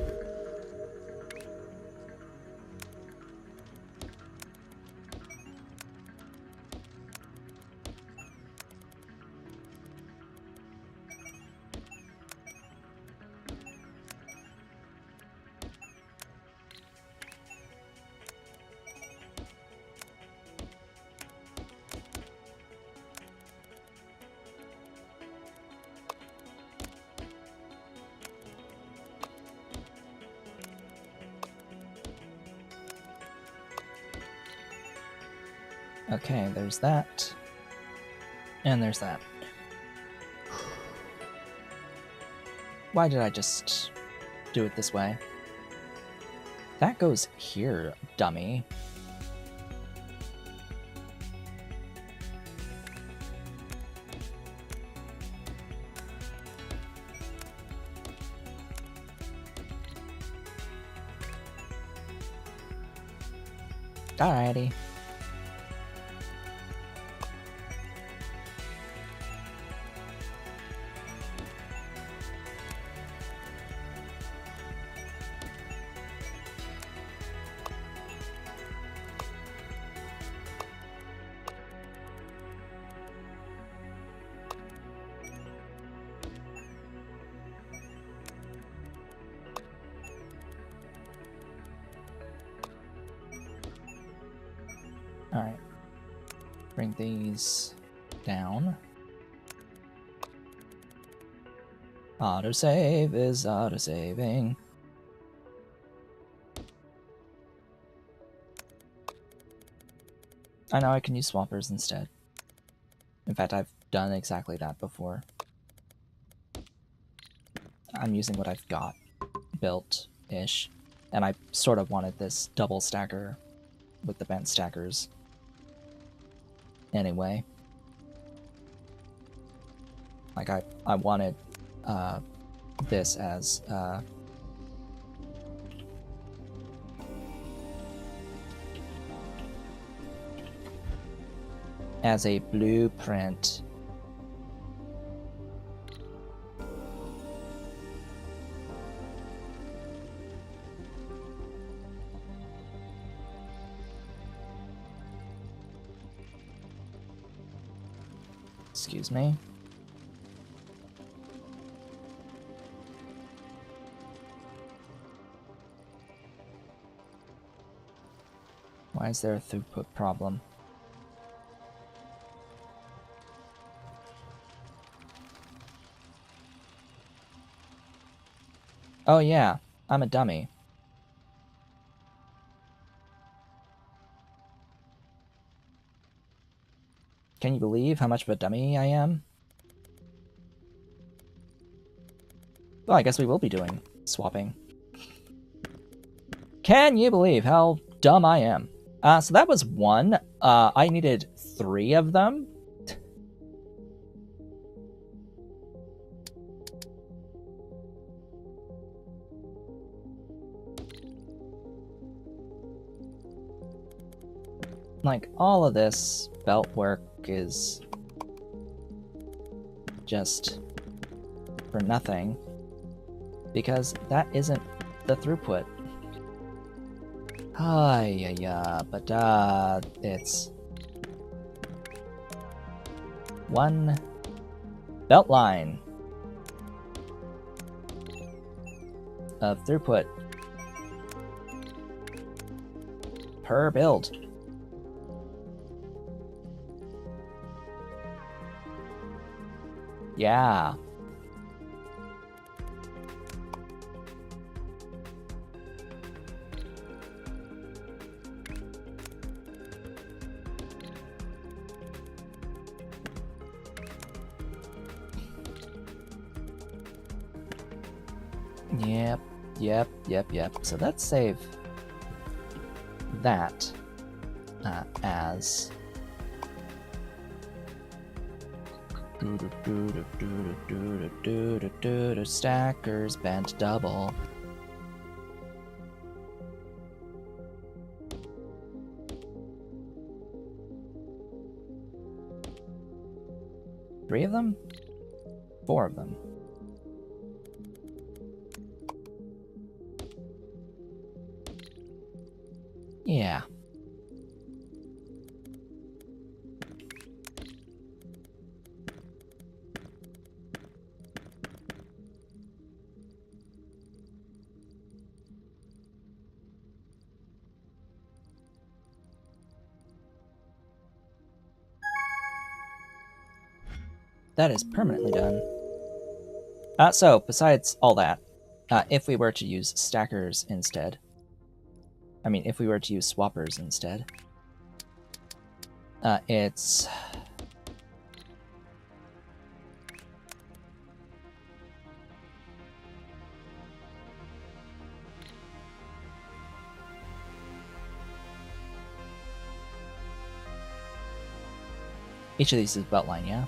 Okay, there's that. And there's that. Why did I just do it this way? That goes here, dummy. Alrighty. Alright. Bring these down. Autosave is autosaving. I know I can use swappers instead. In fact, I've done exactly that before. I'm using what I've got built-ish. And I sort of wanted this double stacker with the bent stackers. Anyway. Like, I wanted this as a blueprint. Excuse me. Why is there a throughput problem? Oh yeah, I'm a dummy. Can you believe how much of a dummy I am? Well, I guess we will be doing swapping. Can you believe how dumb I am? So that was one. I needed 3 of them. Like, all of this belt work is just for nothing, because that isn't the throughput. Yeah, but it's 1 belt line of throughput per build. Yeah. Yep. So let's save that as stackers bent double. Three of them? Four of them. Yeah. That is permanently done. So, besides all that, if we were to use stackers instead, if we were to use swappers instead, it's... Each of these is beltline, yeah?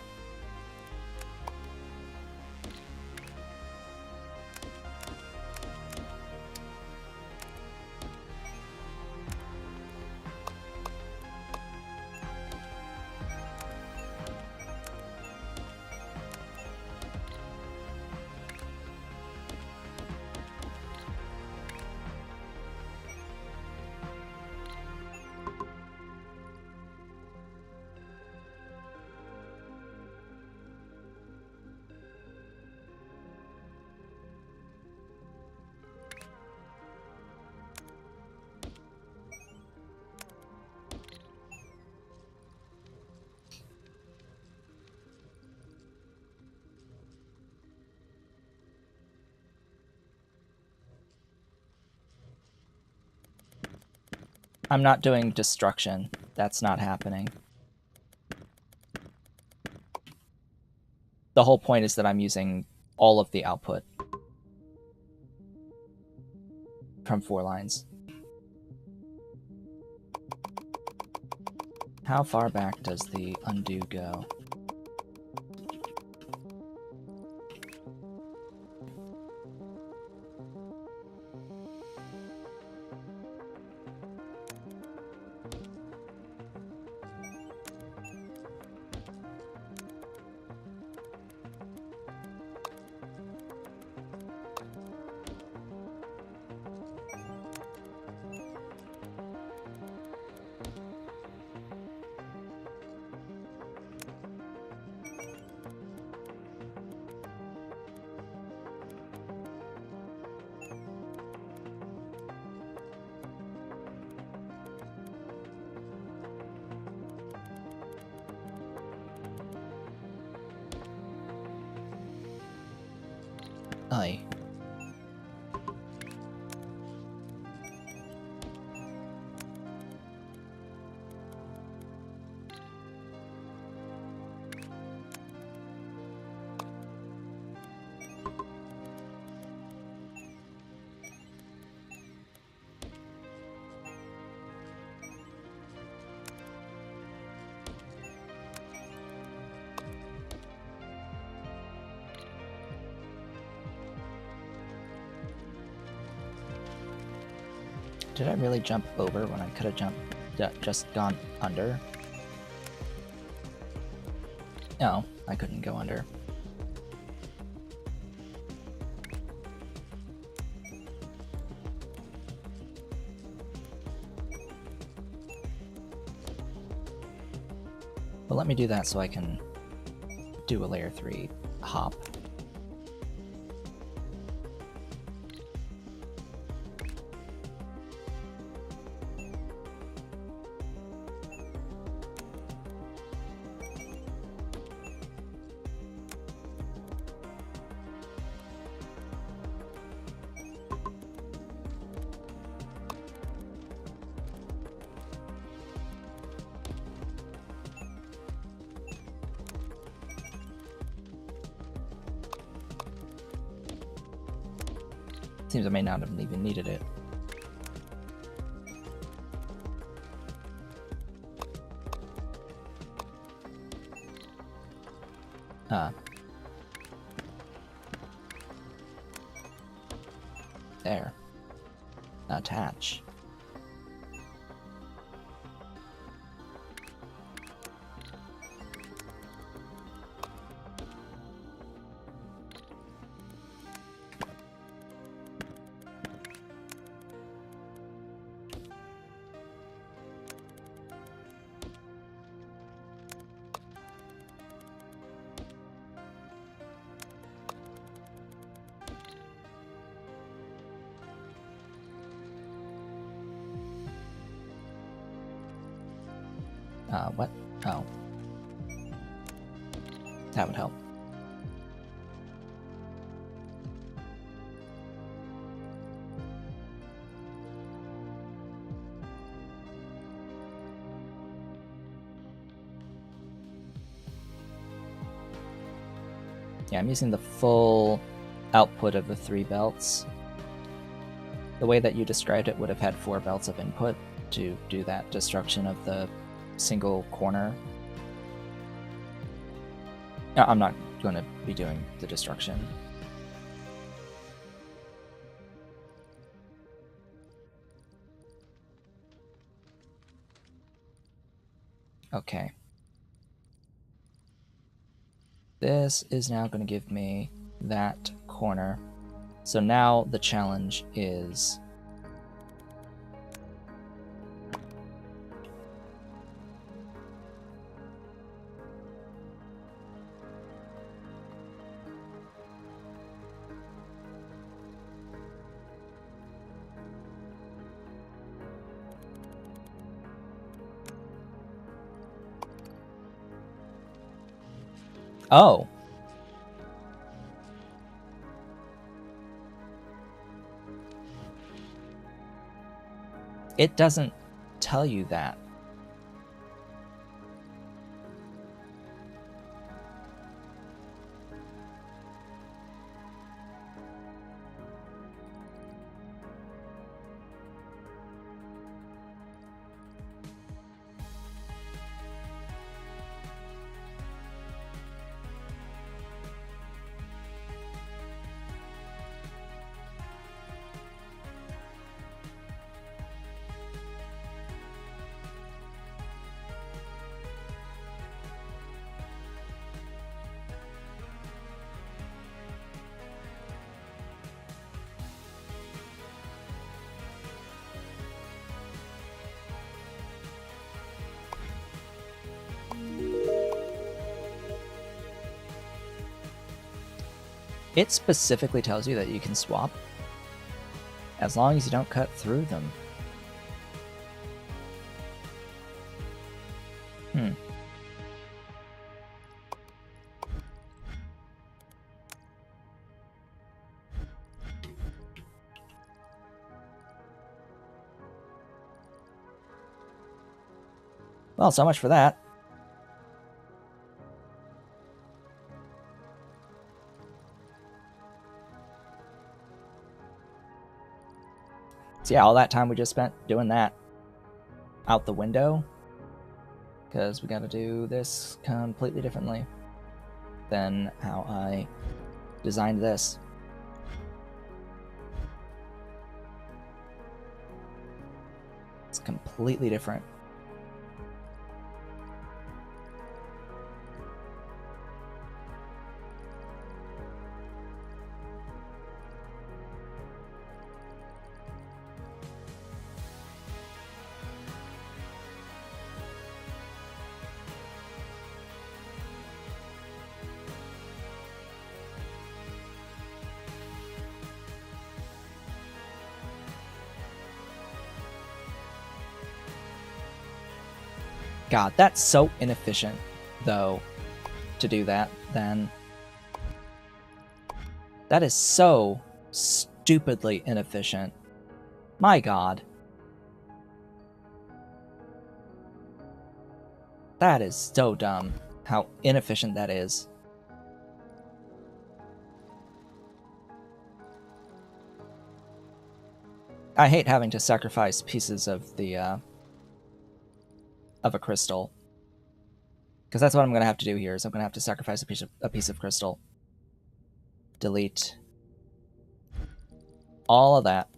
I'm not doing destruction. That's not happening. The whole point is that I'm using all of the output from 4 lines. How far back does the undo go? Aye. Did I really jump over when I could have just gone under? No, I couldn't go under. Well, let me do that so I can do a layer 3 hop. Seems I may not have even needed it. There. Attach. What? Oh. That would help. Yeah, I'm using the full output of the 3 belts. The way that you described it would have had 4 belts of input to do that destruction of the single corner. I'm not going to be doing the destruction. Okay. This is now going to give me that corner. So now the challenge is oh. It doesn't tell you that. It specifically tells you that you can swap as long as you don't cut through them. Well, so much for that. So yeah, all that time we just spent doing that out the window, because we got to do this completely differently than how I designed this. It's completely different. God, that's so inefficient, though, to do that, then. That is so stupidly inefficient. My God. That is so dumb, how inefficient that is. I hate having to sacrifice pieces of the, of a crystal, Because that's what I'm going to have to do here, is I'm going to have to sacrifice a piece of crystal. Delete all of that.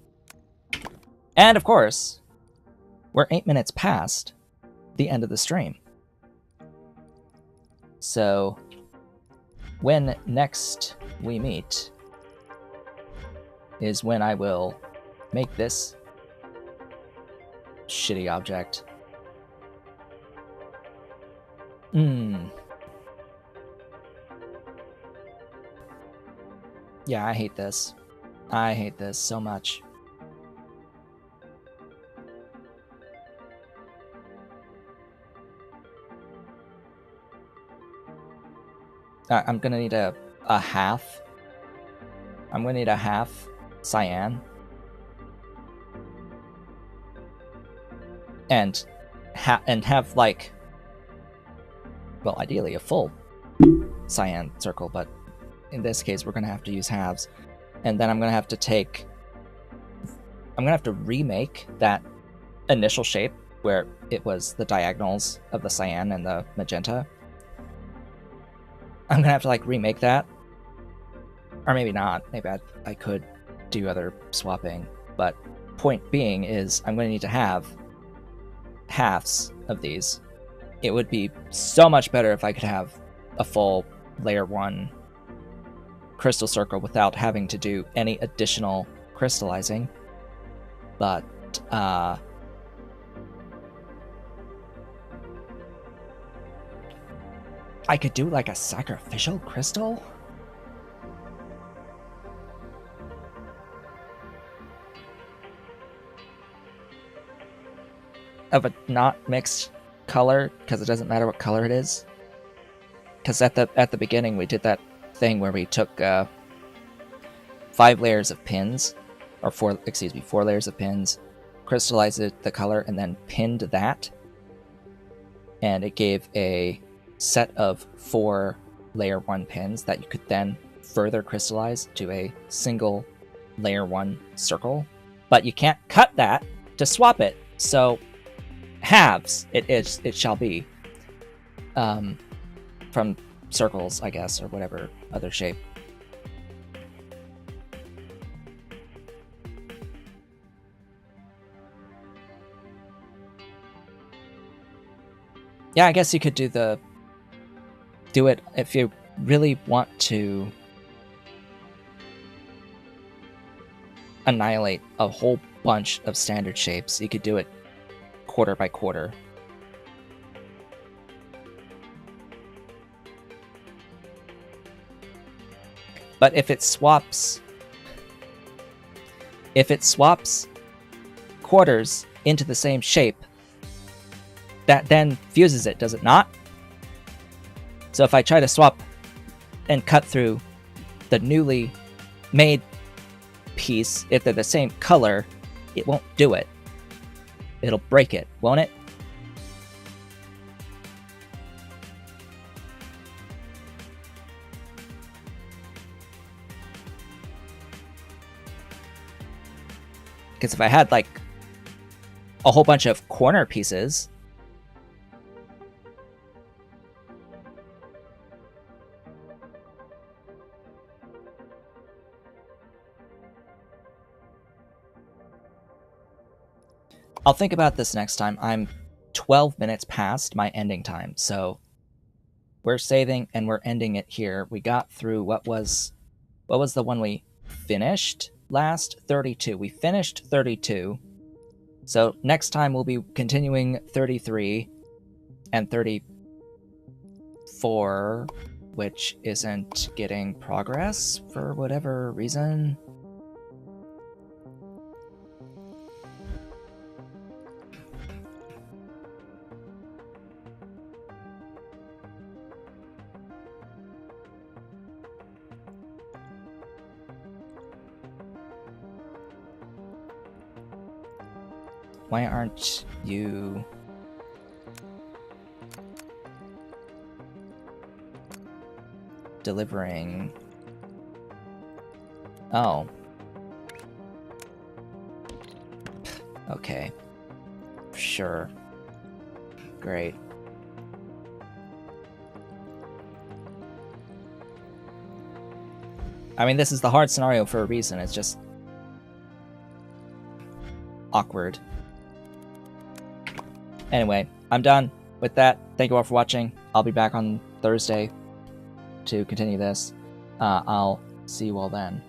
And of course, we're 8 minutes past the end of the stream. So when next we meet is when I will make this shitty object. Yeah, I hate this. I hate this so much. I'm gonna need a half. I'm gonna need a half cyan. And have like, well, ideally a full cyan circle, but in this case we're gonna have to use halves. And then I'm gonna have to remake that initial shape where it was the diagonals of the cyan and the magenta. I'm gonna have to like remake that, or maybe not. Maybe I could do other swapping, but point being is I'm gonna need to have halves of these. It would be so much better if I could have a full layer 1 crystal circle without having to do any additional crystallizing, but I could do like a sacrificial crystal? Of a not mixed color, because it doesn't matter what color it is. Because at the beginning we did that thing where we took 5 layers of pins, or 4 layers of pins, crystallized the color, and then pinned that, and it gave a set of 4 layer 1 pins that you could then further crystallize to a single layer 1 circle. But you can't cut that to swap it, so halves it shall be, from circles, I guess, or whatever other shape. Yeah, I guess you could do it if you really want to annihilate a whole bunch of standard shapes. You could do it quarter by quarter. But if it swaps quarters into the same shape, that then fuses it, does it not? So if I try to swap and cut through the newly made piece, if they're the same color, it won't do it. It'll break it, won't it? Because if I had like a whole bunch of corner pieces, I'll think about this next time. I'm 12 minutes past my ending time, so we're saving and we're ending it here. We got through what was the one we finished last? 32. We finished 32. So next time we'll be continuing 33 and 34, which isn't getting progress for whatever reason. Why aren't you... delivering? Oh. Okay. Sure. Great. I mean, this is the hard scenario for a reason. It's just awkward. Anyway, I'm done with that. Thank you all for watching. I'll be back on Thursday to continue this. I'll see you all then.